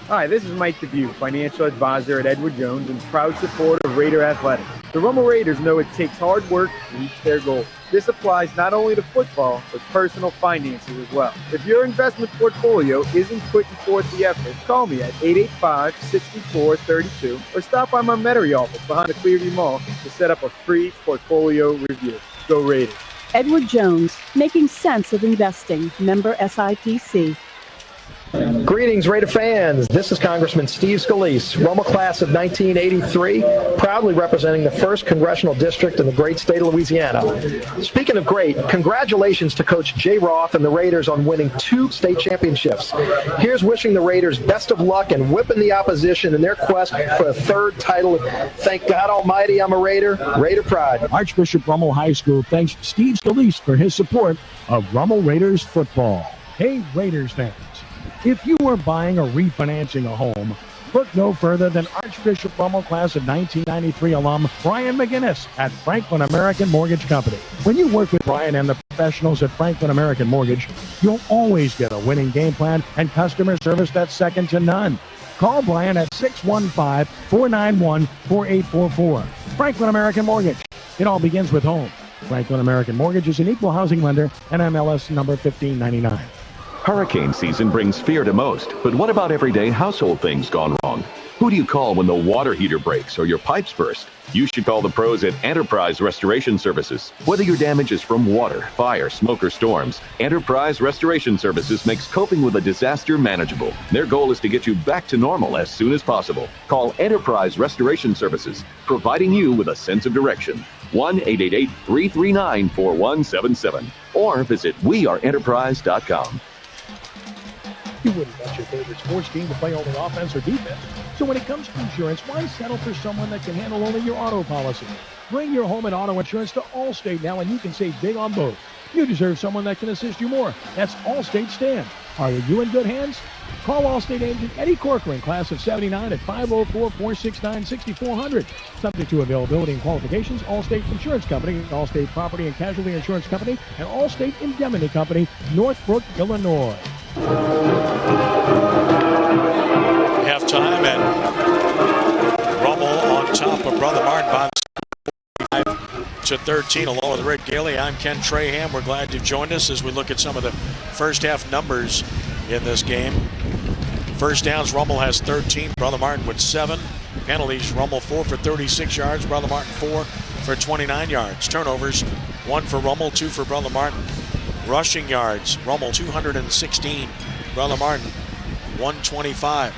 Hi, this is Mike Dubuque, financial advisor at Edward Jones and proud supporter of Raider Athletics. The Rummel Raiders know it takes hard work to reach their goal. This applies not only to football, but personal finances as well. If your investment portfolio isn't putting forth the effort, call me at 885-6432 or stop by my Metairie office behind the Clearview Mall to set up a free portfolio review. Go Raiders. Edward Jones, making sense of investing. Member SIPC. Greetings, Raider fans. This is Congressman Steve Scalise, Rummel class of 1983, proudly representing the 1st Congressional District in the great state of Louisiana. Speaking of great, congratulations to Coach Jay Roth and the Raiders on winning 2 state championships. Here's wishing the Raiders best of luck and whipping the opposition in their quest for a 3rd title. Thank God Almighty I'm a Raider. Raider pride. Archbishop Rummel High School thanks Steve Scalise for his support of Rummel Raiders football. Hey, Raiders fans. If you are buying or refinancing a home, look no further than Archbishop Rummel class of 1993 alum Brian McGinnis at Franklin American Mortgage Company. When you work with Brian and the professionals at Franklin American Mortgage, you'll always get a winning game plan and customer service that's second to none. Call Brian at 615-491-4844. Franklin American Mortgage. It all begins with home. Franklin American Mortgage is an equal housing lender and MLS number 1599. Hurricane season brings fear to most, but what about everyday household things gone wrong? Who do you call when the water heater breaks or your pipes burst? You should call the pros at Enterprise Restoration Services. Whether your damage is from water, fire, smoke, or storms, Enterprise Restoration Services makes coping with a disaster manageable. Their goal is to get you back to normal as soon as possible. Call Enterprise Restoration Services, providing you with a sense of direction. 1-888-339-4177 or visit weareenterprise.com. You wouldn't bet your favorite sports team to play only offense or defense. So when it comes to insurance, why settle for someone that can handle only your auto policy? Bring your home and auto insurance to Allstate now, and you can save big on both. You deserve someone that can assist you more. That's Allstate Stan. Are you in good hands? Call Allstate agent Eddie Corcoran, class of 79 at 504-469-6400. Subject to availability and qualifications, Allstate Insurance Company, Allstate Property and Casualty Insurance Company, and Allstate Indemnity Company, Northbrook, Illinois. Halftime and Rummel on top of Brother Martin by 5-13 along with Rick Gailey. I'm Ken Trahan. We're glad you've joined us as we look at some of the first half numbers in this game. First downs, Rummel has 13, Brother Martin with 7. Penalties, Rummel 4 for 36 yards, Brother Martin 4 for 29 yards. Turnovers, 1 for Rummel, 2 for Brother Martin. Rushing yards, Rummel 216, Brother Martin 125.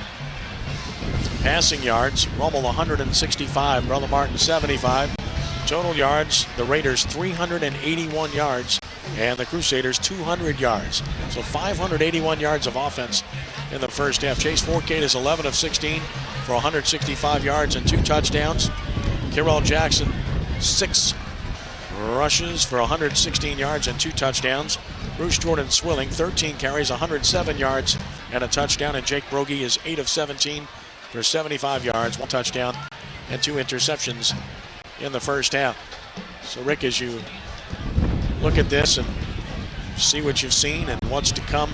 Passing yards, Rummel 165, Brother Martin 75. Total yards, the Raiders 381 yards and the Crusaders 200 yards. So 581 yards of offense in the first half. Chase Forcade is 11 of 16 for 165 yards and 2 touchdowns. Kyrell Jackson, 6 rushes for 116 yards and 2 touchdowns. Bruce Jordan Swilling, 13 carries, 107 yards and a touchdown. And Jake Brogy is 8 of 17 for 75 yards, 1 touchdown and 2 interceptions in the first half. So Rick, as you look at this and see what you've seen and what's to come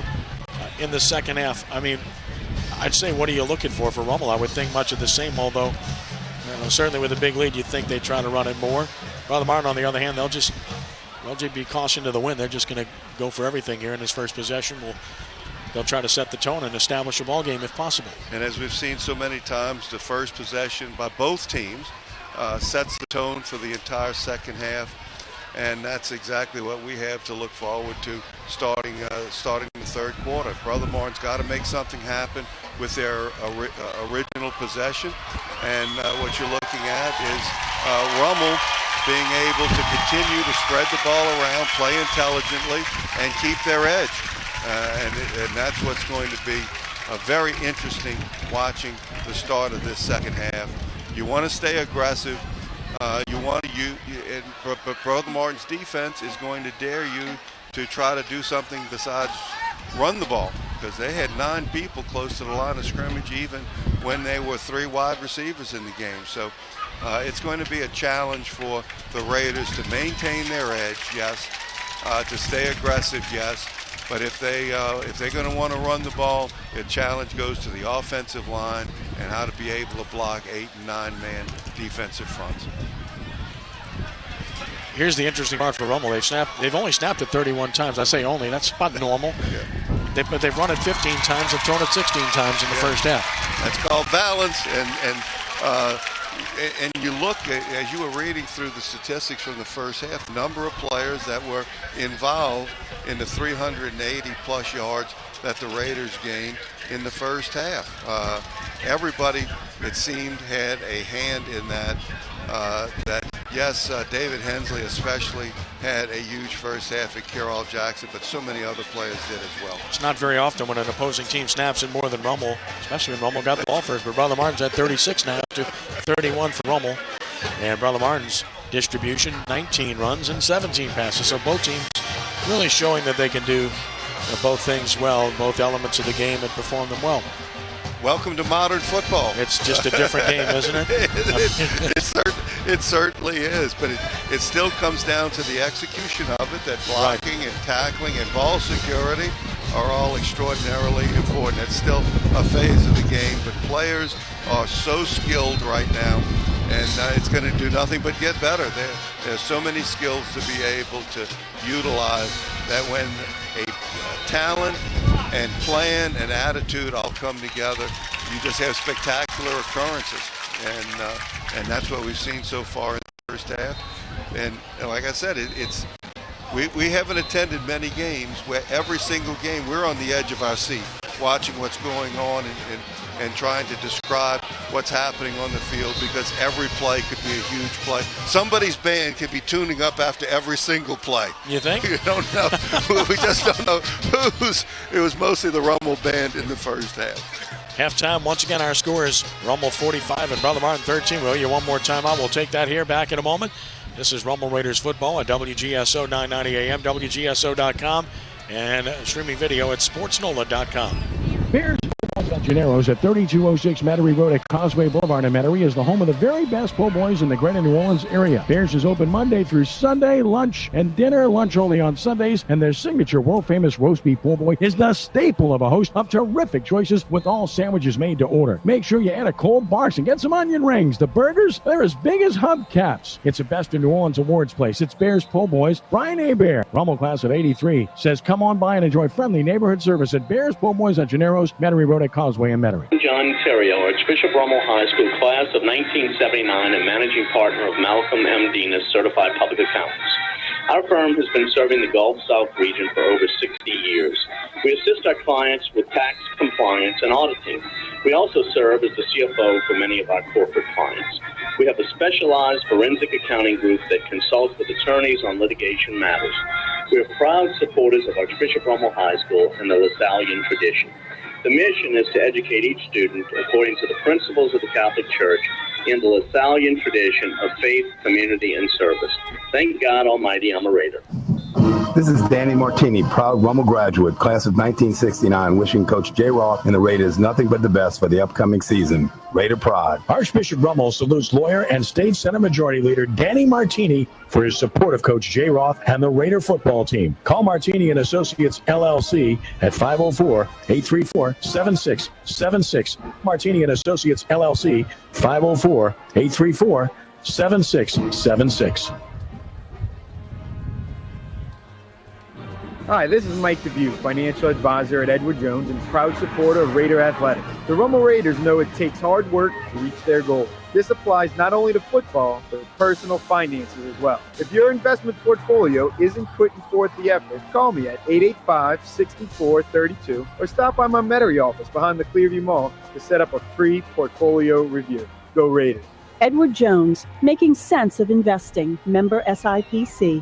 in the second half, I mean, I'd say what are you looking for Rummel? I would think much of the same, although certainly with a big lead you'd think they'd try to run it more. Brother Martin, on the other hand, they'll just be caution to the wind. They're just going to go for everything here in this first possession. They'll try to set the tone and establish a ball game if possible. And as we've seen so many times, the first possession by both teams sets the tone for the entire second half. And that's exactly what we have to look forward to starting the third quarter. Brother Martin's got to make something happen with their original possession. And what you're looking at is Rummel being able to continue to spread the ball around, play intelligently, and keep their edge. And that's what's going to be very interesting watching the start of this second half. You want to stay aggressive. But Brother Martin's defense is going to dare you to try to do something besides run the ball, because they had 9 people close to the line of scrimmage even when they were 3 wide receivers in the game. So it's going to be a challenge for the Raiders to maintain their edge, yes, to stay aggressive, yes. But if they're going to want to run the ball, the challenge goes to the offensive line and how to be able to block 8- and 9-man defensive fronts. here's the interesting part for Rummel. They've only snapped it 31 times. I say only. That's about normal. Yeah. But they've run it 15 times. They've thrown it 16 times in the first half. That's called balance. And you look, as you were reading through the statistics from the first half, the number of players that were involved in the 380-plus yards that the Raiders gained in the first half. Everybody, it seemed, had a hand in that. David Hensley especially had a huge first half at Carroll Jackson, but so many other players did as well. It's not very often when an opposing team snaps it more than Rummel, especially when Rummel got the ball first. But Brother Martin's at 36 now to 31 for Rummel. And Brother Martin's distribution, 19 runs and 17 passes. So both teams really showing that they can do both things well, both elements of the game, and perform them well. Welcome to modern football. It's just a different game, isn't it? It certainly is, but it still comes down to the execution of it, that blocking and tackling and ball security are all extraordinarily important. It's still a phase of the game, but players are so skilled right now, and it's going to do nothing but get better. There's so many skills to be able to utilize that when a talent and plan and attitude all come together, you just have spectacular occurrences. And that's what we've seen so far in the first half. And like I said, we haven't attended many games where every single game we're on the edge of our seat, watching what's going on and trying to describe what's happening on the field, because every play could be a huge play. Somebody's band could be tuning up after every single play. You think? You don't know. We just don't know who's. It was mostly the Rummel band in the first half. Halftime, once again, our score is Rummel 45 and Brother Martin 13. We'll hear one more time out. We'll take that here back in a moment. This is Rummel Raiders football at WGSO 990 AM, WGSO.com, and streaming video at sportsnola.com. Bears Generos at 3206 Metairie Road at Causeway Boulevard in Metairie is the home of the very best po' boys in the greater New Orleans area. Bears is open Monday through Sunday, lunch and dinner, lunch only on Sundays, and their signature world-famous roast beef po' boy is the staple of a host of terrific choices with all sandwiches made to order. Make sure you add a cold box and get some onion rings. The burgers, they're as big as hubcaps. It's a Best in New Orleans awards place. It's Bears po' boys. Brian Hebert, Rummel class of 83, says come on by and enjoy friendly neighborhood service at Bears po' boys at Generos, Metairie Road at Causeway and Metairie. John Terrio, Archbishop Rummel High School class of 1979 and managing partner of Malcolm M. Dinas, Certified Public Accountants. Our firm has been serving the Gulf South region for over 60 years. We assist our clients with tax compliance and auditing. We also serve as the CFO for many of our corporate clients. We have a specialized forensic accounting group that consults with attorneys on litigation matters. We are proud supporters of Archbishop Rummel High School and the LaSallian tradition. The mission is to educate each student according to the principles of the Catholic Church in the LaSallian tradition of faith, community, and service. Thank God Almighty, I'm a Raider. This is Danny Martini, proud Rummel graduate, class of 1969, wishing Coach J. Roth and the Raiders nothing but the best for the upcoming season. Raider pride. Archbishop Rummel salutes lawyer and State Senate Majority Leader Danny Martini for his support of Coach J. Roth and the Raider football team. Call Martini and Associates LLC at 504-834-7676. Martini and Associates LLC, 504-834-7676. Hi, this is Mike Dubuque, financial advisor at Edward Jones and proud supporter of Raider Athletics. The Rummel Raiders know it takes hard work to reach their goals. This applies not only to football, but personal finances as well. If your investment portfolio isn't putting forth the effort, call me at 885-6432 or stop by my Metairie office behind the Clearview Mall to set up a free portfolio review. Go Raiders. Edward Jones, making sense of investing. Member SIPC.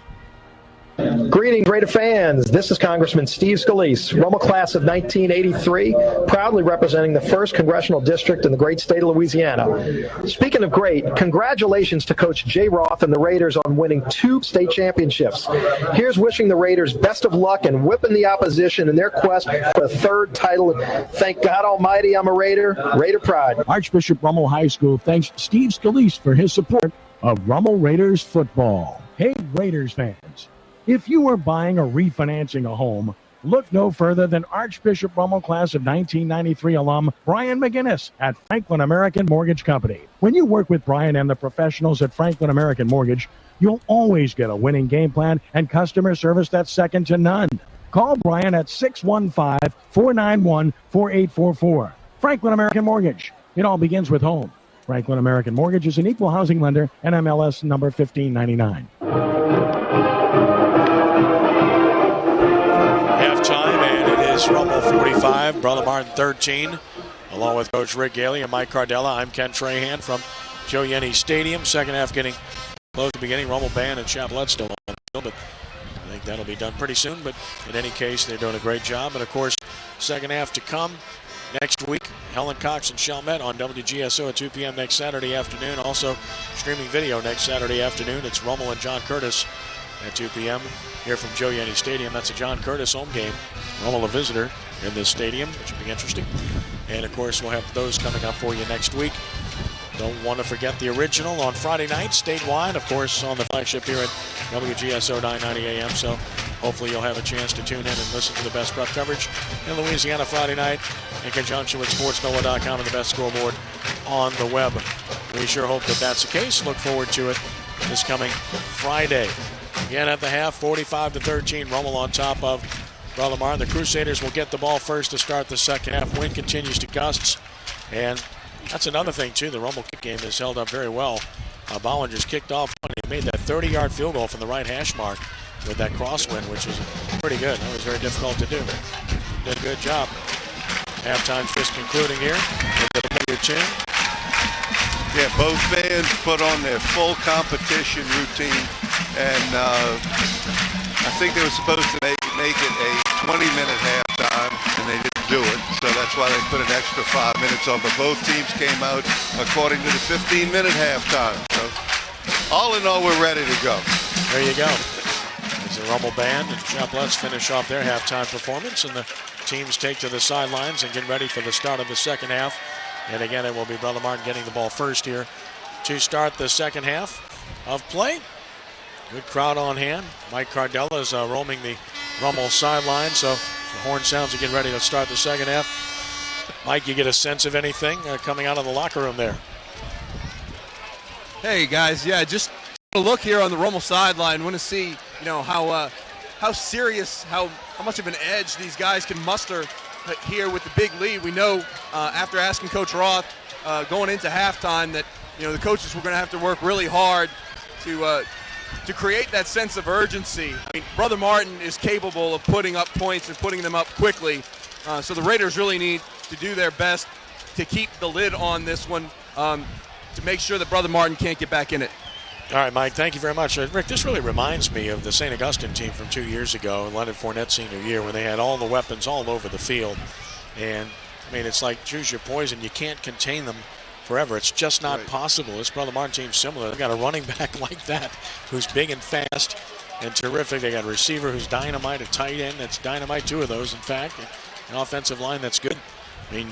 Greetings, Raider fans. This is Congressman Steve Scalise, Rummel class of 1983, proudly representing the 1st Congressional District in the great state of Louisiana. Speaking of great, congratulations to Coach J. Roth and the Raiders on winning 2 state championships. Here's wishing the Raiders best of luck and whipping the opposition in their quest for a 3rd title. Thank God Almighty, I'm a Raider. Raider pride. Archbishop Rummel High School thanks Steve Scalise for his support of Rummel Raiders football. Hey, Raiders fans. If you are buying or refinancing a home, Look no further than Archbishop Rummel class of 1993 alum Brian McGinnis at Franklin American Mortgage Company. When you work with Brian and the professionals at Franklin American Mortgage, you'll always get a winning game plan and customer service that's second to none. Call Brian at 615-491-4844. Franklin American Mortgage. It all begins with home. Franklin American Mortgage is an equal housing lender, NMLS number 1599. Halftime, and it is Rummel 45, Brother Martin 13. Along with Coach Rick Gailey and Mike Cardella, I'm Ken Trahan from Joe Yenny Stadium. Second half getting close to beginning. Rummel Band and Chapelette still on the field, but I think that'll be done pretty soon. But in any case, they're doing a great job. And of course, second half to come next week. Helen Cox and Chalmette on WGSO at 2 p.m. next Saturday afternoon. Also, streaming video next Saturday afternoon. It's Rummel and John Curtis at 2 p.m. here from Joe Yenny Stadium. That's a John Curtis home game. Rummel a visitor in this stadium, which will be interesting. And of course, we'll have those coming up for you next week. Don't want to forget the original on Friday night, statewide, of course, on the flagship here at WGSO 990 AM. So hopefully you'll have a chance to tune in and listen to the best prep coverage in Louisiana Friday night in conjunction with SportsNola.com and the best scoreboard on the web. We sure hope that that's the case. Look forward to it this coming Friday. Again at the half, 45-13, Rummel on top of Brother Martin. The Crusaders will get the ball first to start the second half. Wind continues to gusts, and that's another thing, too. The Rummel kick game has held up very well. Bollinger's kicked off one. He made that 30-yard field goal from the right hash mark with that crosswind, which is pretty good. That was very difficult to do. Did a good job. Halftime's just concluding here. Yeah, both bands put on their full competition routine, and I think they were supposed to make it a 20-minute halftime, and they didn't do it, so that's why they put an extra 5 minutes on. But both teams came out according to the 15-minute halftime. So all in all, we're ready to go. There you go. As the Rummel Band and Chapelette's finish off their halftime performance, and the teams take to the sidelines and get ready for the start of the second half. And again, it will be Brother Martin getting the ball first here to start the second half of play. Good crowd on hand. Mike Cardella is roaming the Rummel sideline, so the horn sounds are getting ready to start the second half. Mike, you get a sense of anything coming out of the locker room there? Hey guys, yeah, just a look here on the Rummel sideline. Want to see, how serious, how much of an edge these guys can muster here with the big lead. We know after asking Coach Roth going into halftime that the coaches were going to have to work really hard to create that sense of urgency. I mean, Brother Martin is capable of putting up points and putting them up quickly. So the Raiders really need to do their best to keep the lid on this one to make sure that Brother Martin can't get back in it. All right, Mike, thank you very much. Rick, this really reminds me of the St. Augustine team from 2 years ago, Leonard Fournette's senior year, when they had all the weapons all over the field. And, I mean, it's like choose your poison. You can't contain them forever. It's just not possible. This Brother Martin team's similar. They've got a running back like that who's big and fast and terrific. They got a receiver who's dynamite, a tight end that's dynamite, two of those, in fact, an offensive line that's good. I mean,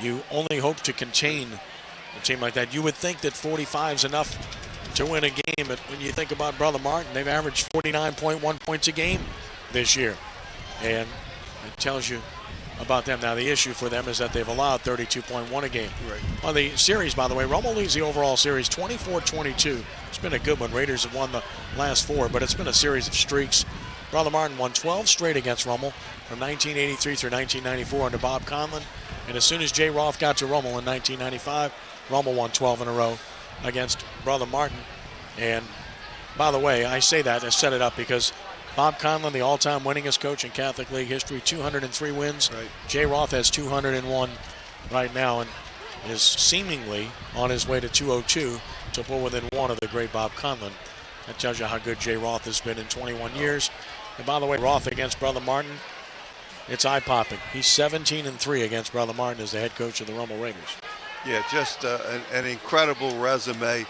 you only hope to contain a team like that. You would think that 45 is enough to win a game, but when you think about Brother Martin, they've averaged 49.1 points a game this year, and it tells you about them. Now, the issue for them is that they've allowed 32.1 a game. Right. On the series, by the way, Rummel leads the overall series 24-22. It's been a good one. Raiders have won the last four, but it's been a series of streaks. Brother Martin won 12 straight against Rummel from 1983 through 1994 under Bob Conlon, and as soon as Jay Roth got to Rummel in 1995, Rummel won 12 in a row against Brother Martin. And by the way, I say that, I set it up because Bob Conlon, the all-time winningest coach in Catholic League history, 203 wins. Right. Jay Roth has 201 right now and is seemingly on his way to 202 to pull within one of the great Bob Conlon. That tells you how good Jay Roth has been in 21 years. And by the way, Roth against Brother Martin, it's eye-popping. He's 17-3 against Brother Martin as the head coach of the Rummel Raiders. Yeah, just an incredible resume,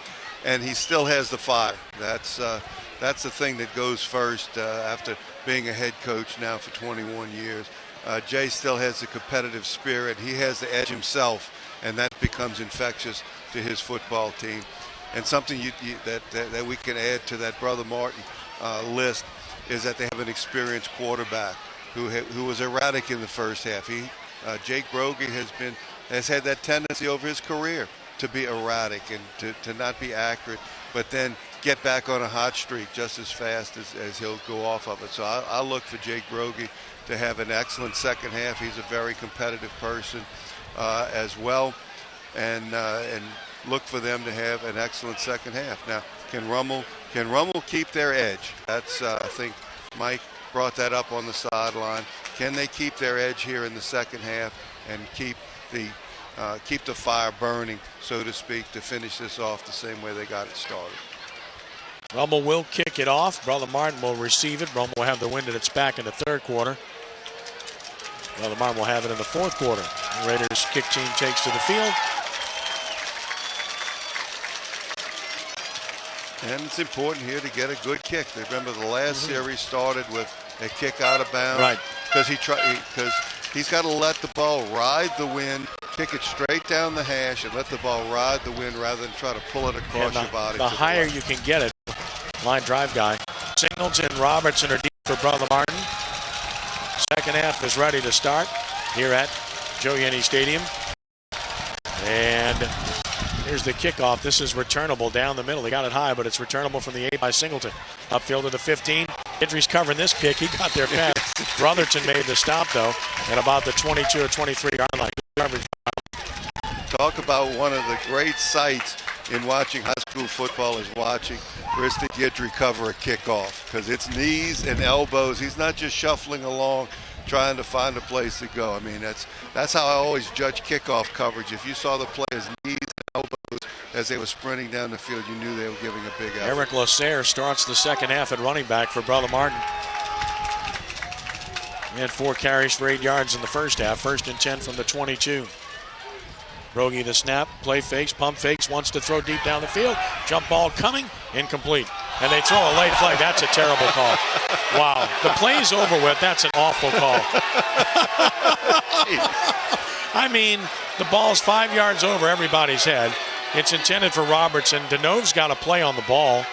and he still has the fire. That's the thing that goes first after being a head coach now for 21 years. Jay still has the competitive spirit. He has the edge himself, and that becomes infectious to his football team. And something that we can add to that Brother Martin list is that they have an experienced quarterback. who was erratic in the first half. Jake Brogy has had that tendency over his career to be erratic and to not be accurate, but then get back on a hot streak just as fast as he'll go off of it. So I'll look for Jake Brogy to have an excellent second half. He's a very competitive person as well, and look for them to have an excellent second half. Now, can Rummel keep their edge? That's I think Mike brought that up on the sideline. Can they keep their edge here in the second half and keep the fire burning, so to speak, to finish this off the same way they got it started? Rummel will kick it off. Brother Martin will receive it. Rummel will have the wind at its back in the third quarter. Brother Martin will have it in the fourth quarter. The Raiders kick team takes to the field. And it's important here to get a good kick. Remember the last series started with a kick out of bounds. Right. Because he's got to let the ball ride the wind, kick it straight down the hash, and let the ball ride the wind rather than try to pull it across your body. The higher you can get it, line drive guy. Singleton, Robertson are deep for Brother Martin. Second half is ready to start here at Joe Yeni Stadium. And here's the kickoff. This is returnable down the middle. They got it high, but it's returnable from the 8 by Singleton. Upfield to the 15. Idris covering this kick. He got there fast. Brotherton made the stop, though, at about the 22 or 23-yard line. Talk about one of the great sights in watching high school football is watching Bristol Guidry cover a kickoff, because it's knees and elbows. He's not just shuffling along trying to find a place to go. I mean, that's how I always judge kickoff coverage. If you saw the players' knees and elbows as they were sprinting down the field, you knew they were giving a big effort. Eric Lasserre starts the second half at running back for Brother Martin. He had 4 carries for 8 yards in the first half. 1st and 10 from the 22. Brogy the snap, play fakes, pump fakes, wants to throw deep down the field. Jump ball coming, incomplete. And they throw a late flag. That's a terrible call. Wow, the play's over with. That's an awful call. I mean, the ball's 5 yards over everybody's head. It's intended for Robertson. Denove's got a play on the ball.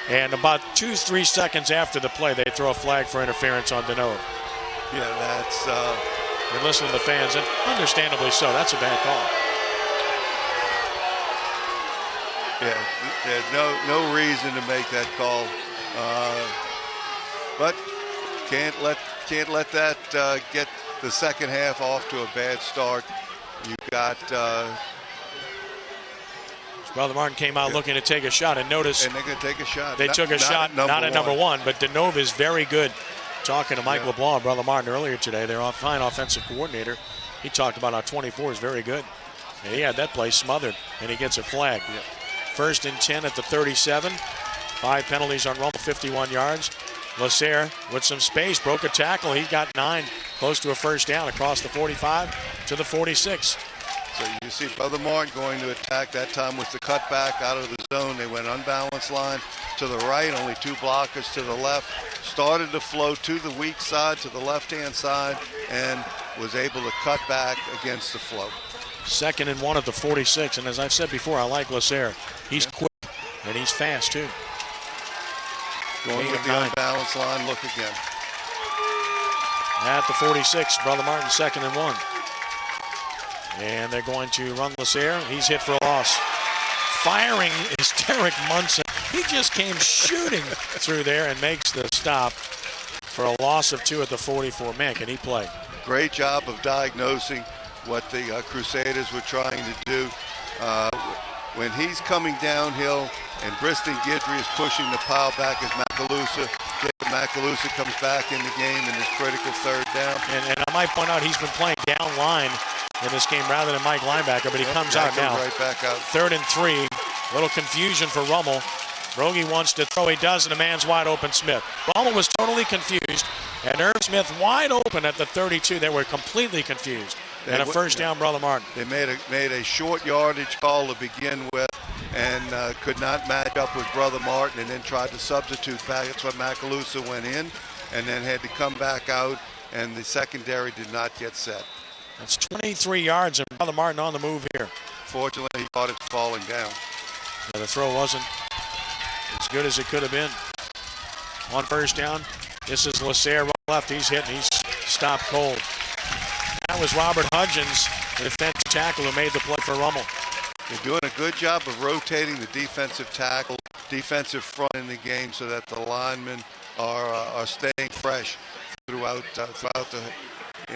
And about 2-3 seconds after the play, they throw a flag for interference on Denove. Yeah, that's... And listen to the fans, and understandably so. That's a bad call. Yeah, there's no reason to make that call, but can't let that get the second half off to a bad start. You got Brother Martin came out looking to take a shot, and notice, and they're going to take a shot. They took a shot, not at number one, but Denove is very good. Talking to Mike LeBlanc, Brother Martin earlier today, their fine offensive coordinator, he talked about how 24 is very good. And he had that play smothered, and he gets a flag. Yeah. 1st and 10 at the 37. 5 penalties on Rummel, 51 yards. Lasserre with some space, broke a tackle. He got 9, close to a first down across the 45 to the 46. So you see Brother Martin going to attack. That time with the cutback out of the zone. They went unbalanced line to the right, only 2 blockers to the left. Started to flow to the weak side, to the left-hand side, and was able to cut back against the flow. 2nd and 1 at the 46, and as I've said before, I like Lasserre. He's quick, and he's fast, too. Going with the unbalanced line, look again. At the 46, Brother Martin, 2nd and 1. And they're going to run Lasserre. He's hit for a loss. Firing is Derek Munson. He just came shooting through there and makes the stop for a loss of 2 at the 44. Man, can he play? Great job of diagnosing what the Crusaders were trying to do. When he's coming downhill and Bristol Guidry is pushing the pile back as Macalusa comes back in the game in this critical 3rd down. And I might point out he's been playing down line in this game rather than Mike linebacker, but he comes out now. Right back out. 3rd and 3. Little confusion for Rummel. Brogy wants to throw. He does, and a man's wide open Smith. Rummel was totally confused, and Irv Smith wide open at the 32. They were completely confused. And a first down, Brother Martin. They made a short yardage call to begin with, and could not match up with Brother Martin, and then tried to substitute back. That's when Macalusa went in, and then had to come back out, and the secondary did not get set. That's 23 yards, and Brother Martin on the move here. Fortunately, he caught it falling down. Yeah, the throw wasn't as good as it could have been. On first down, this is Lasserre left. He's hit, and he's stopped cold. That was Robert Hudgens, the defensive tackle, who made the play for Rummel. They're doing a good job of rotating the defensive tackle, defensive front in the game so that the linemen are staying fresh throughout the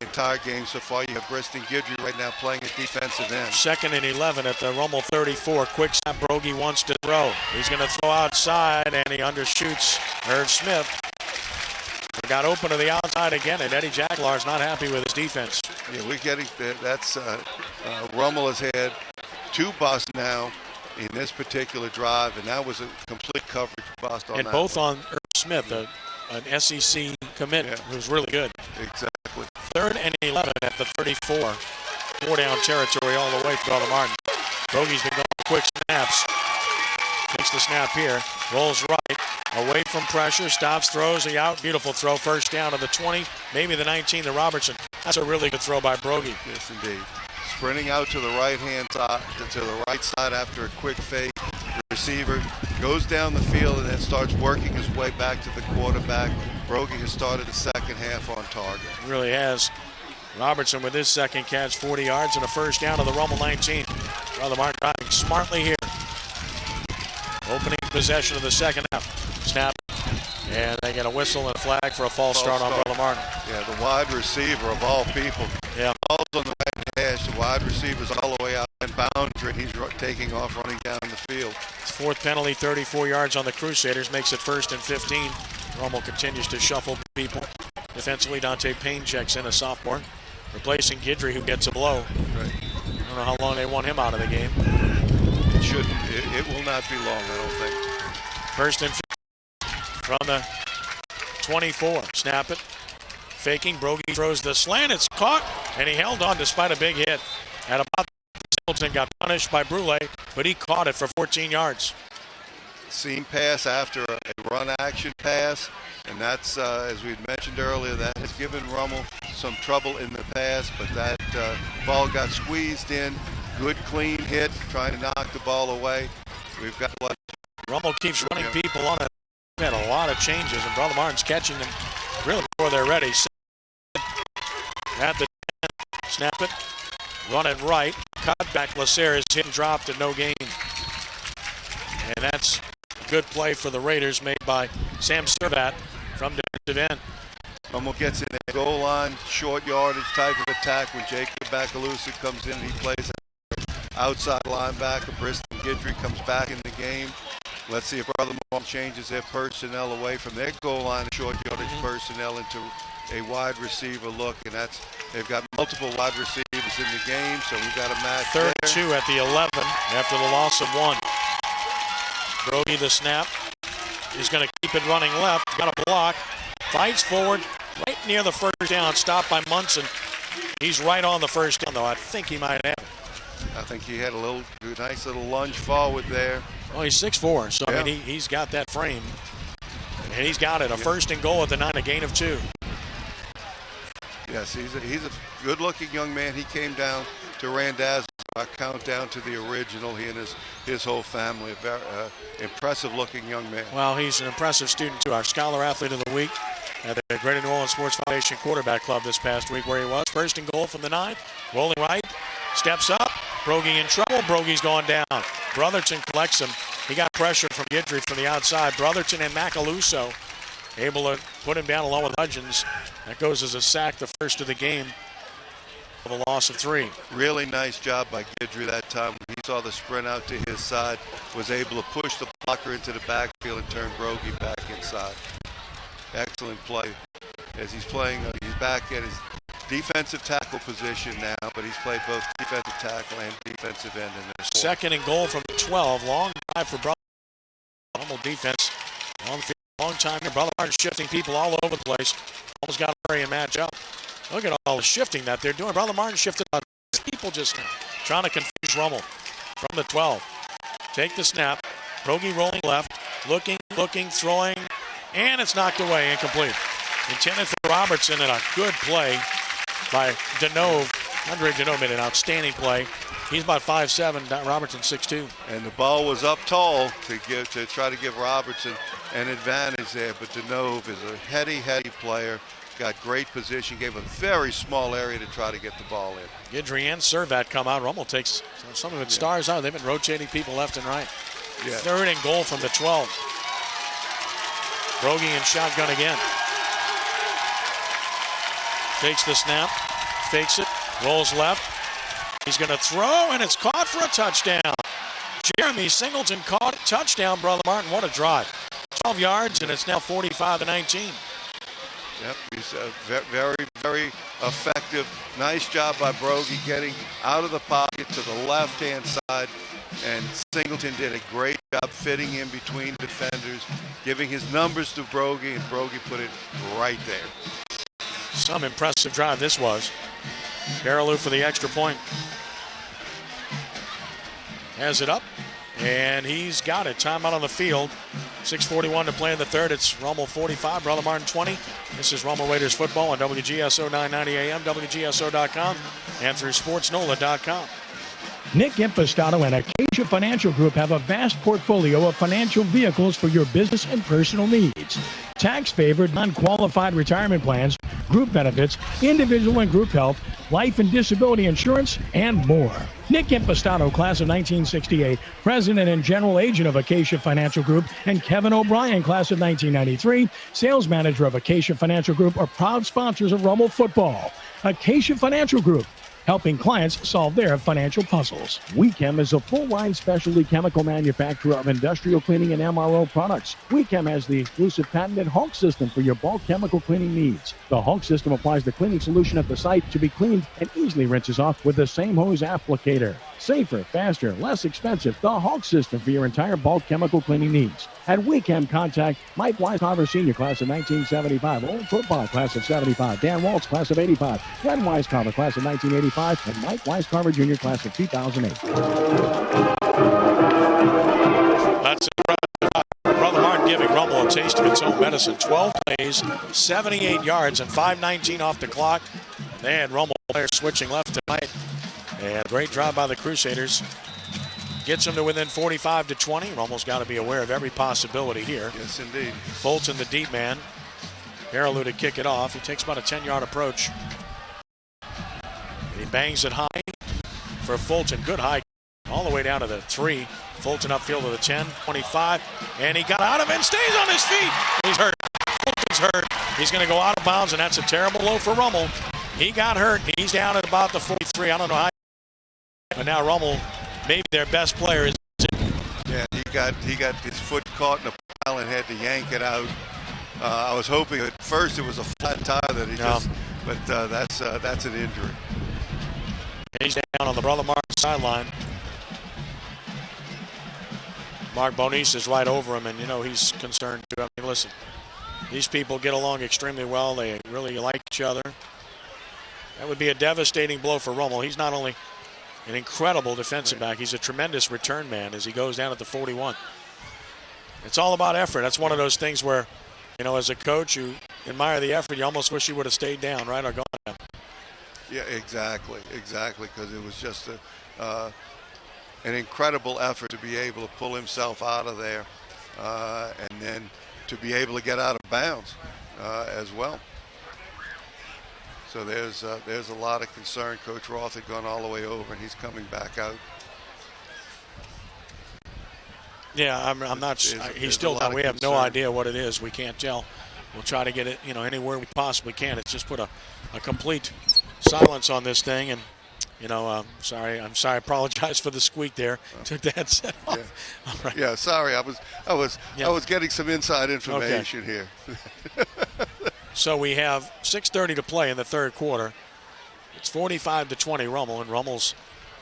entire game so far. You have Briston Guidry right now playing at defensive end. 2nd and 11 at the Rummel 34. Quick snap. Brogy wants to throw. He's going to throw outside, and he undershoots Herb Smith. Got open to the outside again, and Eddie Jacklar's not happy with his defense. Yeah, we're getting that's Rummel has had 2 busts now in this particular drive, and that was a complete coverage bust on and that both one. on Herb Smith, an SEC commit who's really good. Exactly. 3rd and 11 at the 34. 4-down territory all the way for Brother Martin. Brogy's been going for quick snaps. Takes the snap here. Rolls right. Away from pressure. Stops, throws, he out. Beautiful throw. First down to the 20. Maybe the 19 to Robertson. That's a really good throw by Brogy. Yes, indeed. Sprinting out to the right-hand side, to the right side after a quick fake. Receiver goes down the field and then starts working his way back to the quarterback. Brogy has started the second half on target. He really has. Robertson with his second catch, 40 yards and a first down to the Rummel 19. Brother Martin driving smartly here. Opening possession of the second half. Snap. And they get a whistle and a flag for a false start on Brother Martin. Yeah, the wide receiver of all people. Yeah. Balls on the right hash. The wide receiver's all the way out in boundary, and he's taking off, running down the field. 4th penalty, 34 yards on the Crusaders. Makes it 1st and 15. Rummel continues to shuffle people. Defensively, Dante Payne checks in, a sophomore. Replacing Guidry, who gets a blow. Right. I don't know how long they want him out of the game. It shouldn't. It will not be long, I don't think. 1st and 15 from the 24. Snap it. Faking. Brogy throws the slant. It's caught, and he held on despite a big hit. At about Singleton got punished by Brule, but he caught it for 14 yards. Seam pass after a run action pass, and that's, as we mentioned earlier, that has given Rummel some trouble in the past, but that ball got squeezed in. Good clean hit, trying to knock the ball away. We've got what? Rummel keeps running people on it. We've had a lot of changes, and Brother Martin's catching them really before they're ready. At the 10, snap it, run it right, cut back. Lasser is hit and dropped and no gain. And that's a good play for the Raiders made by Sam Servat from defensive end. Rummel gets in the goal line, short yardage type of attack. When Jacob Bacalusa comes in, he plays outside linebacker. Briston Guidry comes back in the game. Let's see if Brother Martin changes their personnel away from their goal line, short yardage personnel, into a wide receiver look, and they've got multiple wide receivers in the game, so we've got a match. 3rd there. 2 at the 11 after the loss of 1. Brogy the snap. He's going to keep it running left. Got a block. Fights forward right near the first down. Stopped by Munson. He's right on the first down, though. I think he might have it. I think he had a nice little lunge forward there. Well, he's 6'4", so I mean, he's got that frame. And he's got it. A 1st and goal at the 9, a gain of 2. Yes, he's a good-looking young man. He came down to Randazzo. I count down to the original. He and his whole family. A very impressive-looking young man. Well, he's an impressive student, too. Our Scholar Athlete of the Week at the Greater New Orleans Sports Foundation Quarterback Club this past week, where he was. 1st and goal from the 9. Rolling right. Steps up. Brogy in trouble. Brogy's gone down. Brotherton collects him. He got pressure from Guidry from the outside. Brotherton and Macaluso able to put him down along with Hudgens. That goes as a sack, the first of the game, of a loss of 3. Really nice job by Guidry that time. When he saw the sprint out to his side, was able to push the blocker into the backfield and turn Brogy back inside. Excellent play. As he's playing, he's back at his defensive tackle position now, but he's played both defensive tackle and defensive end in this. 2nd and goal from 12. Long drive for Rummel defense. Long time here. Brother Martin shifting people all over the place. Almost got to hurry and match up. Look at all the shifting that they're doing. Brother Martin shifted about 6 people just now, trying to confuse Rummel from the 12. Take the snap. Brogy rolling left, looking, throwing, and it's knocked away, incomplete. Intended for Robertson, and a good play by Denove. Andre Denove made an outstanding play. He's about 5'7", Robertson 6'2". And the ball was up tall to try to give Robertson an advantage there, but Denove is a heady player, got great position, gave a very small area to try to get the ball in. Guidry and Servat come out. Rummel takes some of its stars out. They've been rotating people left and right. Yeah. 3rd and goal from the 12. Brogy in shotgun again. Takes the snap, fakes it, rolls left. He's going to throw, and it's caught for a touchdown. Jeremy Singleton caught it. Touchdown, Brother Martin. What a drive. 12 yards, and it's now 45-19. Yep, he's very, very effective. Nice job by Brogy getting out of the pocket to the left-hand side. And Singleton did a great job fitting in between defenders, giving his numbers to Brogy, and Brogy put it right there. Some impressive drive this was. Baraloo for the extra point. Has it up, and he's got it. Timeout on the field. 6:41 to play in the third. It's Rummel 45, Brother Martin 20. This is Rummel Raiders football on WGSO 990 AM, WGSO.com, and through SportsNola.com. Nick Impastato and Acacia Financial Group have a vast portfolio of financial vehicles for your business and personal needs. Tax-favored, non-qualified retirement plans, group benefits, individual and group health, life and disability insurance, and more. Nick Impastato, class of 1968, president and general agent of Acacia Financial Group, and Kevin O'Brien, class of 1993, sales manager of Acacia Financial Group, are proud sponsors of Rummel football. Acacia Financial Group, helping clients solve their financial puzzles. WeChem is a full-line specialty chemical manufacturer of industrial cleaning and MRO products. WeChem has the exclusive patented Hulk system for your bulk chemical cleaning needs. The Hulk system applies the cleaning solution at the site to be cleaned and easily rinses off with the same hose applicator. Safer, faster, less expensive. The Hulk system for your entire bulk chemical cleaning needs. At WeChem, contact Mike Weiscarver, Sr., class of 1975, Old Football, class of 75, Dan Waltz, class of 85, Glenn Weiscarver, class of 1985, and Mike Weiscarver, Jr., class of 2008. That's it. Brother Martin giving Rummel a taste of its own medicine. 12 plays, 78 yards, and 5:19 off the clock. And Rummel players switching left to right. And great drive by the Crusaders. Gets them to within 45-20. Rummel's got to be aware of every possibility here. Yes, indeed. Fulton, the deep man. Baraloo to kick it off. He takes about a 10-yard approach. He bangs it high for Fulton. Good high. All the way down to the 3. Fulton upfield to the 10, 25. And he got out of it and stays on his feet. He's hurt. Fulton's hurt. He's going to go out of bounds, and that's a terrible blow for Rummel. He got hurt. He's down at about the 43. I don't know how. But now Rummel, maybe their best player is. Yeah, he got his foot caught in a pile and had to yank it out. I was hoping at first it was a flat tire that he but that's an injury. He's down on the Brother Martin sideline. Mark Bonis is right over him, and he's concerned too. I mean, listen, these people get along extremely well. They really like each other. That would be a devastating blow for Rummel. He's not only an incredible defensive back, he's a tremendous return man as he goes down at the 41. It's all about effort. That's one of those things where, as a coach, you admire the effort. You almost wish he would have stayed down, right, or gone down. Yeah, exactly, because it was just an incredible effort to be able to pull himself out of there and then to be able to get out of bounds as well. So there's a lot of concern. Coach Roth had gone all the way over, and he's coming back out. Yeah, I'm not. He's still not. We have no idea what it is. We can't tell. We'll try to get it, anywhere we possibly can. It's just put a complete silence on this thing, and I'm sorry. I apologize for the squeak there. Took the headset off. Yeah. All right. Yeah, sorry. I was getting some inside information here. So we have 6:30 to play in the third quarter. It's 45-20 Rummel, and Rummel's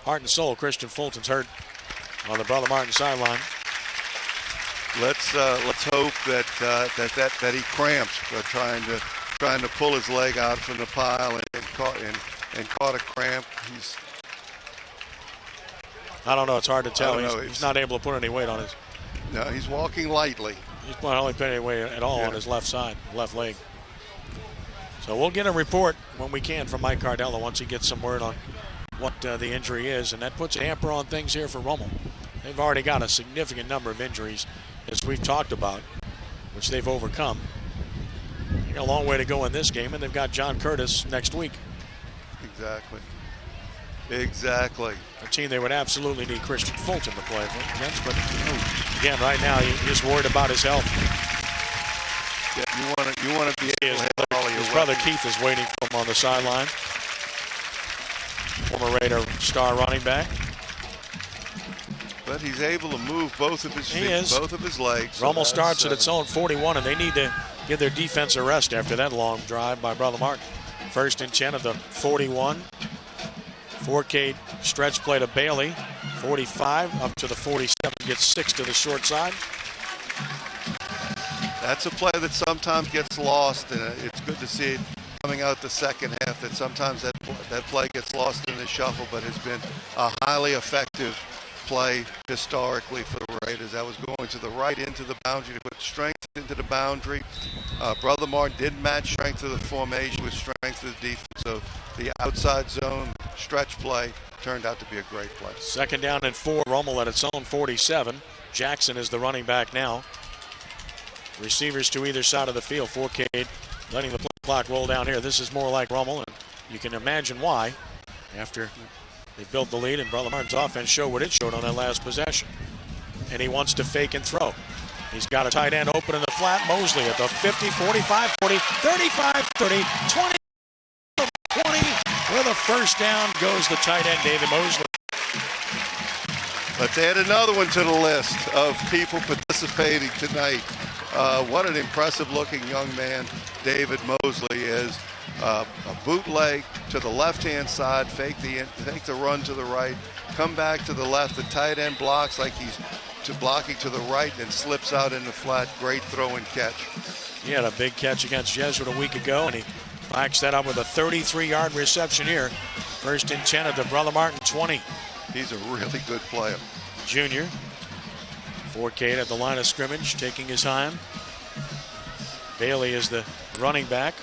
heart and soul, Christian Fulton's hurt on the Brother Martin sideline. Let's hope that he cramps trying to pull his leg out from the pile and caught a cramp. I don't know. It's hard to tell. He's not able to put any weight on his. No, he's walking lightly. He's not only putting any weight at all on his left side, left leg. So we'll get a report when we can from Mike Cardella once he gets some word on what the injury is, and that puts a hamper on things here for Rummel. They've already got a significant number of injuries, as we've talked about, which they've overcome. got a long way to go in this game, and they've got John Curtis next week. Exactly. A team they would absolutely need Christian Fulton to play against, but again, right now, he's just worried about his health. Yeah, you want to be able to hit all your His brother Keith is waiting for him on the sideline. Former Raider star running back. But he's able to move both of his feet, both of his legs. Rummel starts at its own 41, and they need to give their defense a rest after that long drive by Brother Martin. 1st and 10 of the 41. 4K stretch play to Bailey. 45 up to the 47. Gets 6 to the short side. That's a play that sometimes gets lost, and it's good to see it coming out the second half, that sometimes that play gets lost in the shuffle, but has been a highly effective play historically for the Raiders. That was going to the right into the boundary to put strength into the boundary. Brother Martin didn't match strength of the formation with strength of the defense, so the outside zone stretch play turned out to be a great play. 2nd down and 4. Rummel at its own 47. Jackson is the running back now. Receivers to either side of the field. 4K letting the clock roll down here. This is more like Rummel, and you can imagine why after they built the lead and Brother Martin's offense showed what it showed on that last possession. And he wants to fake and throw. He's got a tight end open in the flat. Mosley at the 50, 45, 40, 35, 30, 20, 20. With a first down goes the tight end, David Mosley. Let's add another one to the list of people participating tonight. What an impressive-looking young man David Mosley is. A bootleg to the left-hand side, fake the run to the right, come back to the left. The tight end blocks like he's blocking to the right and slips out in the flat. Great throw and catch. He had a big catch against Jesuit a week ago, and he backs that up with a 33-yard reception here. 1st and 10 at the Brother Martin 20. He's a really good player. Junior. 4K at the line of scrimmage, taking his time. Bailey is the running back.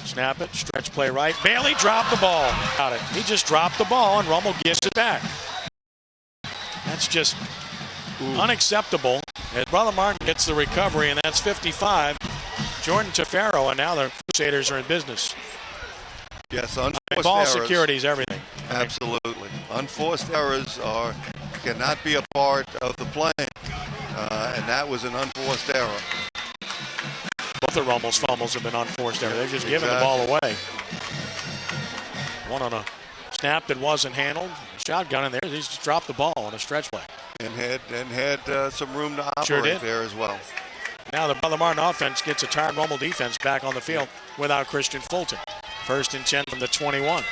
Snap it, stretch play right. Bailey dropped the ball. Got it. He just dropped the ball, and Rummel gives it back. That's just unacceptable. As Brother Martin gets the recovery, and that's 55. Jordan Tafaro, and now the Crusaders are in business. Yes, unforced ball errors. security is everything. Absolutely. Unforced errors cannot be a part of the plan, and that was an unforced error. Both of Rummel's fumbles have been unforced errors. They've just given the ball away. One on a snap that wasn't handled. Shotgun in there. He's just dropped the ball on a stretch play. And had some room to operate there as well. Now the Brother Martin offense gets a tired Rummel defense back on the field without Christian Fulton. 1st and 10 from the 21.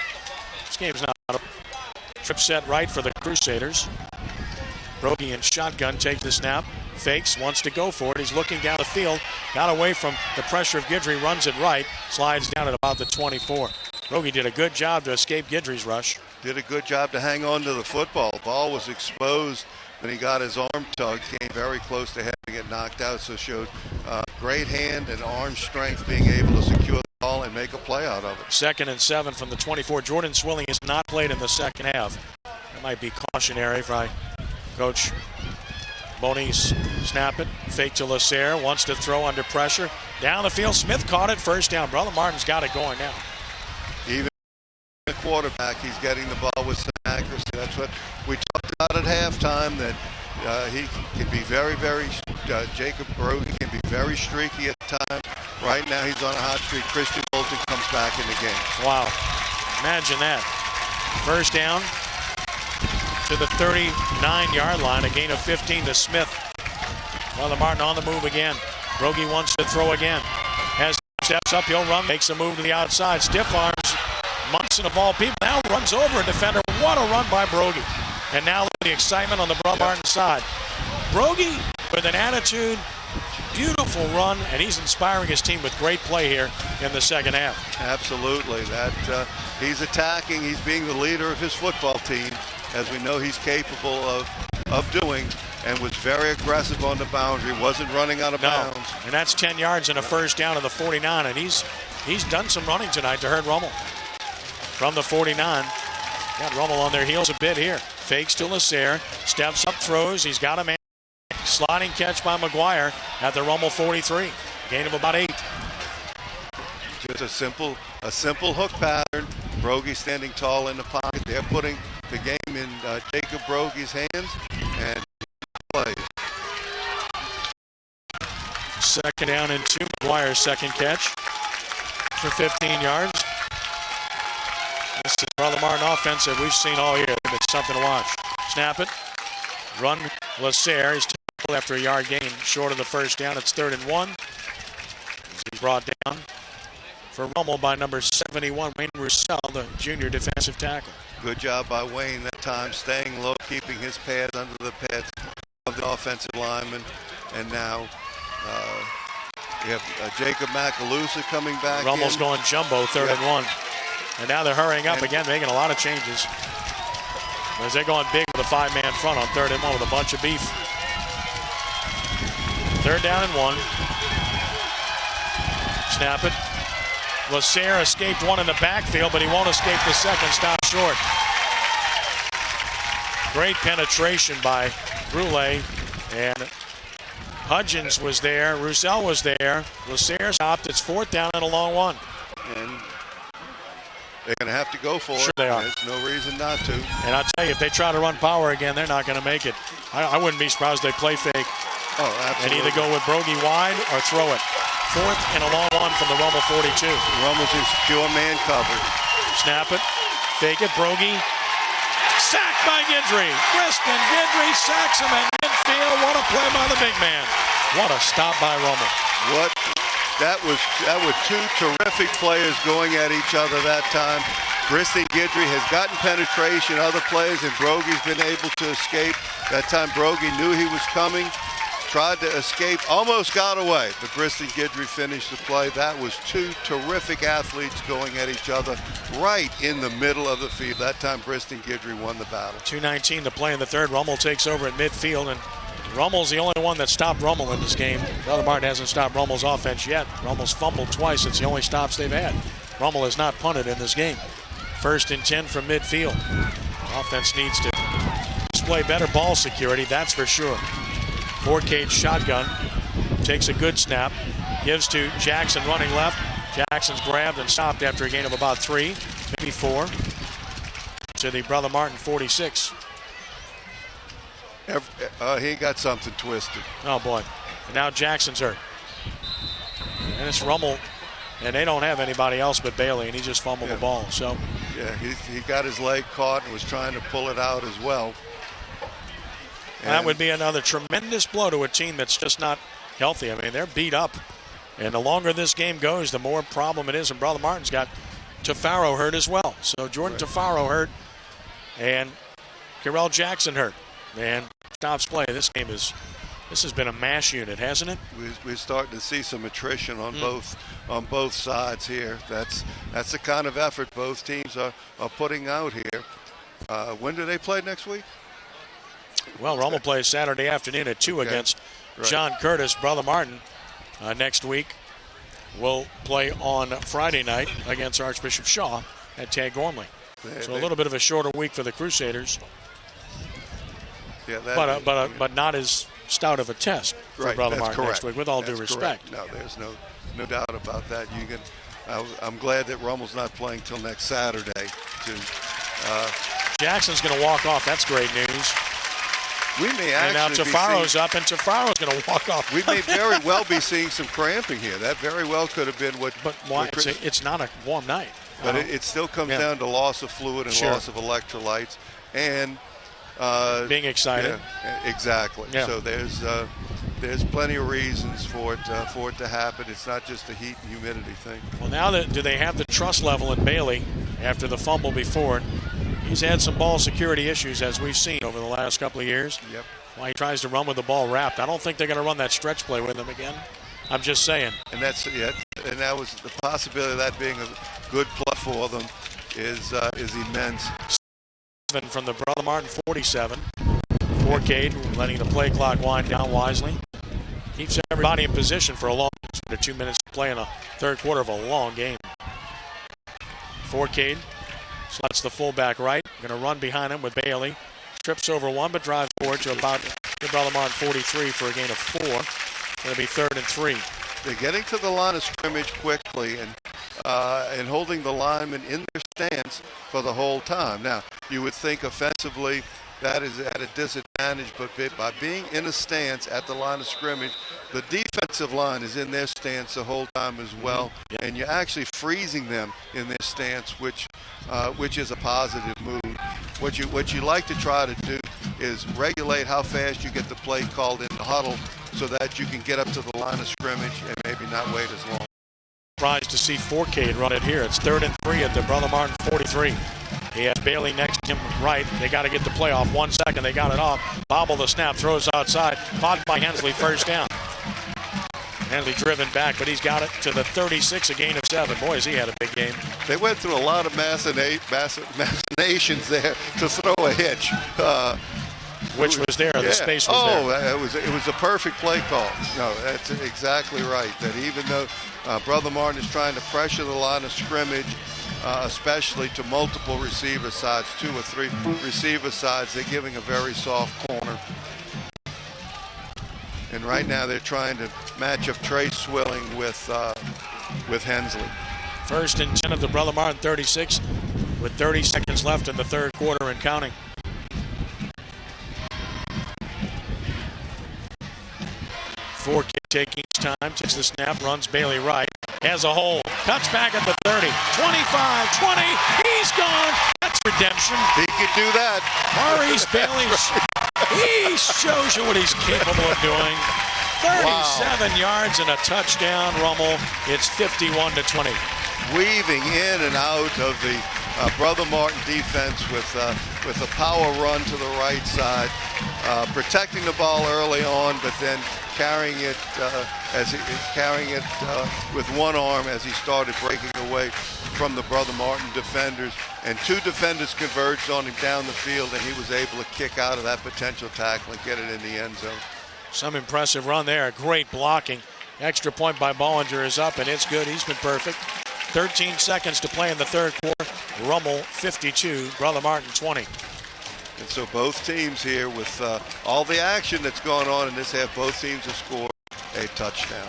This game's not a trip set right for the Crusaders. Brogy and shotgun take the snap. Fakes, wants to go for it. He's looking down the field. Got away from the pressure of Guidry, runs it right. Slides down at about the 24. Brogy did a good job to escape Guidry's rush. Did a good job to hang on to the football. The ball was exposed when he got his arm tugged. Came very close to having it knocked out, so showed great hand and arm strength being able to secure the ball and make a play out of it. 2nd and 7 from the 24. Jordan Swilling has not played in the second half. That might be cautionary for Coach Boney's. Snap it, fake to Lasserre, wants to throw under pressure. Down the field, Smith caught it, first down. Brother Martin's got it going now. Even the quarterback, he's getting the ball with some accuracy. That's what we talked about at halftime, that he can be very, Jacob Brogy can be very streaky at times. Right now he's on a hot streak. Christian Fulton comes back in the game. Wow, imagine that. First down to the 39-yard line, a gain of 15 to Smith. Brother Martin on the move again. Brogy wants to throw again. Has steps up, he'll run, makes a move to the outside. Stiff arms, Munson of all people, now runs over a defender. What a run by Brogy. And now the excitement on the Brother Martin side. Brogy with an attitude, beautiful run, and he's inspiring his team with great play here in the second half. Absolutely. He's attacking, he's being the leader of his football team, as we know he's capable of doing, and was very aggressive on the boundary, wasn't running out of bounds. And that's 10 yards and a first down to the 49, and he's done some running tonight to hurt Rummel. From the 49, got Rummel on their heels a bit here. Fakes to Lasserre, steps up, throws, he's got a man. Sliding catch by McGuire at the Rummel 43. Gain of about 8. just a simple hook pattern. Brogy standing tall in the pocket. They're putting the game in Jacob Brogy's hands and play. Second down and 2. McGuire's second catch for 15 yards. This is Brother Martin offense that we've seen all year. It's something to watch. Snap it. Run. Lasser. He's tackled after a yard gain. Short of the first down. It's 3rd and 1. He's brought down for Rummel by number 71, Wayne Russell, the junior defensive tackle. Good job by Wayne that time, staying low, keeping his pads under the pads of the offensive lineman. And now we have Jacob Macalusa coming back. Rummel's going jumbo, 3rd and 1. And now they're hurrying up again, making a lot of changes. As they're going big with a 5-man front on 3rd and 1 with a bunch of beef. 3rd down and 1. Snap it. Lasser escaped one in the backfield, but he won't escape the second. Stop short. Great penetration by Brule, and Hudgens was there. Russell was there. Lasser stopped. It's 4th down and a long one. And they're going to have to go for sure it. They are. There's no reason not to. And I'll tell you, if they try to run power again, they're not going to make it. I wouldn't be surprised if they play fake. Oh, absolutely. And either go with Brogy wide or throw it. 4th and a long one from the Rummel 42. Rummel's in pure man cover. Snap it. Fake it. Brogy. Sacked by Guidry. Kristen Guidry sacks him in midfield. What a play by the big man. What a stop by Rummel. That were two terrific players going at each other that time. Kristen Guidry has gotten penetration, other players, and Brogy's been able to escape. That time Brogy knew he was coming, tried to escape, almost got away, but Kristen Guidry finished the play. That was two terrific athletes going at each other right in the middle of the field. That time Kristen Guidry won the battle. 2:19 to play in the third. Rummel takes over at midfield, and Rummel's the only one that stopped Rummel in this game. Brother Martin hasn't stopped Rummel's offense yet. Rummel's fumbled twice. It's the only stops they've had. Rummel has not punted in this game. 1st and 10 from midfield. Offense needs to display better ball security, that's for sure. 4-cage shotgun. Takes a good snap. Gives to Jackson running left. Jackson's grabbed and stopped after a gain of about 3, maybe 4. To the Brother Martin 46. He got something twisted. Oh, boy. And now Jackson's hurt. And it's Rummel. And they don't have anybody else but Bailey, and he just fumbled the ball. So, yeah, he got his leg caught and was trying to pull it out as well. And that would be another tremendous blow to a team that's just not healthy. I mean, they're beat up. And the longer this game goes, the more problem it is. And Brother Martin's got Tafaro hurt as well. So Jordan Tafaro hurt, and Kyrell Jackson hurt. And stops play. This has been a mash unit, hasn't it? We're starting to see some attrition on both sides here. That's the kind of effort both teams are putting out here. When do they play next week? Well, Rummel plays Saturday afternoon at 2 against John Curtis. Brother Martin next week will play on Friday night against Archbishop Shaw at Tag Gormley. So a little bit of a shorter week for the Crusaders. Yeah, but not as stout of a test for Brother Martin next week, with all due respect. No, there's no doubt about that. I'm glad that Rummel's not playing till next Saturday. Jackson's going to walk off. That's great news. We may and now Tafaro's up, and Tafaro's going to walk off. We may very well be seeing some cramping here. That very well could have been what. But why? It's not a warm night. But it still comes down to loss of fluid and loss of electrolytes, and being excited. Yeah, exactly. Yeah. So there's plenty of reasons for it to happen. It's not just the heat and humidity thing. Well, now do they have the trust level in Bailey after the fumble before? He's had some ball security issues, as we've seen over the last couple of years. Yep. Why he tries to run with the ball wrapped. I don't think they're going to run that stretch play with him again. I'm just saying. And and that was the possibility of that being a good play for them is immense. 7 from the Brother Martin 47. 4K letting the play clock wind down wisely. Keeps everybody in position for a long 2 minutes to play in a third quarter of a long game. 4K slots the fullback right. Going to run behind him with Bailey. Trips over one, but drives forward to about the Brother Martin 43 for a gain of 4. Going to be 3rd and 3. They're getting to the line of scrimmage quickly, and and holding the linemen in their stance for the whole time. Now, you would think offensively that is at a disadvantage, but by being in a stance at the line of scrimmage, the defensive line is in their stance the whole time as well, and you're actually freezing them in their stance, which is a positive move. What you like to try to do is regulate how fast you get the play called in the huddle so that you can get up to the line of scrimmage and maybe not wait as long. Surprised to see Forcade run it here. It's 3rd and 3 at the Brother Martin 43. He has Bailey next to him right. They got to get the play off. 1 second. They got it off. Bobble the snap. Throws outside. Caught by Hensley. First down. Hensley driven back, but he's got it to the 36, a gain of 7. Boys, he had a big game. They went through a lot of machinations there to throw a hitch. Which was there. The space was there. It was a perfect play call. No, that's exactly right. That even though Brother Martin is trying to pressure the line of scrimmage, especially to multiple receiver sides, 2 or 3 receiver sides, they're giving a very soft corner. And right now they're trying to match up Trey Swilling with Hensley. 1st and 10 at the Brother Martin 36 with 30 seconds left in the 3rd quarter and counting. Forcade taking his time, takes the snap, runs Bailey right, has a hole, cuts back at the 30, 25, 20, he's gone. That's redemption. He could do that. Maurice Bailey, he shows you what he's capable of doing. 37 yards and a touchdown, Rummel. It's 51-20. Weaving in and out of the Brother Martin defense with a power run to the right side, protecting the ball early on, but then carrying it with one arm as he started breaking away from the Brother Martin defenders, and 2 defenders converged on him down the field, and he was able to kick out of that potential tackle and get it in the end zone. Some impressive run there. Great blocking. Extra point by Bollinger is up, and it's good. He's been perfect. 13 seconds to play in the 3rd quarter. Rummel 52, Brother Martin 20. And so both teams here, with all the action that's gone on in this half, both teams have scored a touchdown.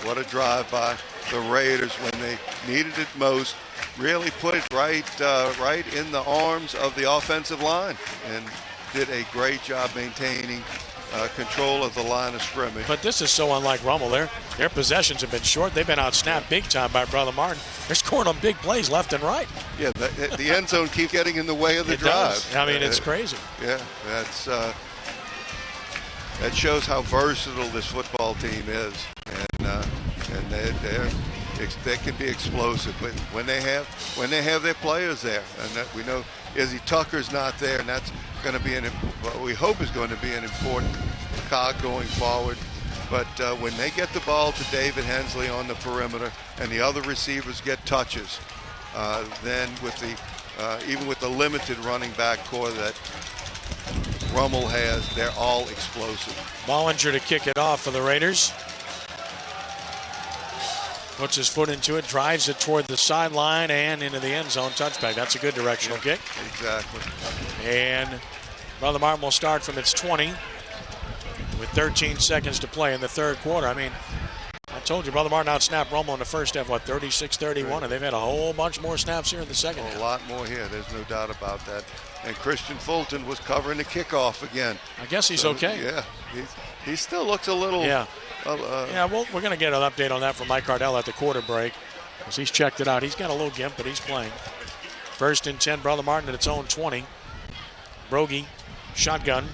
What a drive by the Raiders when they needed it most. Really put it right in the arms of the offensive line and did a great job maintaining control of the line of scrimmage. But this is so unlike Rummel. Their possessions have been short. They've been out-snapped big time by Brother Martin. They're scoring on big plays left and right. Yeah, the end zone keeps getting in the way of the drive. Does. I mean, it's crazy. Yeah, that shows how versatile this football team is, and they can be explosive. But when they have their players there, and that we know Izzy Tucker's not there, and that's going to be what we hope is going to be an important cog going forward. But when they get the ball to David Hensley on the perimeter and the other receivers get touches, then even with the limited running back core that Rummel has, they're all explosive. Bollinger to kick it off for the Raiders. Puts his foot into it, drives it toward the sideline and into the end zone. Touchback. That's a good directional kick. Exactly. And Brother Martin will start from its 20 with 13 seconds to play in the 3rd quarter. I mean, I told you, Brother Martin out-snapped Rummel in the first half, 36-31, and they've had a whole bunch more snaps here in the second half. A lot more here. There's no doubt about that. And Christian Fulton was covering the kickoff again. I guess he's okay. Yeah, he still looks a little... Yeah. We're going to get an update on that from Mike Cardell at the quarter break, because he's checked it out. He's got a little gimp, but he's playing. 1st and 10, Brother Martin at its own 20. Brogy, shotgun.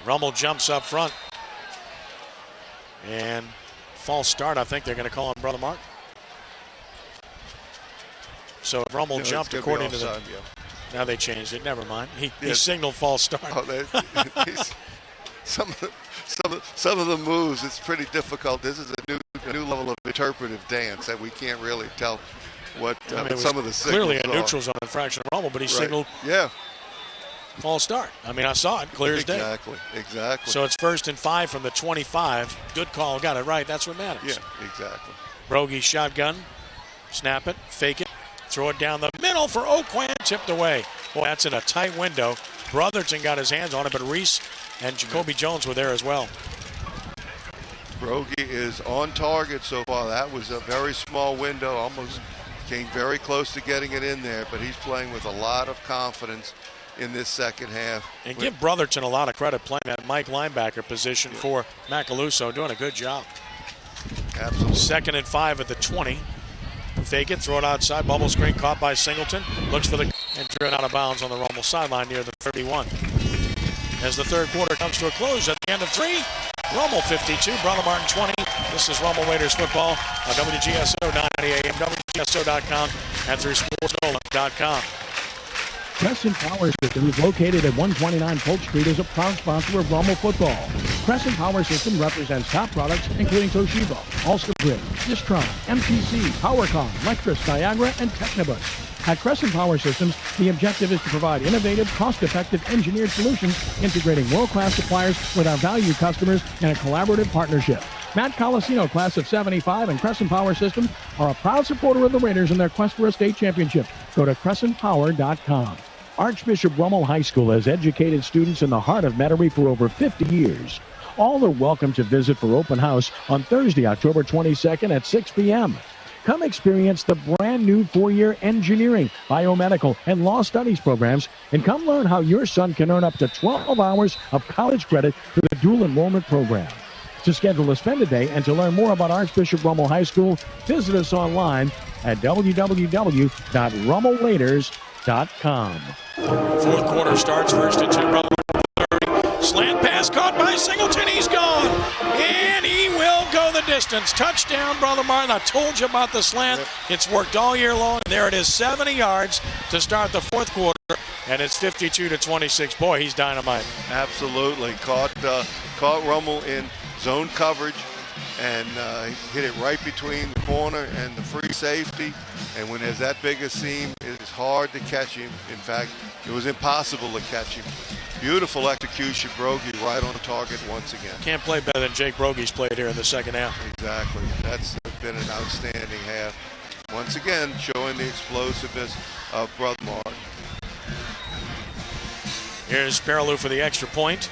Rummel jumps up front. And false start, I think they're going to call him Brother Martin. So if Rummel jumped according to the... Now they changed it. Never mind. He signaled false start. Some of the moves, it's pretty difficult. This is a new level of interpretive dance that we can't really tell what some of the signals clearly a neutral zone infraction of Rummel, but he signaled false start. I mean, I saw it clear as day. Exactly. So it's 1st and 5 from the 25. Good call. Got it right. That's what matters. Yeah, exactly. Brogy shotgun. Snap it. Fake it. Throw it down the middle for Oquan. Tipped away. Boy, that's in a tight window. Brotherton got his hands on it, but Reese and Jacoby Jones were there as well. Brogy is on target so far. That was a very small window, almost came very close to getting it in there, but he's playing with a lot of confidence in this second half. And give Brotherton a lot of credit playing that Mike linebacker position for Macaluso, doing a good job. Absolutely. 2nd and 5 at the 20. Fake it, throw it outside, bubble screen caught by Singleton. Looks for the, and driven out of bounds on the Rummel sideline near the 31. As the third quarter comes to a close at the end of 3, Rummel 52, Brother Martin 20. This is Rummel Raiders football on WGSO 990 AM, WGSO.com, and through SportsNola.com. Crescent Power Systems, located at 129 Polk Street, is a proud sponsor of Rummel football. Crescent Power System represents top products including Toshiba, Ulster Grid, Distron, MTC, PowerCom, Lectris, Niagara, and Technibus. At Crescent Power Systems, the objective is to provide innovative, cost-effective engineered solutions integrating world-class suppliers with our valued customers in a collaborative partnership. Matt Colasino, class of 75, and Crescent Power Systems are a proud supporter of the Raiders in their quest for a state championship. Go to CrescentPower.com. Archbishop Rummel High School has educated students in the heart of Metairie for over 50 years. All are welcome to visit for open house on Thursday, October 22nd at 6 p.m. Come experience the brand new 4-year engineering, biomedical, and law studies programs, and come learn how your son can earn up to 12 hours of college credit through the dual enrollment program. To schedule a spend-a-day and to learn more about Archbishop Rummel High School, visit us online at www.rummelraiders.com. Fourth quarter starts, 1st and 10, Brother Martin. Slant pass caught by Singleton. He's gone. And he will go the distance. Touchdown, Brother Martin. I told you about the slant. It's worked all year long. There it is, 70 yards to start the fourth quarter. And it's 52-26. Boy, he's dynamite. Absolutely. Caught Rummel in zone coverage and hit it right between the corner and the free safety. And when there's that big a seam, it's hard to catch him. In fact, it was impossible to catch him. Beautiful execution, Brogy right on target once again. Can't play better than Jake Brogy's played here in the second half. Exactly. That's been an outstanding half. Once again, showing the explosiveness of Brother Martin. Here's Perilou for the extra point.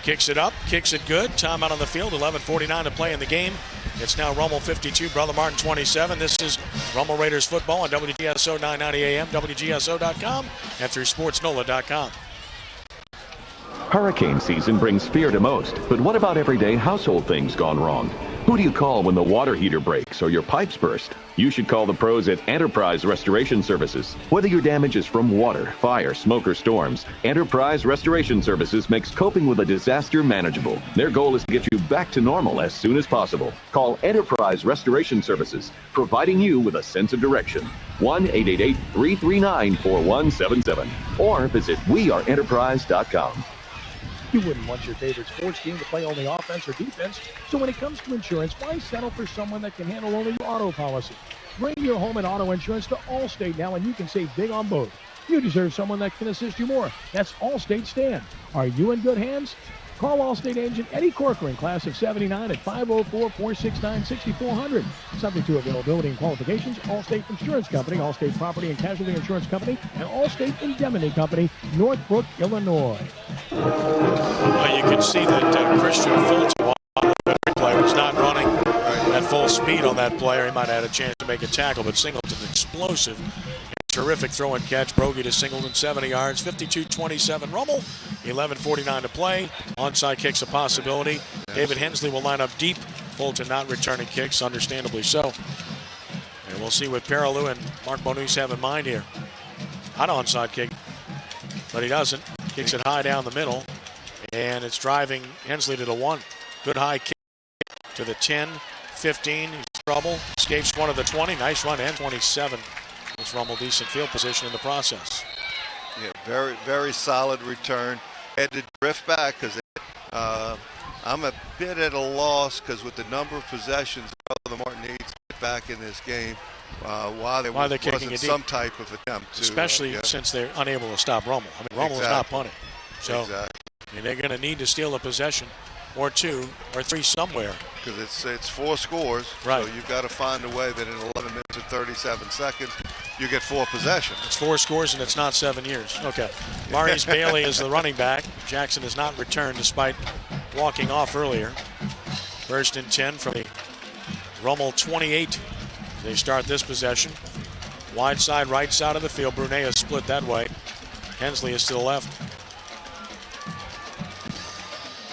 Kicks it up, kicks it good. Timeout on the field, 11:49 to play in the game. It's now Rummel 52, Brother Martin 27. This is Rummel Raiders football on WGSO 990 AM, WGSO.com, and through SportsNola.com. Hurricane season brings fear to most, but what about everyday household things gone wrong? Who do you call when the water heater breaks or your pipes burst? You should call the pros at Enterprise Restoration Services. Whether your damage is from water, fire, smoke, or storms, Enterprise Restoration Services makes coping with a disaster manageable. Their goal is to get you back to normal as soon as possible. Call Enterprise Restoration Services, providing you with a sense of direction. 1-888-339-4177 or visit weareenterprise.com. You wouldn't want your favorite sports team to play only offense or defense. So when it comes to insurance, why settle for someone that can handle only your auto policy? Bring your home and auto insurance to Allstate now, and you can save big on both. You deserve someone that can assist you more. That's Allstate Stan. Are you in good hands? Call Allstate agent Eddie Corcoran, class of 79, at 504-469-6400. Subject to availability and qualifications, Allstate Insurance Company, Allstate Property and Casualty Insurance Company, and Allstate Indemnity Company, Northbrook, Illinois. Well, you can see that Christian Fulton, player, was not running at full speed on that player. He might have had a chance to make a tackle, but Singleton's explosive. Terrific throw and catch. Brogy to Singleton, 70 yards, 52-27 Rummel. 11:49 to play. Onside kick's a possibility. David Hensley will line up deep. Fulton not returning kicks, understandably so. And we'll see what Perilou and Mark Bonus have in mind here. An onside kick, but he doesn't. Kicks it high down the middle, and it's driving Hensley to the 1. Good high kick to the 10, 15. He's in trouble. Escapes one of the 20. Nice run, and 27. Gives Rummel decent field position in the process. Yeah, very, very solid return. Had to drift back because I'm a bit at a loss because with the number of possessions Brother Martin needs to get back in this game, why there wasn't some type of attempt to, especially since they're unable to stop Rummel. I mean, Rummel is not punting, so I mean, they're going to need to steal a possession or 2 or 3 somewhere. Because it's 4 scores, right? So you've got to find a way that in 11 minutes and 37 seconds you get 4 possessions. It's 4 scores and it's not 7 years. Okay. Maurice Bailey is the running back. Jackson has not returned despite walking off earlier. 1st and 10 from the Rummel 28. They start this possession. Wide side, right side of the field. Brunet is split that way. Hensley is to the left.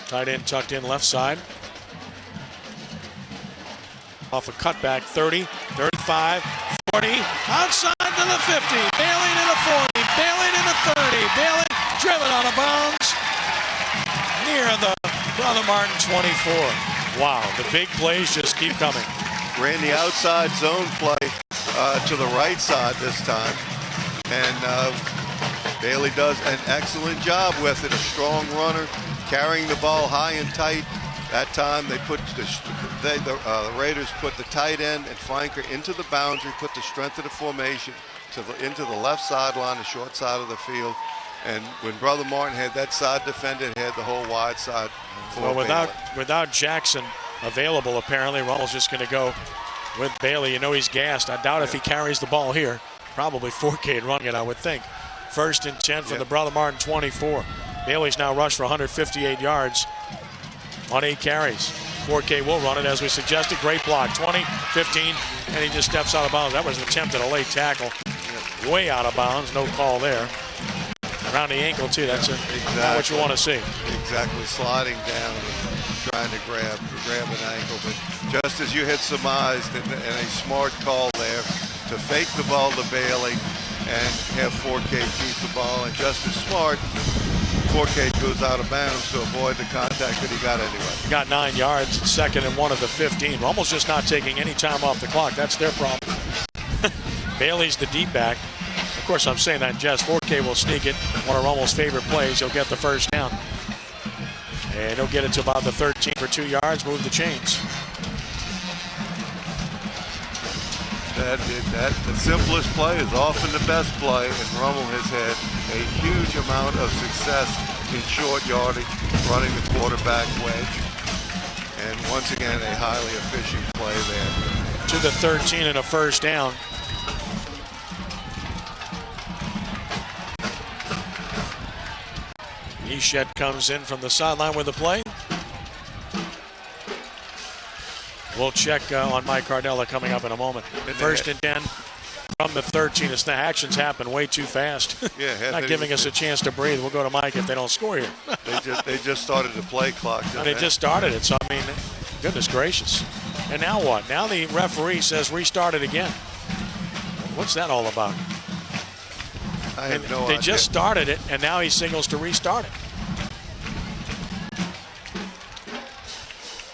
Tight end tucked in left side. Off a cutback, 30, 35, 40, outside to the 50. Bailey to the 40, Bailey to the 30. Bailey driven out of bounds near the Brother Martin 24. Wow, the big plays just keep coming. Ran the outside zone play to the right side this time. And Bailey does an excellent job with it. A strong runner, carrying the ball high and tight. That time they put the Raiders put the tight end and flanker into the boundary, put the strength of the formation into the left sideline, the short side of the field. And when Brother Martin had that side defended, had the whole wide side. Well, without Jackson available, apparently, Rummel's just going to go with Bailey. You know he's gassed. I doubt if he carries the ball here. Probably Forcade running it, I would think. 1st and 10 for the Brother Martin 24. Bailey's now rushed for 158 yards on 8 carries. Forcade will run it as we suggested. Great block. 20, 15, and he just steps out of bounds. That was an attempt at a late tackle. Way out of bounds. No call there. Around the ankle, too. That's not what you want to see. Exactly. Sliding down, trying to grab an ankle. But just as you had surmised, and a smart call there to fake the ball to Bailey and have Forcade keep the ball. And just as smart, Forcade goes out of bounds to avoid the contact that he got anyway. He got 9 yards, 2nd and 1 of the 15. Rummel's just not taking any time off the clock. That's their problem. Bailey's the deep back. Of course, I'm saying that in jest. Forcade will sneak it. One of Rummel's favorite plays. He'll get the first down. And he'll get it to about the 13 for 2 yards, move the chains. The simplest play is often the best play, and Rummel has had a huge amount of success in short yardage, running the quarterback wedge. And once again, a highly efficient play there. To the 13 and a first down. Eshett comes in from the sideline with the play. We'll check on Mike Cardella coming up in a moment. 1st and 10 from the 13. The actions happen way too fast. Yeah, not giving us a chance to breathe. We'll go to Mike if they don't score here. they just started the play clock. They just started it, so I mean, goodness gracious. And now what? Now the referee says restart it again. What's that all about? I have no idea. They just started it, and now he signals to restart it.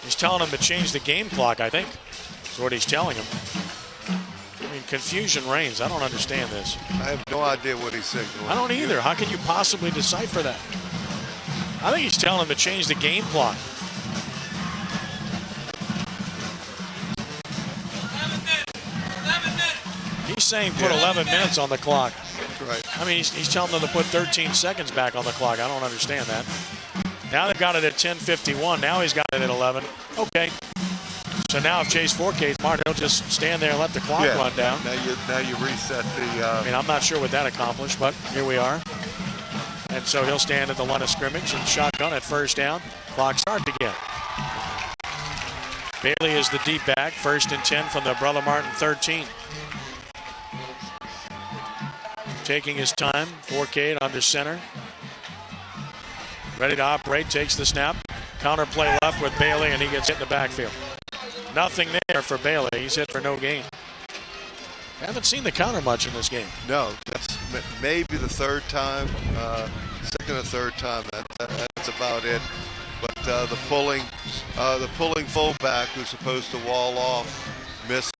He's telling him to change the game clock, I think. That's what he's telling him. I mean, confusion reigns. I don't understand this. I have no idea what he's signaling. I don't either. How can you possibly decipher that? I think he's telling him to change the game clock. 11 minutes. He's saying put 11 minutes on the clock. Right. I mean, he's telling them to put 13 seconds back on the clock. I don't understand that. Now they've got it at 10:51. Now he's got it at 11. Okay. So now if Chase Forcade's Martin, he'll just stand there and let the clock run down. Now you reset the... I mean, I'm not sure what that accomplished, but here we are. And so he'll stand at the line of scrimmage and shotgun at first down. Clock starts again. Bailey is the deep back. 1st and 10 from the Brother Martin 13. Taking his time. Forcade under center. Ready to operate, takes the snap. Counter play left with Bailey, and he gets hit in the backfield. Nothing there for Bailey. He's hit for no gain. Haven't seen the counter much in this game. No, that's maybe the 3rd time, 2nd or 3rd time. That's about it. But the pulling fullback who's supposed to wall off missed.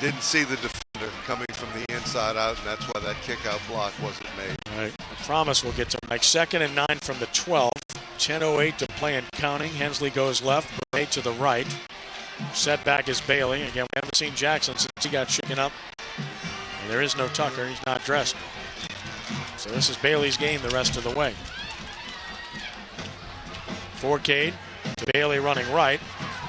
Didn't see the defender coming from the inside out, and that's why that kick-out block wasn't made. All right. I promise we'll get to Mike. 2nd and 9 from the 12. 10:08 to play and counting. Hensley goes left, Bray to the right. Setback is Bailey. Again, we haven't seen Jackson since he got shaken up. And there is no Tucker. He's not dressed. So this is Bailey's game the rest of the way. Forcade to Bailey running right.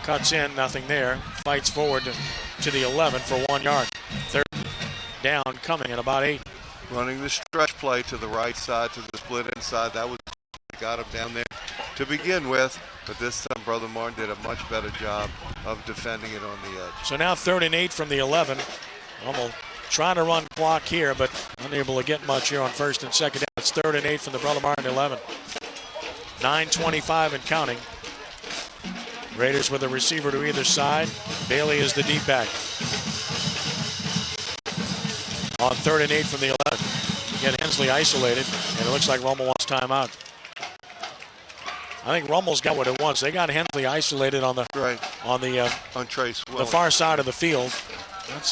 Cuts in, nothing there. Fights forward to the 11 for 1 yard. 3rd down coming at about 8. Running the stretch play to the right side, to the split inside. That was got him down there to begin with, but this time Brother Martin did a much better job of defending it on the edge. So now 3rd and 8 from the 11. Rummel trying to run clock here, but unable to get much here on 1st and 2nd down. It's 3rd and 8 from the Brother Martin 11. 9:25 and counting. Raiders with a receiver to either side. Bailey is the deep back. On 3rd and 8 from the 11. Get Hensley isolated, and it looks like Rummel wants timeout. I think Rummel's got what it wants. They got Hensley isolated on the far side of the field,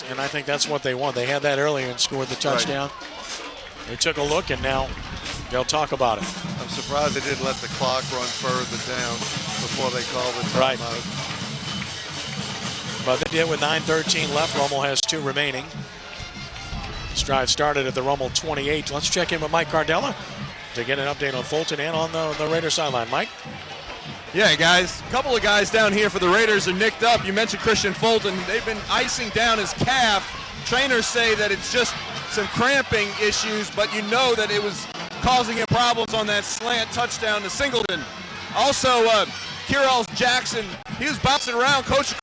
and I think that's what they want. They had that earlier and scored the touchdown. Right. They took a look, and now they'll talk about it. I'm surprised they didn't let the clock run further down before they called the timeout. Right. But they did with 9:13 left. Rummel has 2 remaining. This drive started at the Rummel 28. Let's check in with Mike Cardella to get an update on Fulton and on the Raiders sideline. Mike? Yeah, guys. A couple of guys down here for the Raiders are nicked up. You mentioned Christian Fulton. They've been icing down his calf. Trainers say that it's just some cramping issues, but you know that it was causing him problems on that slant touchdown to Singleton. Also, Kyrell Jackson, he was bouncing around Coach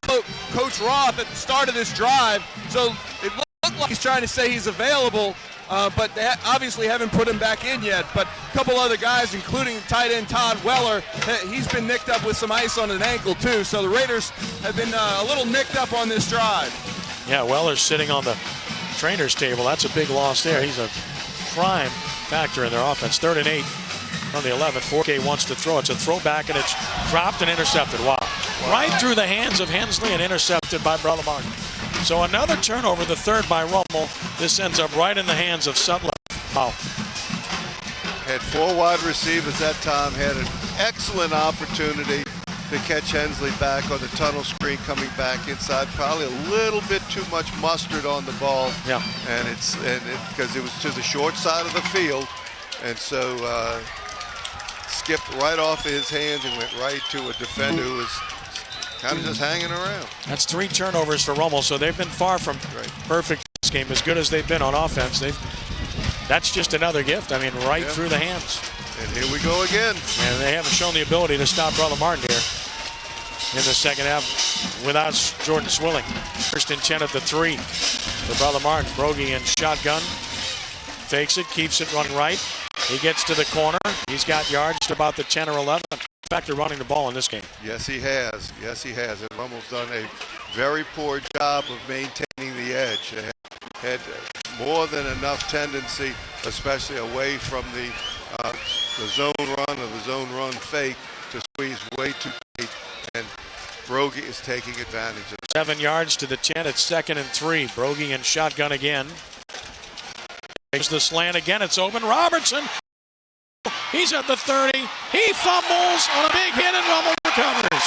Roth at the start of this drive, so it looked like he's trying to say he's available. But they obviously haven't put him back in yet. But a couple other guys, including tight end Todd Weller, he's been nicked up with some ice on an ankle too. So the Raiders have been a little nicked up on this drive. Yeah, Weller's sitting on the trainer's table. That's a big loss there. He's a prime factor in their offense. 3rd and 8 from the 11. 4K wants to throw. It's a throwback, and it's dropped and intercepted. Wow. Right through the hands of Hensley and intercepted by Brother Martin. So another turnover, the 3rd by Rummel. This ends up right in the hands of Sutler. Wow. Had 4 wide receivers that time, had an excellent opportunity to catch Hensley back on the tunnel screen coming back inside. Probably a little bit too much mustard on the ball. Yeah. And because it was to the short side of the field. And so skipped right off his hands and went right to a defender who was kind of just hanging around. That's 3 turnovers for Rummel, so they've been far from perfect this game. As good as they've been on offense, that's just another gift. I mean, through the hands. And here we go again. And they haven't shown the ability to stop Brother Martin here in the second half without Jordan Swilling. 1st and 10 at the 3 for Brother Martin. Brogy in shotgun. Fakes it, keeps it running right. He gets to the corner. He's got yards to about the 10 or 11. Factor running the ball in this game. Yes, he has. Yes, he has. And Rummel's done a very poor job of maintaining the edge. They had more than enough tendency, especially away from the zone run or the zone run fake, to squeeze way too late. And Brogy is taking advantage of it. 7 yards to the 10. It's 2nd and 3. Brogy in shotgun again. Takes the slant again. It's open. Robertson. He's at the 30. He fumbles on a big hit and Rummel recovers.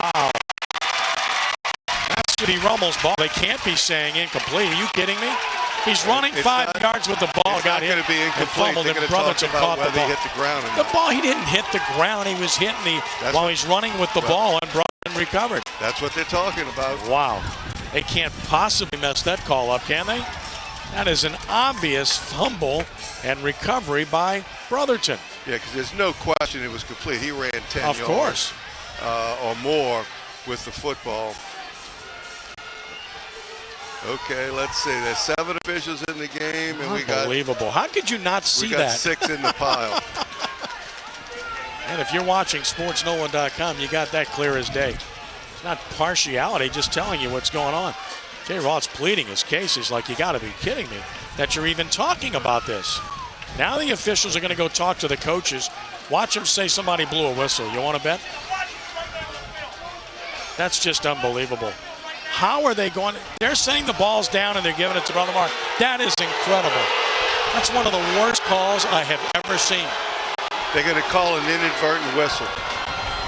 Wow. That's to be Rummel's ball. They can't be saying incomplete. Are you kidding me? He's running 5 yards with the ball. Got hit. It's not going to be incomplete. Fumbled, and Brotherton caught the ball. He hit the ground. The ball, he didn't hit the ground. He was hitting while he's running with the ball, and Brotherton recovered. That's what they're talking about. Wow. They can't possibly mess that call up, can they? That is an obvious fumble and recovery by Brotherton. Yeah, because there's no question it was complete. He ran 10 yards. Of course. Or more with the football. Okay, let's see. There's 7 officials in the game, and we got unbelievable. How could you not see that? We got 6 in the pile. And if you're watching SportsNolan.com, you got that clear as day. It's not partiality, just telling you what's going on. Jay Roth's pleading his case. He's like, you got to be kidding me that you're even talking about this. Now the officials are going to go talk to the coaches. Watch them say somebody blew a whistle. You want to bet? That's just unbelievable. How are they going? They're saying the ball's down and they're giving it to Brother Martin. That is incredible. That's one of the worst calls I have ever seen. They're going to call an inadvertent whistle.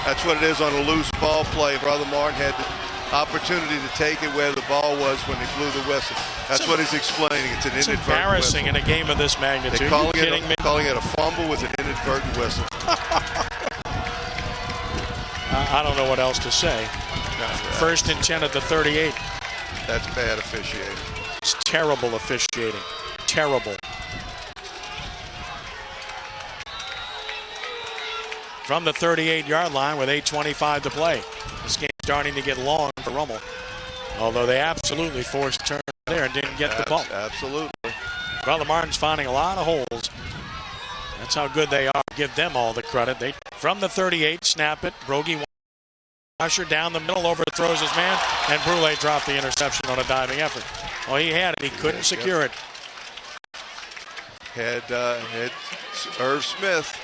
That's what it is on a loose ball play. Brother Martin had the opportunity to take it where the ball was when he blew the whistle. That's what he's explaining. It's an inadvertent embarrassing whistle. In a game of this magnitude. They're calling it a fumble with an inadvertent whistle. I don't know what else to say. 1st and 10 at the 38. That's bad officiating. It's Terrible officiating. Terrible. From the 38-yard line with 8:25 to play. This game's starting to get long for Rummel. Although they absolutely forced turn there and didn't get the ball. Absolutely. Brother Martin's finding a lot of holes. That's how good they are. Give them all the credit. They from the 38, snap it. Brogy Usher down the middle, overthrows his man, and Brule dropped the interception on a diving effort. Well, he had it. He couldn't secure it. Had Irv Smith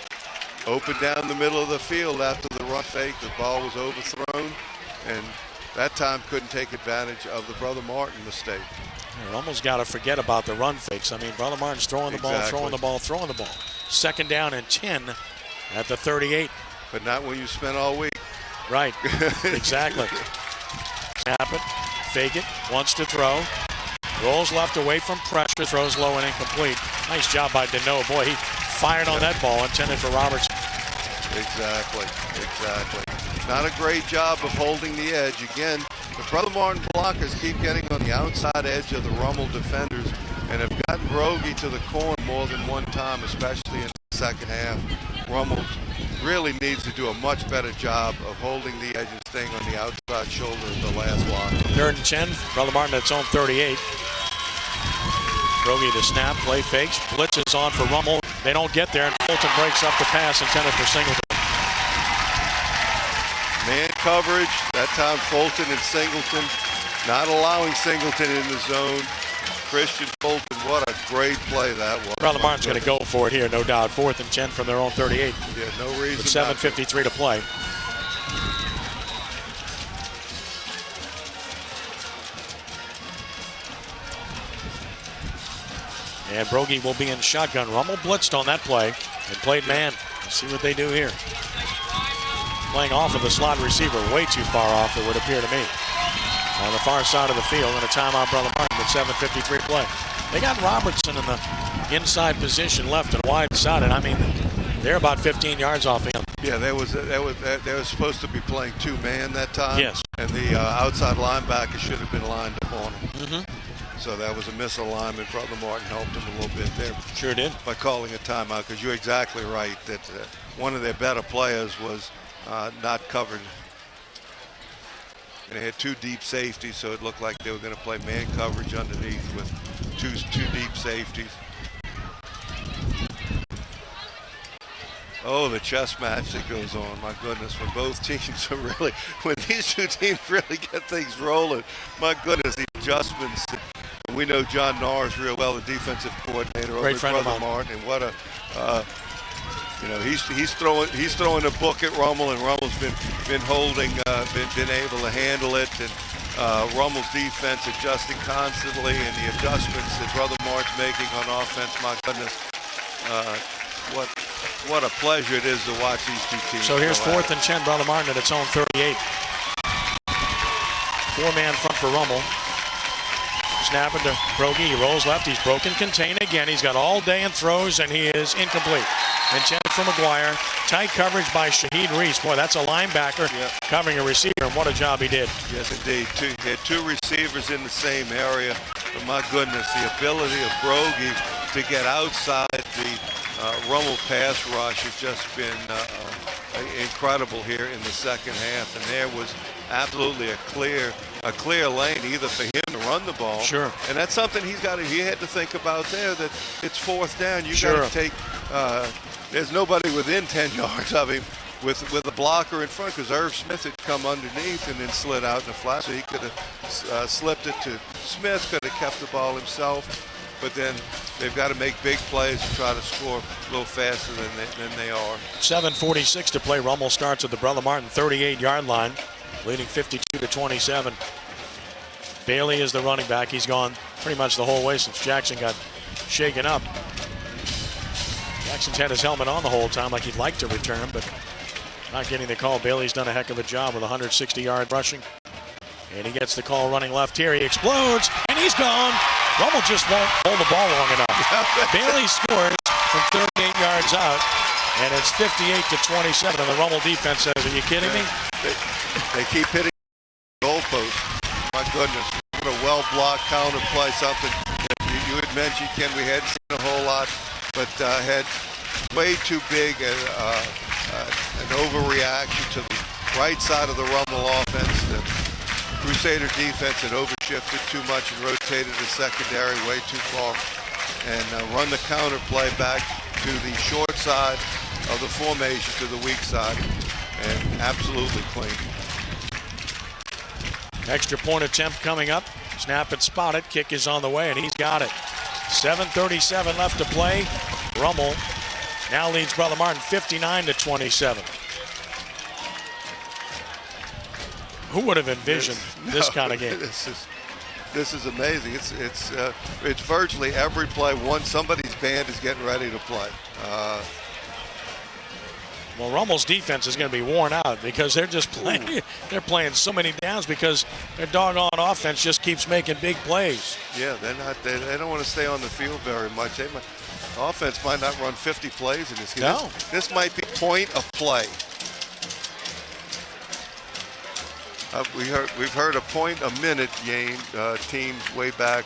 open down the middle of the field after the run fake. The ball was overthrown, and that time couldn't take advantage of the Brother Martin mistake. Rummel's got to forget about the run fakes. I mean, Brother Martin's throwing the ball, throwing the ball, throwing the ball. 2nd down and 10 at the 38. But not when you spent all week. Right, exactly. Snap it, fake it, wants to throw. Rolls left away from pressure, throws low and incomplete. Nice job by Deneau. Boy, he fired on that ball, intended for Robertson. Exactly. Not a great job of holding the edge. Again, the Brother Martin blockers keep getting on the outside edge of the Rummel defenders and have gotten Brogy to the corner more than one time, especially in the second half. Rummel really needs to do a much better job of holding the edge and staying on the outside shoulder of the last blocker. 3rd and 10, Brother Martin at its own 38. Brogy the snap, play fakes, blitzes on for Rummel. They don't get there, and Fulton breaks up the pass intended for Singleton. Man coverage, that time Fulton and Singleton, not allowing Singleton in the zone. Christian Fulton, what a great play that was. Brother Martin's going to go for it here, no doubt. 4th and 10 from their own 38. Yeah, no reason. With 7:53 to play. And Brogy will be in shotgun. Rummel blitzed on that play and played man. Let's see what they do here. Playing off of the slot receiver, way too far off, it would appear to me. On the far side of the field, and a timeout, Brother Martin, with 7:53 play. They got Robertson in the inside position, left and wide side, and I mean, they're about 15 yards off him. Yeah, they were supposed to be playing 2-man that time. Yes. And the outside linebacker should have been lined up on him. So that was a misalignment. Brother Martin helped him a little bit there. Sure did. By calling a timeout, because you're exactly right that one of their better players was not covered. And they had 2 deep safeties, so it looked like they were going to play man coverage underneath with two deep safeties. Oh, the chess match that goes on, my goodness, when both teams are really, when these two teams really get things rolling, my goodness, the adjustments. And we know John Norris real well, the defensive coordinator over at Brother Martin, and what a, he's throwing a book at Rummel, and Rummel's been holding, been able to handle it, and Rummel's defense adjusting constantly, and the adjustments that Brother Martin's making on offense, my goodness, what a pleasure it is to watch these two teams. So here's 4th and 10, Brother Martin at its own 38. 4-man front for Rummel. Snap it to Brogy. He rolls left. He's broken contain again. He's got all day and throws, and he is incomplete. Intended for McGuire. Tight coverage by Shaheed Reese. Boy, that's a linebacker covering a receiver, and what a job he did. Yes, indeed. He had 2 receivers in the same area. But my goodness, the ability of Brogy to get outside the Rummel pass rush has just been incredible here in the second half. And there was absolutely a clear lane either for him to run the ball. Sure. And that's something he had to think about there, that it's 4th down. You got to take there's nobody within 10 yards of him with a blocker in front, because Irv Smith had come underneath and then slid out in the flat, so he could have slipped it to Smith, could have kept the ball himself. But then they've got to make big plays and try to score a little faster than they are. 7:46 to play. Rummel starts at the Brother Martin 38-yard line, leading 52-27. Bailey is the running back. He's gone pretty much the whole way since Jackson got shaken up. Jackson's had his helmet on the whole time like he'd like to return, but not getting the call. Bailey's done a heck of a job with 160-yard rushing. And he gets the call running left here. He explodes, and he's gone. Rummel just won't hold the ball long enough. Bailey scores from 38 yards out, and it's 58-27. And the Rummel defense says, "Are you kidding me?" They keep hitting the goalpost. My goodness, what a well-blocked counter play, something mentioned, Ken, we hadn't seen a whole lot, but had way too big an overreaction to the right side of the Rummel offense. The Crusader defense had overshifted too much and rotated the secondary way too far, and run the counter play back to the short side of the formation, to the weak side, and absolutely clean. Extra point attempt coming up. Snap and spotted. Kick is on the way, and he's got it. 7:37 left to play. Rummel now leads Brother Martin 59-27. Who would have envisioned this kind of game? This is amazing. It's virtually every play. Somebody's band is getting ready to play. Well, Rummel's defense is going to be worn out because they're just playing. They're playing so many downs because their doggone offense just keeps making big plays. Yeah, they don't want to stay on the field very much. Offense might not run 50 plays in this game. No. This might be point of play. We've heard a point a minute game teams way back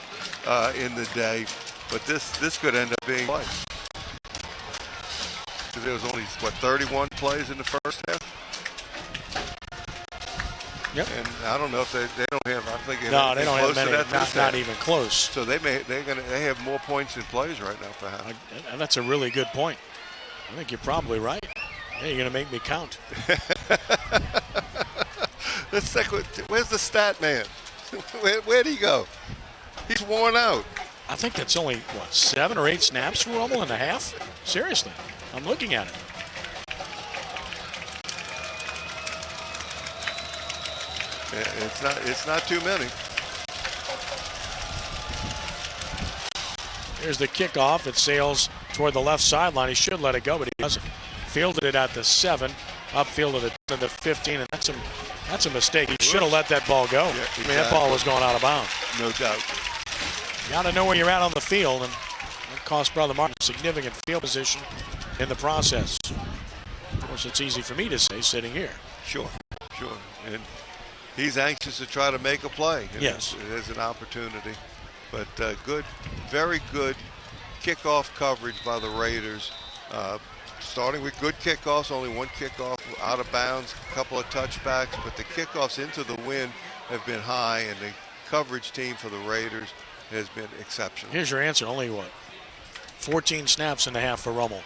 in the day, but this could end up being play. There was only 31 plays in the first half. Yep. And I don't know if they don't have. I think they don't have many. Not even close. So they have more points in plays right now, perhaps. And that's a really good point. I think you're probably right. Hey, you're going to make me count. Where's the stat man? Where'd he go? He's worn out. I think that's only 7 or 8 snaps for Rummel in a half. Seriously. I'm looking at it. It's not too many. Here's the kickoff. It sails toward the left sideline. He should let it go, but he doesn't. Fielded it at the 7, upfield to the 15, and that's a mistake. He should have let that ball go. Yeah, exactly. I mean, that ball was going out of bounds. No doubt. You got to know where you're at on the field, and it cost Brother Martin significant field position in the process. Of course, it's easy for me to say sitting here. Sure. And he's anxious to try to make a play. Yes. There's an opportunity. But very good kickoff coverage by the Raiders. Starting with good kickoffs, only one kickoff out of bounds, a couple of touchbacks, but the kickoffs into the wind have been high, and the coverage team for the Raiders has been exceptional. Here's your answer. Only 14 snaps and a half for Rummel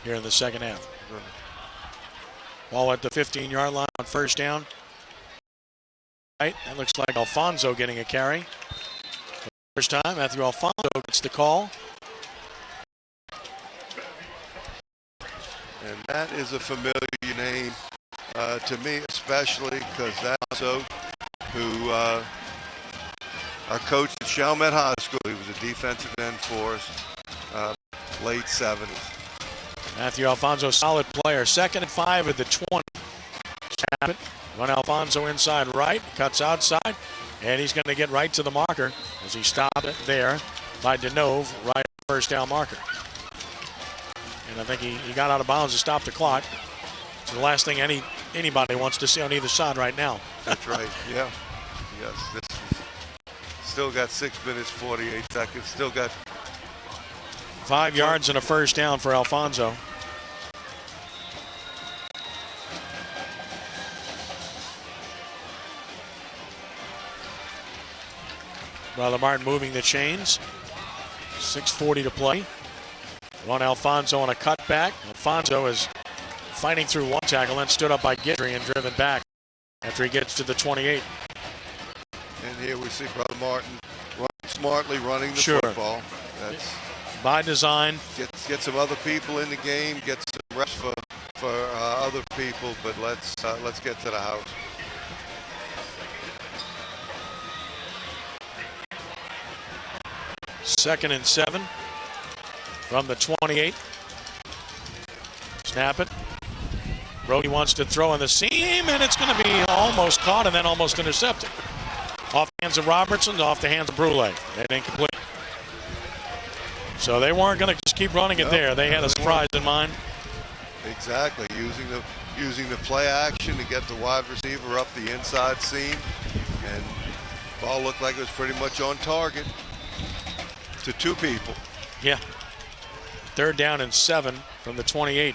here in the second half. Ball at the 15-yard line on first down. Right, that looks like Alfonso getting a carry. First time, Matthew Alfonso gets the call. And that is a familiar name to me, especially because that's Alfonso, who our coach at Chalmette High School. He was a defensive end for us, late 70s. Matthew Alfonso, solid player. 2nd and 5 at the 20. Snap it. Run Alfonso inside right, cuts outside, and he's going to get right to the marker as he stopped it there by Denove, right first down marker. And I think he got out of bounds to stop the clock. It's the last thing anybody wants to see on either side right now. That's right, yeah. Yes, this is still got 6 minutes, 48 seconds, still got 5 yards and a first down for Alfonso. Brother Martin moving the chains. 6:40 to play. Run Alfonso on a cutback. Alfonso is fighting through one tackle, then stood up by Guidry and driven back after he gets to the 28. And here we see Brother Martin smartly running the football. That's by design. Get some other people in the game, get some reps for other people, but let's get to the house. Second and 7 from the 28. Snap it. Brody wants to throw on the seam, and it's going to be almost caught and then almost intercepted. Off the hands of Robertson, off the hands of Brule. It ain't complete. So they weren't going to just keep running it there. They had a surprise in mind. Exactly, using the play action to get the wide receiver up the inside seam, and ball looked like it was pretty much on target. to 2 people. Yeah. 3rd down and 7 from the 28.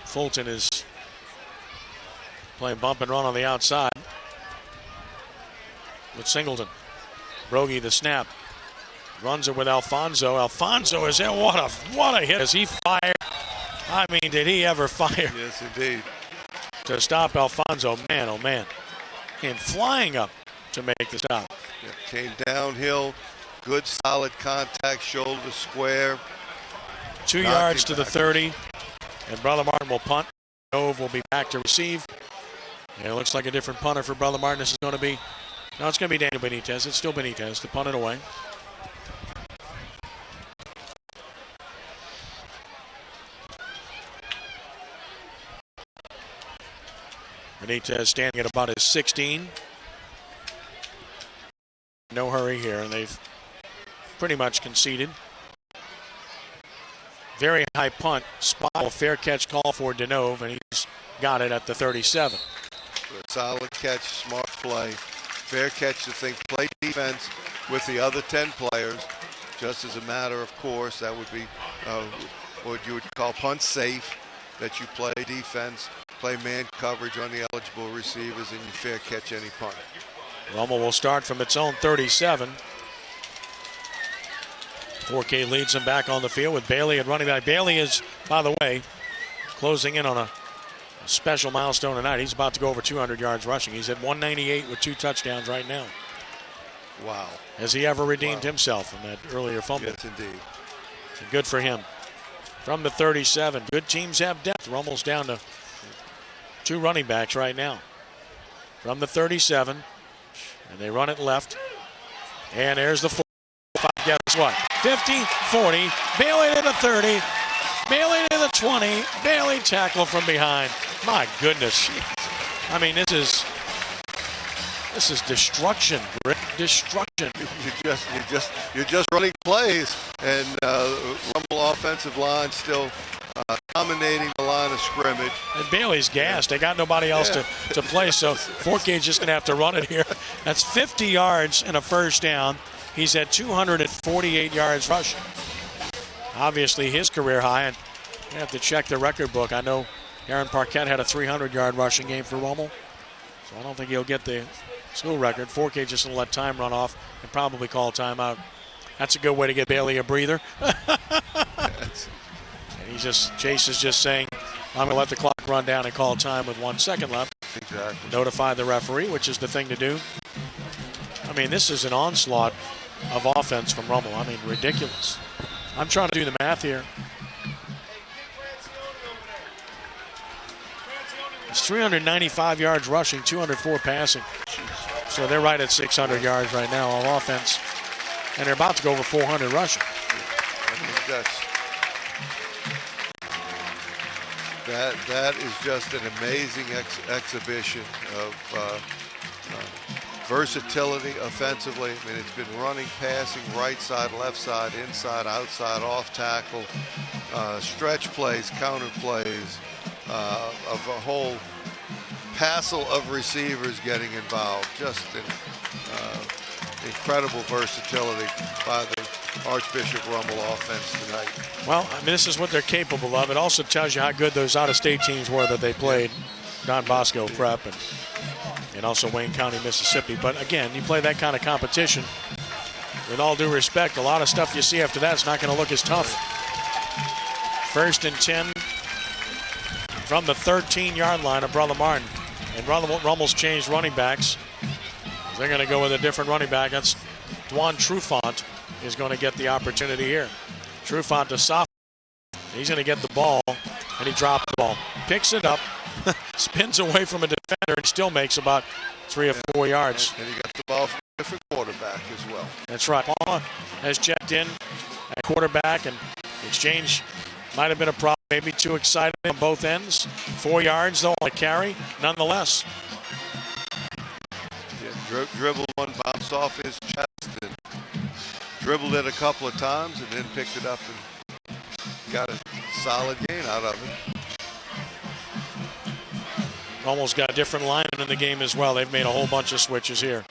Fulton is playing bump and run on the outside with Singleton. Brogy the snap. Runs it with Alfonso. Alfonso is there. What a hit as he fired. I mean, did he ever fire? Yes, indeed. To stop Alfonso. Man, oh man. Came flying up to make the stop. Yeah, came downhill. Good solid contact, shoulder to square. 2 yards to the 30. And Brother Martin will punt. Nove will be back to receive. And it looks like a different punter for Brother Martin. This is going to be, no, it's going to be Daniel Benitez. It's still Benitez to punt it away. Benitez standing at about his 16. No hurry here, and they've pretty much conceded. Very high punt, spot, fair catch call for Denove, and he's got it at the 37. Solid catch, smart play. Fair catch to think, play defense with the other 10 players. Just as a matter of course, that would be what you would call punt safe, that you play defense, play man coverage on the eligible receivers, and you fair catch any punt. Rummel will start from its own 37. 4K leads him back on the field with Bailey at running back. Bailey is, by the way, closing in on a special milestone tonight. He's about to go over 200 yards rushing. He's at 198 with 2 touchdowns right now. Wow. Has he ever redeemed himself from that earlier fumble? Yes, indeed. Good for him. From the 37, good teams have depth. Rummel's down to 2 running backs right now. From the 37, and they run it left. And there's the 45. Guess what? 50, 40. Bailey to the 30. Bailey to the 20. Bailey tackle from behind. My goodness. I mean, this is destruction, Rick. Destruction. You're just running plays, and Rummel offensive line still dominating the line of scrimmage. And Bailey's gassed. They got nobody else to play, so 4K's just going to have to run it here. That's 50 yards and a first down. He's at 248 yards rushing. Obviously his career high, and you have to check the record book. I know Aaron Parkett had a 300-yard rushing game for Rummel, so I don't think he'll get the school record. 4K just going to let time run off and probably call timeout. That's a good way to get Bailey a breather. And Chase is just saying, I'm going to let the clock run down and call time with 1 second left. Exactly. Notify the referee, which is the thing to do. I mean, this is an onslaught of offense from Rummel. I mean, ridiculous. I'm trying to do the math here. It's 395 yards rushing, 204 passing. So they're right at 600 yards right now on offense. And they're about to go over 400 rushing. That is just an amazing exhibition of versatility offensively. I mean, it's been running, passing, right side, left side, inside, outside, off tackle, stretch plays, counter plays, of a whole passel of receivers getting involved. Just incredible versatility by the Archbishop Rummel offense tonight. Well, I mean, this is what they're capable of. It also tells you how good those out-of-state teams were that they played. Don Bosco Prep and also Wayne County, Mississippi. But again, you play that kind of competition, with all due respect, a lot of stuff you see after that is not going to look as tough. 1st and 10 from the 13-yard line of Brother Martin. And Rummel's changed running backs. They're going to go with a different running back. That's Dwan Trufant is going to get the opportunity here. Trufant to sophomore. He's going to get the ball, and he dropped the ball. Picks it up, spins away from a defender, and still makes about 3 or 4 yards. And he got the ball from a different quarterback as well. That's right. Paul has checked in at quarterback, and the exchange might have been a problem. Maybe too excited on both ends. 4 yards, though, on a carry, nonetheless. Yeah, dribbled one, bounced off his chest, and dribbled it a couple of times, and then picked it up and got a solid gain out of it. Almost got a different lineman in the game as well. They've made a whole bunch of switches here.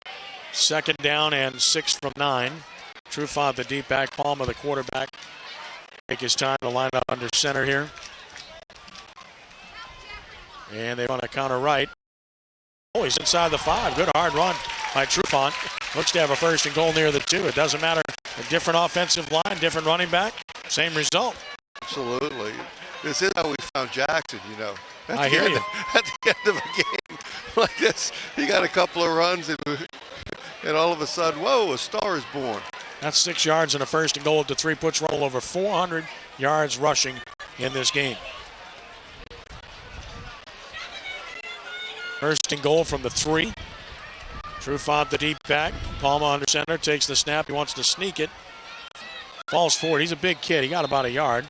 2nd down and 6 from 9. Trufant, the deep back. Palma, the quarterback. Take his time to line up under center here. And they want to counter right. Oh, he's inside the 5. Good hard run by Trufant. Looks to have a first and goal near the 2. It doesn't matter. A different offensive line, different running back. Same result. Absolutely. This is how we found Jackson, you know. I hear you. At the end of a game like this, he got a couple of runs and all of a sudden, whoa, a star is born. That's 6 yards and a first and goal at the 3. Puts Rummel over 400 yards rushing in this game. First and goal from the 3. Trufant, the deep back. Palma under center, takes the snap. He wants to sneak it. Falls forward. He's a big kid. He got about a yard.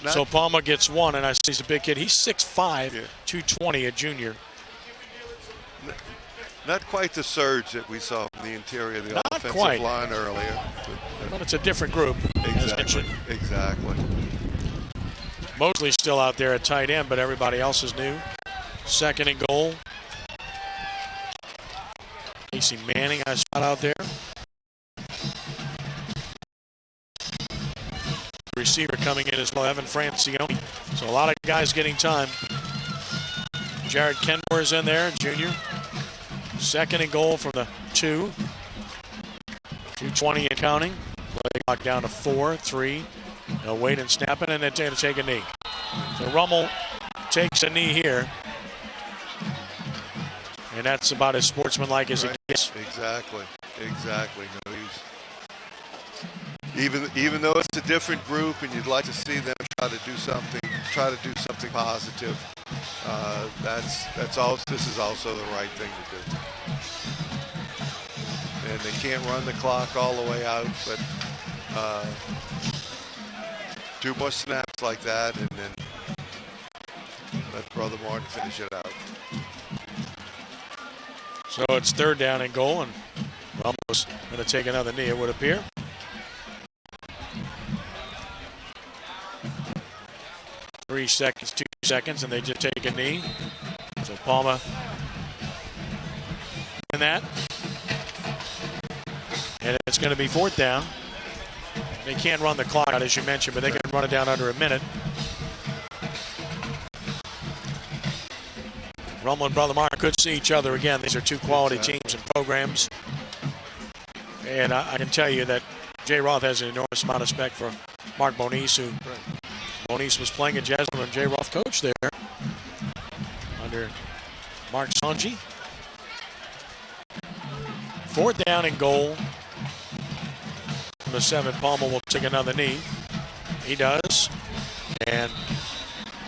So Palma gets 1, and I see he's a big kid. He's 6'5", 220, a junior. Not quite the surge that we saw from the interior of the offensive line earlier. But it's a different group, as mentioned. Exactly. Mosley's still out there at tight end, but everybody else is new. Second and goal. Casey Manning, I spot out there. Receiver coming in as well, Evan Francione. So a lot of guys getting time. Jared Kenmore is in there, junior. Second and goal from the 2. 2:20 and counting. Play clock down to 4, 3. They'll wait and snap it, and then take a knee. So Rummel takes a knee here. And that's about as sportsmanlike as it gets. Exactly. No, even though it's a different group and you'd like to see them try to do something positive, this is also the right thing to do. And they can't run the clock all the way out, but 2 more snaps like that, and then let Brother Martin finish it out. So it's 3rd down and goal, and Rummel's going to take another knee, it would appear. Two seconds, and they just take a knee. So Palma in that. And it's going to be 4th down. They can't run the clock out, as you mentioned, but they can run it down under a minute. Rummel and Brother Martin could see each other again. These are 2 quality teams and programs. And I can tell you that Jay Roth has an enormous amount of respect for Mark Moniz, who Moniz was playing at Jesuit when Jay Roth coached there under Mark Sonji. 4th down and goal. From the 7, Palma will take another knee. He does. And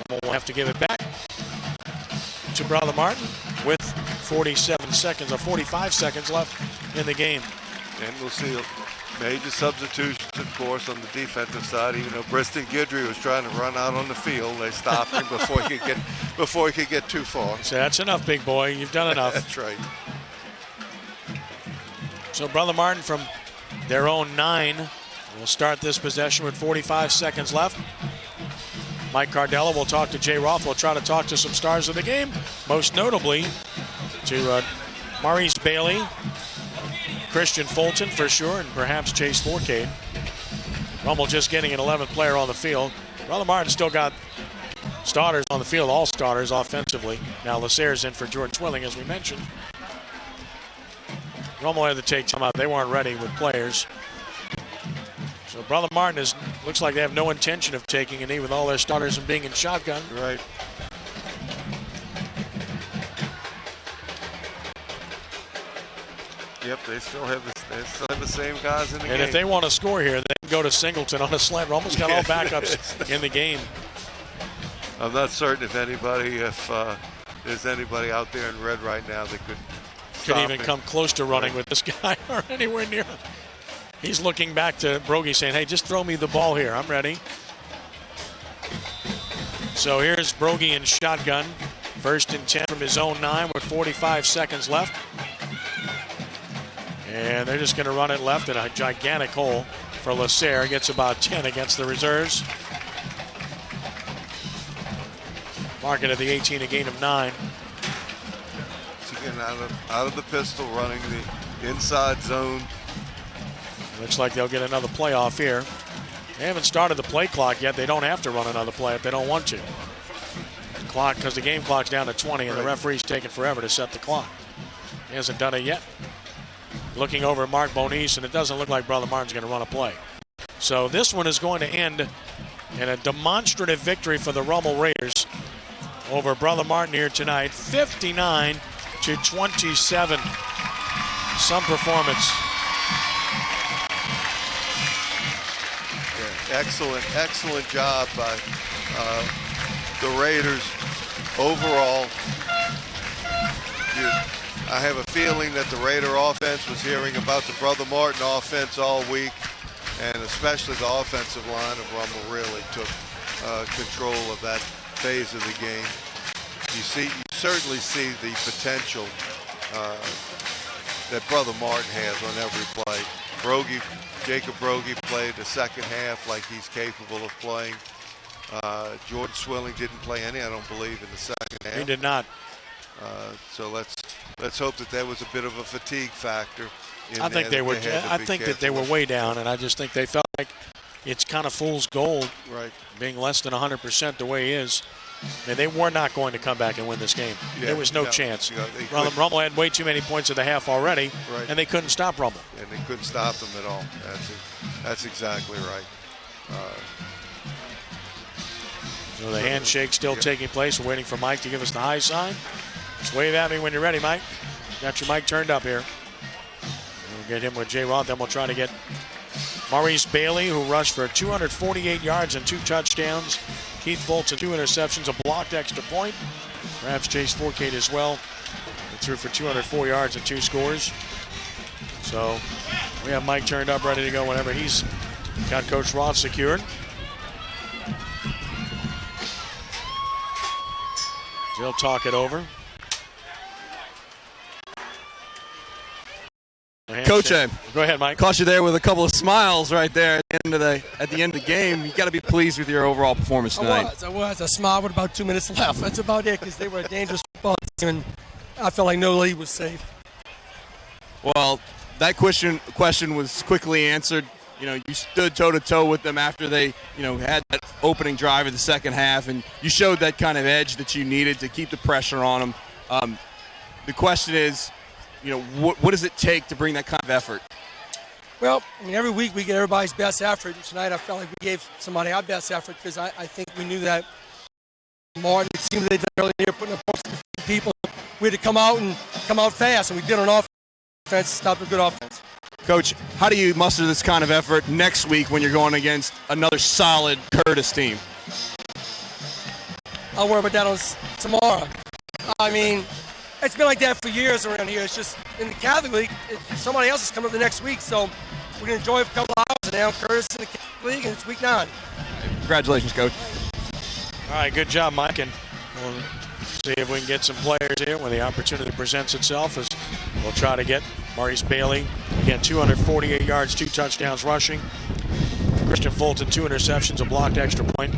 Rummel will have to give it back to Brother Martin with 45 seconds left in the game. And we'll see major substitutions, of course, on the defensive side. Even though Briston Guidry was trying to run out on the field, they stopped him before he could get too far. So that's enough, big boy. You've done enough. That's right. So Brother Martin from their own 9 will start this possession with 45 seconds left. Mike Cardella will talk to Jay Roth. We'll try to talk to some stars of the game, most notably to Maurice Bailey, Christian Fulton for sure, and perhaps Chase Forcade. Rummel just getting an 11th player on the field. Brother Martin still got starters on the field, all starters offensively. Now Lasserre's in for Jordan Twilling, as we mentioned. Rummel had to take time out. They weren't ready with players. So Brother Martin looks like they have no intention of taking a knee with all their starters and being in shotgun. Right. Yep, they still have the same guys in the game. And if they want to score here, they can go to Singleton on a slant. Rummel's got all backups in the game. I'm not certain if there's anybody out there in red right now that could even come close to running with this guy or anywhere near him. He's looking back to Brogy saying, hey, just throw me the ball here. I'm ready. So here's Brogy in shotgun. 1st and 10 from his own 9 with 45 seconds left. And they're just going to run it left in a gigantic hole for Lasserre. Gets about 10 against the reserves. Marking at the 18, a gain of 9. Again, out of the pistol, running inside zone. Looks like they'll get another play off here. They haven't started the play clock yet. They don't have to run another play if they don't want to. The clock, because the game clock's down to 20, and the referee's taking forever to set the clock. He hasn't done it yet. Looking over at Mark Bonise, and it doesn't look like Brother Martin's going to run a play. So this one is going to end in a demonstrative victory for the Rummel Raiders over Brother Martin here tonight, 59-27. Some performance. Excellent job by the Raiders overall. I have a feeling that the Raider offense was hearing about the Brother Martin offense all week, and especially the offensive line of Rummel really took control of that phase of the game. You certainly see the potential that Brother Martin has on every play. Jacob Brogy played the second half like he's capable of playing. Jordan Swilling didn't play any, I don't believe, in the second half. He did not. So let's hope that there was a bit of a fatigue factor. I think they were. I think that they were way down, and I just think they felt like it's kind of fool's gold, right? Being less than 100% the way he is. And they were not going to come back and win this game. Yeah, there was no chance. Rummel had way too many points at the half already, and they couldn't stop Rummel. And they couldn't stop them at all. That's exactly right. So the handshake still taking place. We're waiting for Mike to give us the high sign. Just wave at me when you're ready, Mike. Got your mic turned up here. We'll get him with J. Roth. Then we'll try to get Maurice Bailey, who rushed for 248 yards and 2 touchdowns. Keith Fulton, 2 interceptions, a blocked extra point. Perhaps Chase Forcade as well. He threw for 204 yards and 2 scores. So we have Mike turned up, ready to go whenever he's got Coach Roth secured. He'll talk it over. Coach, go ahead, Mike. Caught you there with a couple of smiles right there at the end of the game. You got to be pleased with your overall performance tonight. I was. I smiled with about 2 minutes left. That's about it, because they were a dangerous football team, and I felt like no lead was safe. Well, that question was quickly answered. You know, you stood toe-to-toe with them after they, had that opening drive of the second half, and you showed that kind of edge that you needed to keep the pressure on them. The question is, what does it take to bring that kind of effort? Well, every week we get everybody's best effort. And tonight I felt like we gave somebody our best effort, because I think we knew that Martin, it seemed they did earlier, putting up people. We had to come out fast, and we did on offense, stop a good offense. Coach, how do you muster this kind of effort next week when you're going against another solid Curtis team? I'll worry about that on tomorrow. It's been like that for years around here. It's just in the Catholic League, somebody else is coming up the next week, so we're going to enjoy it for a couple of hours. And now Curtis in the Catholic League, and it's week 9. Congratulations, Coach. All right, good job, Mike. And we'll see if we can get some players here when the opportunity presents itself. As we'll try to get Maurice Bailey, again, 248 yards, 2 touchdowns rushing. Christian Fulton, 2 interceptions, a blocked extra point.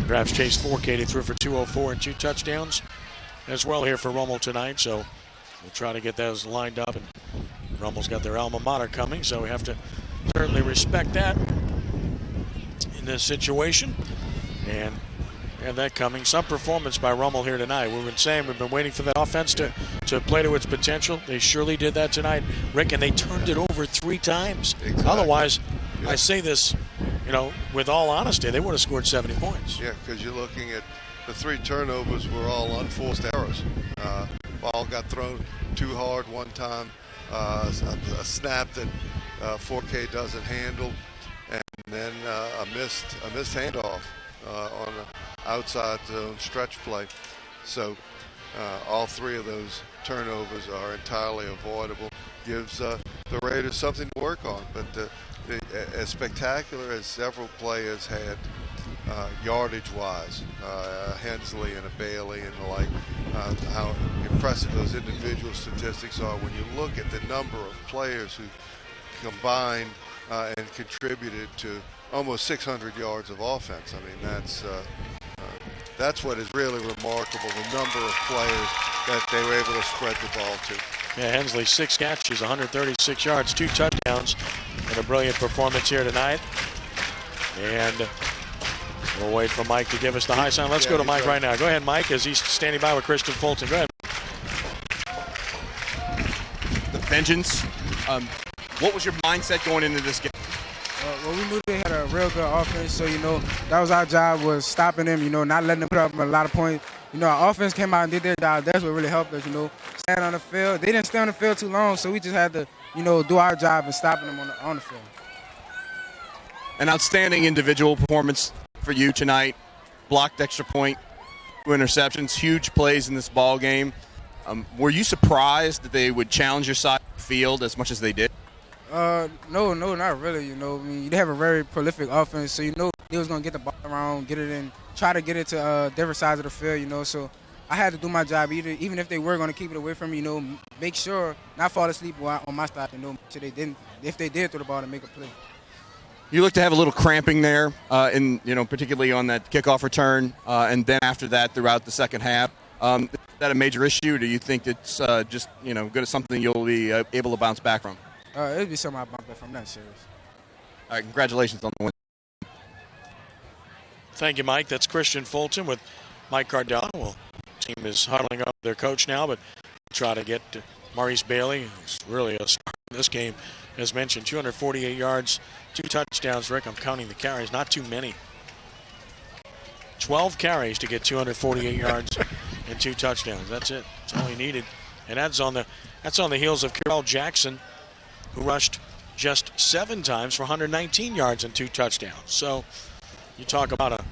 Perhaps Chase Forcade, threw for 204 and 2 touchdowns as well here for Rummel tonight. So we'll try to get those lined up. And Rummel's got their alma mater coming, so we have to certainly respect that in this situation. And have that coming. Some performance by Rummel here tonight. We've been saying we've been waiting for the offense to play to its potential. They surely did that tonight, Rick, and they turned it over 3 times. Exactly. Otherwise, I say this, with all honesty, they would have scored 70 points. Yeah, because you're looking at the 3 turnovers were all unforced errors. Ball got thrown too hard one time, a snap that Forcade doesn't handle, and then a missed handoff on the outside zone stretch play. So all 3 of those turnovers are entirely avoidable. Gives the Raiders something to work on. But as spectacular as several players had yardage-wise, Hensley and a Bailey and the like, how impressive those individual statistics are when you look at the number of players who combined and contributed to almost 600 yards of offense. That's what is really remarkable, the number of players that they were able to spread the ball to. Yeah, Hensley, 6 catches, 136 yards, 2 touchdowns, and a brilliant performance here tonight. And we'll wait for Mike to give us the high sign. Let's go to Mike right now. Go ahead, Mike, as he's standing by with Christian Fulton. Go ahead. The vengeance. What was your mindset going into this game? Well, we knew they had a real good offense, so, that was our job, was stopping them, not letting them put up a lot of points. Our offense came out and did their job. That's what really helped us, stand on the field. They didn't stay on the field too long, so we just had to, do our job and stopping them on the field. An outstanding individual performance for you tonight. Blocked extra point, 2 interceptions, huge plays in this ball game. Were you surprised that they would challenge your side of the field as much as they did? No, not really. They have a very prolific offense, so they was gonna get the ball around, get it in, try to get it to different sides of the field. So I had to do my job, even if they were gonna keep it away from me. Make sure not fall asleep on my side, make sure they didn't. If they did throw the ball, to make a play. You look to have a little cramping there, particularly on that kickoff return, and then after that throughout the second half. Is that a major issue, or do you think it's just good at something you'll be able to bounce back from? It'd be something I bounce back from. Not serious. All right, congratulations on the win. Thank you, Mike. That's Christian Fulton with Mike Cardell. Well, the team is huddling up their coach now, but try to get to Maurice Bailey, who's really a star in this game. As mentioned, 248 yards, 2 touchdowns. Rick, I'm counting the carries. Not too many. 12 carries to get 248 yards and 2 touchdowns. That's it. That's all he needed. And that's on the heels of Kyrell Jackson, who rushed just 7 times for 119 yards and 2 touchdowns. So you talk about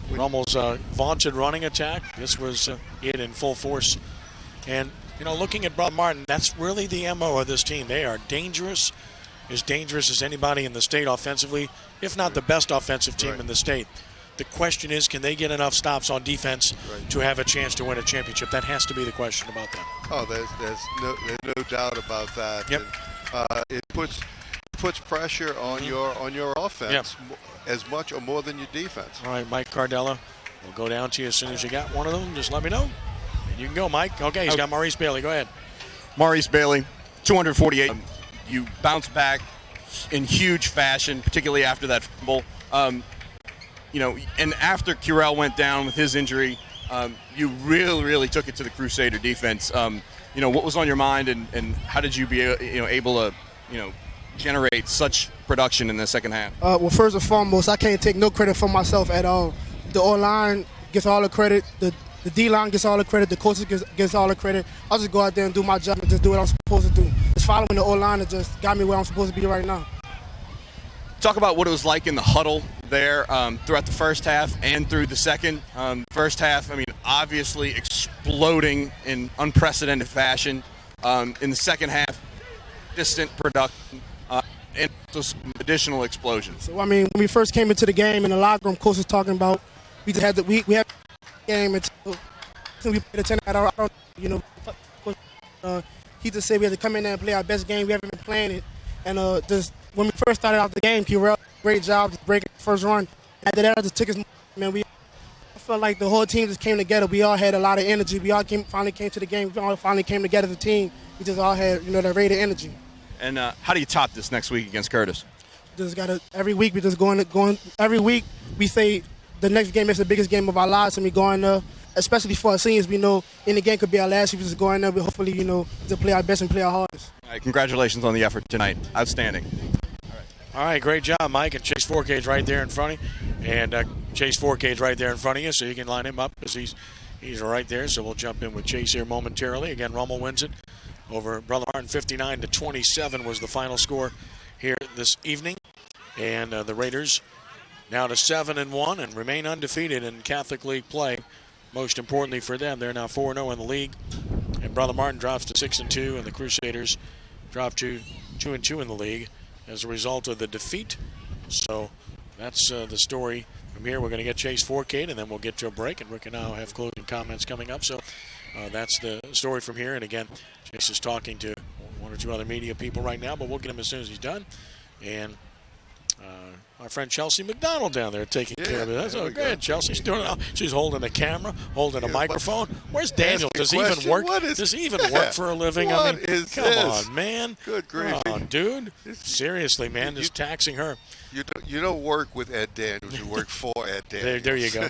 Rummel's vaunted running attack. This was it in full force. And, looking at Brother Martin, that's really the MO of this team. They are dangerous as anybody in the state offensively, if not the best offensive team in the state. The question is, can they get enough stops on defense to have a chance to win a championship? That has to be the question about them. Oh, there's no doubt about that. Yep. And, it puts pressure on your offense as much or more than your defense. All right, Mike Cardella, we'll go down to you as soon as you got one of them. Just let me know. And you can go, Mike. Okay, he's got Maurice Bailey. Go ahead. Maurice Bailey, 248. You bounce back in huge fashion, particularly after that fumble. And after Kyrell went down with his injury, you really took it to the Crusader defense. What was on your mind, and how did you be able to generate such production in the second half? Well, first and foremost, I can't take no credit for myself at all. The O-line gets all the credit. The D-line gets all the credit. The coaches gets all the credit. I'll just go out there and do my job and just do what I'm supposed to do. Just following the O-line that just got me where I'm supposed to be right now. Talk about what it was like in the huddle there throughout the first half and through the second. First half, obviously exploding in unprecedented fashion. In the second half, distant production and some additional explosions. So, when we first came into the game in the locker room, coach was talking about we had the game until we played a 10 out. He just said we had to come in there and play our best game. We haven't been playing it. And just when we first started out the game, Kyrell, great job just breaking the first run. After that, I just took his I felt like the whole team just came together. We all had a lot of energy. We all finally came to the game. We all finally came together as a team. We just all had, that rate of energy. And how do you top this next week against Curtis? Just gotta every week we just going every week we say the next game is the biggest game of our lives, and we go in there, especially for our seniors. We know any game could be our last. We just go in there, but hopefully to play our best and play our hardest. All right, congratulations on the effort tonight. Outstanding. All right, great job, Mike. And Chase Forcade's right there in front of you. And Chase Forcade's right there in front of you, so you can line him up because he's right there. So we'll jump in with Chase here momentarily. Again, Rummel wins it over Brother Martin. 59-27 was the final score here this evening. And the Raiders now to 7-1 and remain undefeated in Catholic League play. Most importantly for them, they're now 4-0 in the league. And Brother Martin drops to 6-2, and the Crusaders drop to 2-2 in the league as a result of the defeat. So that's the story from here. We're going to get Chase Forcade, and then we'll get to a break, and Rick and I will have closing comments coming up. So that's the story from here. And again, Chase is talking to one or two other media people right now, but we'll get him as soon as he's done. And Our friend Chelsea McDonald down there taking care of it. That's there we good. go. Chelsea's doing it. She's holding a camera, holding a microphone. Where's Daniel? Does he even work? Does he even work for a living? What I mean, is come this? on, man. Good grief. Come on, dude. Seriously, man, just taxing her. You don't work with Ed Daniels. You work for Ed Daniels. There you go.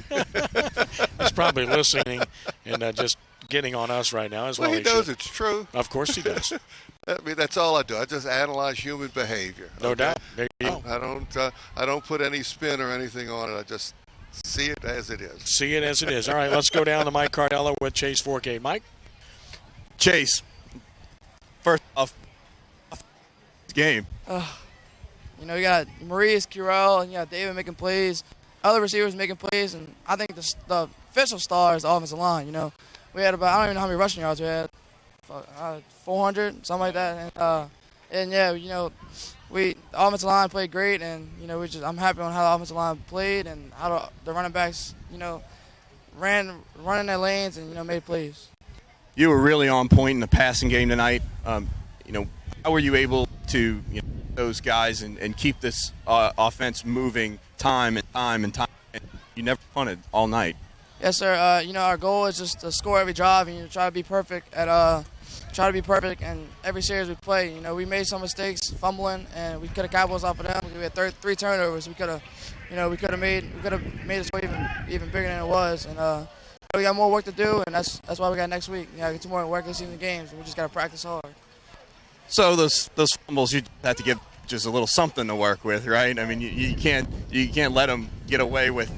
He's probably listening and just getting on us right now as well. Well, he knows it's true. Of course he does. I mean, that's all I do. I just analyze human behavior. No doubt. There you go. I don't put any spin or anything on it. I just see it as it is. See it as it is. All right, let's go down to Mike Cardella with Chase Forkade. Mike? Chase, first off, game. You know, you got Maurice, Curel, and you got David making plays, other receivers making plays, and I think the official star is the offensive line. You know, we had about, I don't even know how many rushing yards we had, 400, something like that. And yeah, you know, the offensive line played great, and you know, I'm happy on how the offensive line played and how the running backs, you know, running their lanes and, you know, made plays. You were really on point in the passing game tonight. You know, how were you able to, you know, those guys and keep this offense moving time and time and time? You never punted all night. Yes, sir. You know, our goal is just to score every drive and try to be perfect and every series we play. You know, we made some mistakes, fumbling, and we could have capitalized off of them. We had 3 turnovers. We could have made the score even bigger than it was. And we got more work to do, and that's why we got next week. You know, get 2 more regular season games, and we just got to practice hard. So those fumbles, you have to give just a little something to work with, right? I mean, you can't let them get away with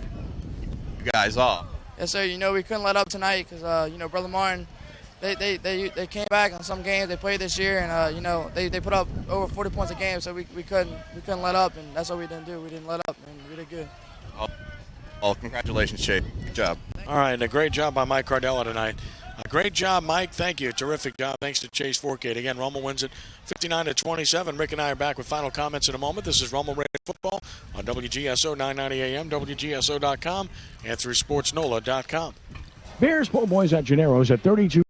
you guys off. Yes, sir. You know, we couldn't let up tonight because you know, Brother Martin, they came back on some games they played this year, and you know, they put up over 40 points a game, so we couldn't let up, and that's what we didn't do. We didn't let up, and we did good. Oh, congratulations, Chase. Good job. All right, and a great job by Mike Cardella tonight. Great job, Mike. Thank you. Terrific job. Thanks to Chase Forkade. Again, Rummel wins it 59-27. Rick and I are back with final comments in a moment. This is Rummel Rated Football on WGSO 990 AM, WGSO.com, and through SportsNola.com. Bears po' boys at Gennaro's at 32.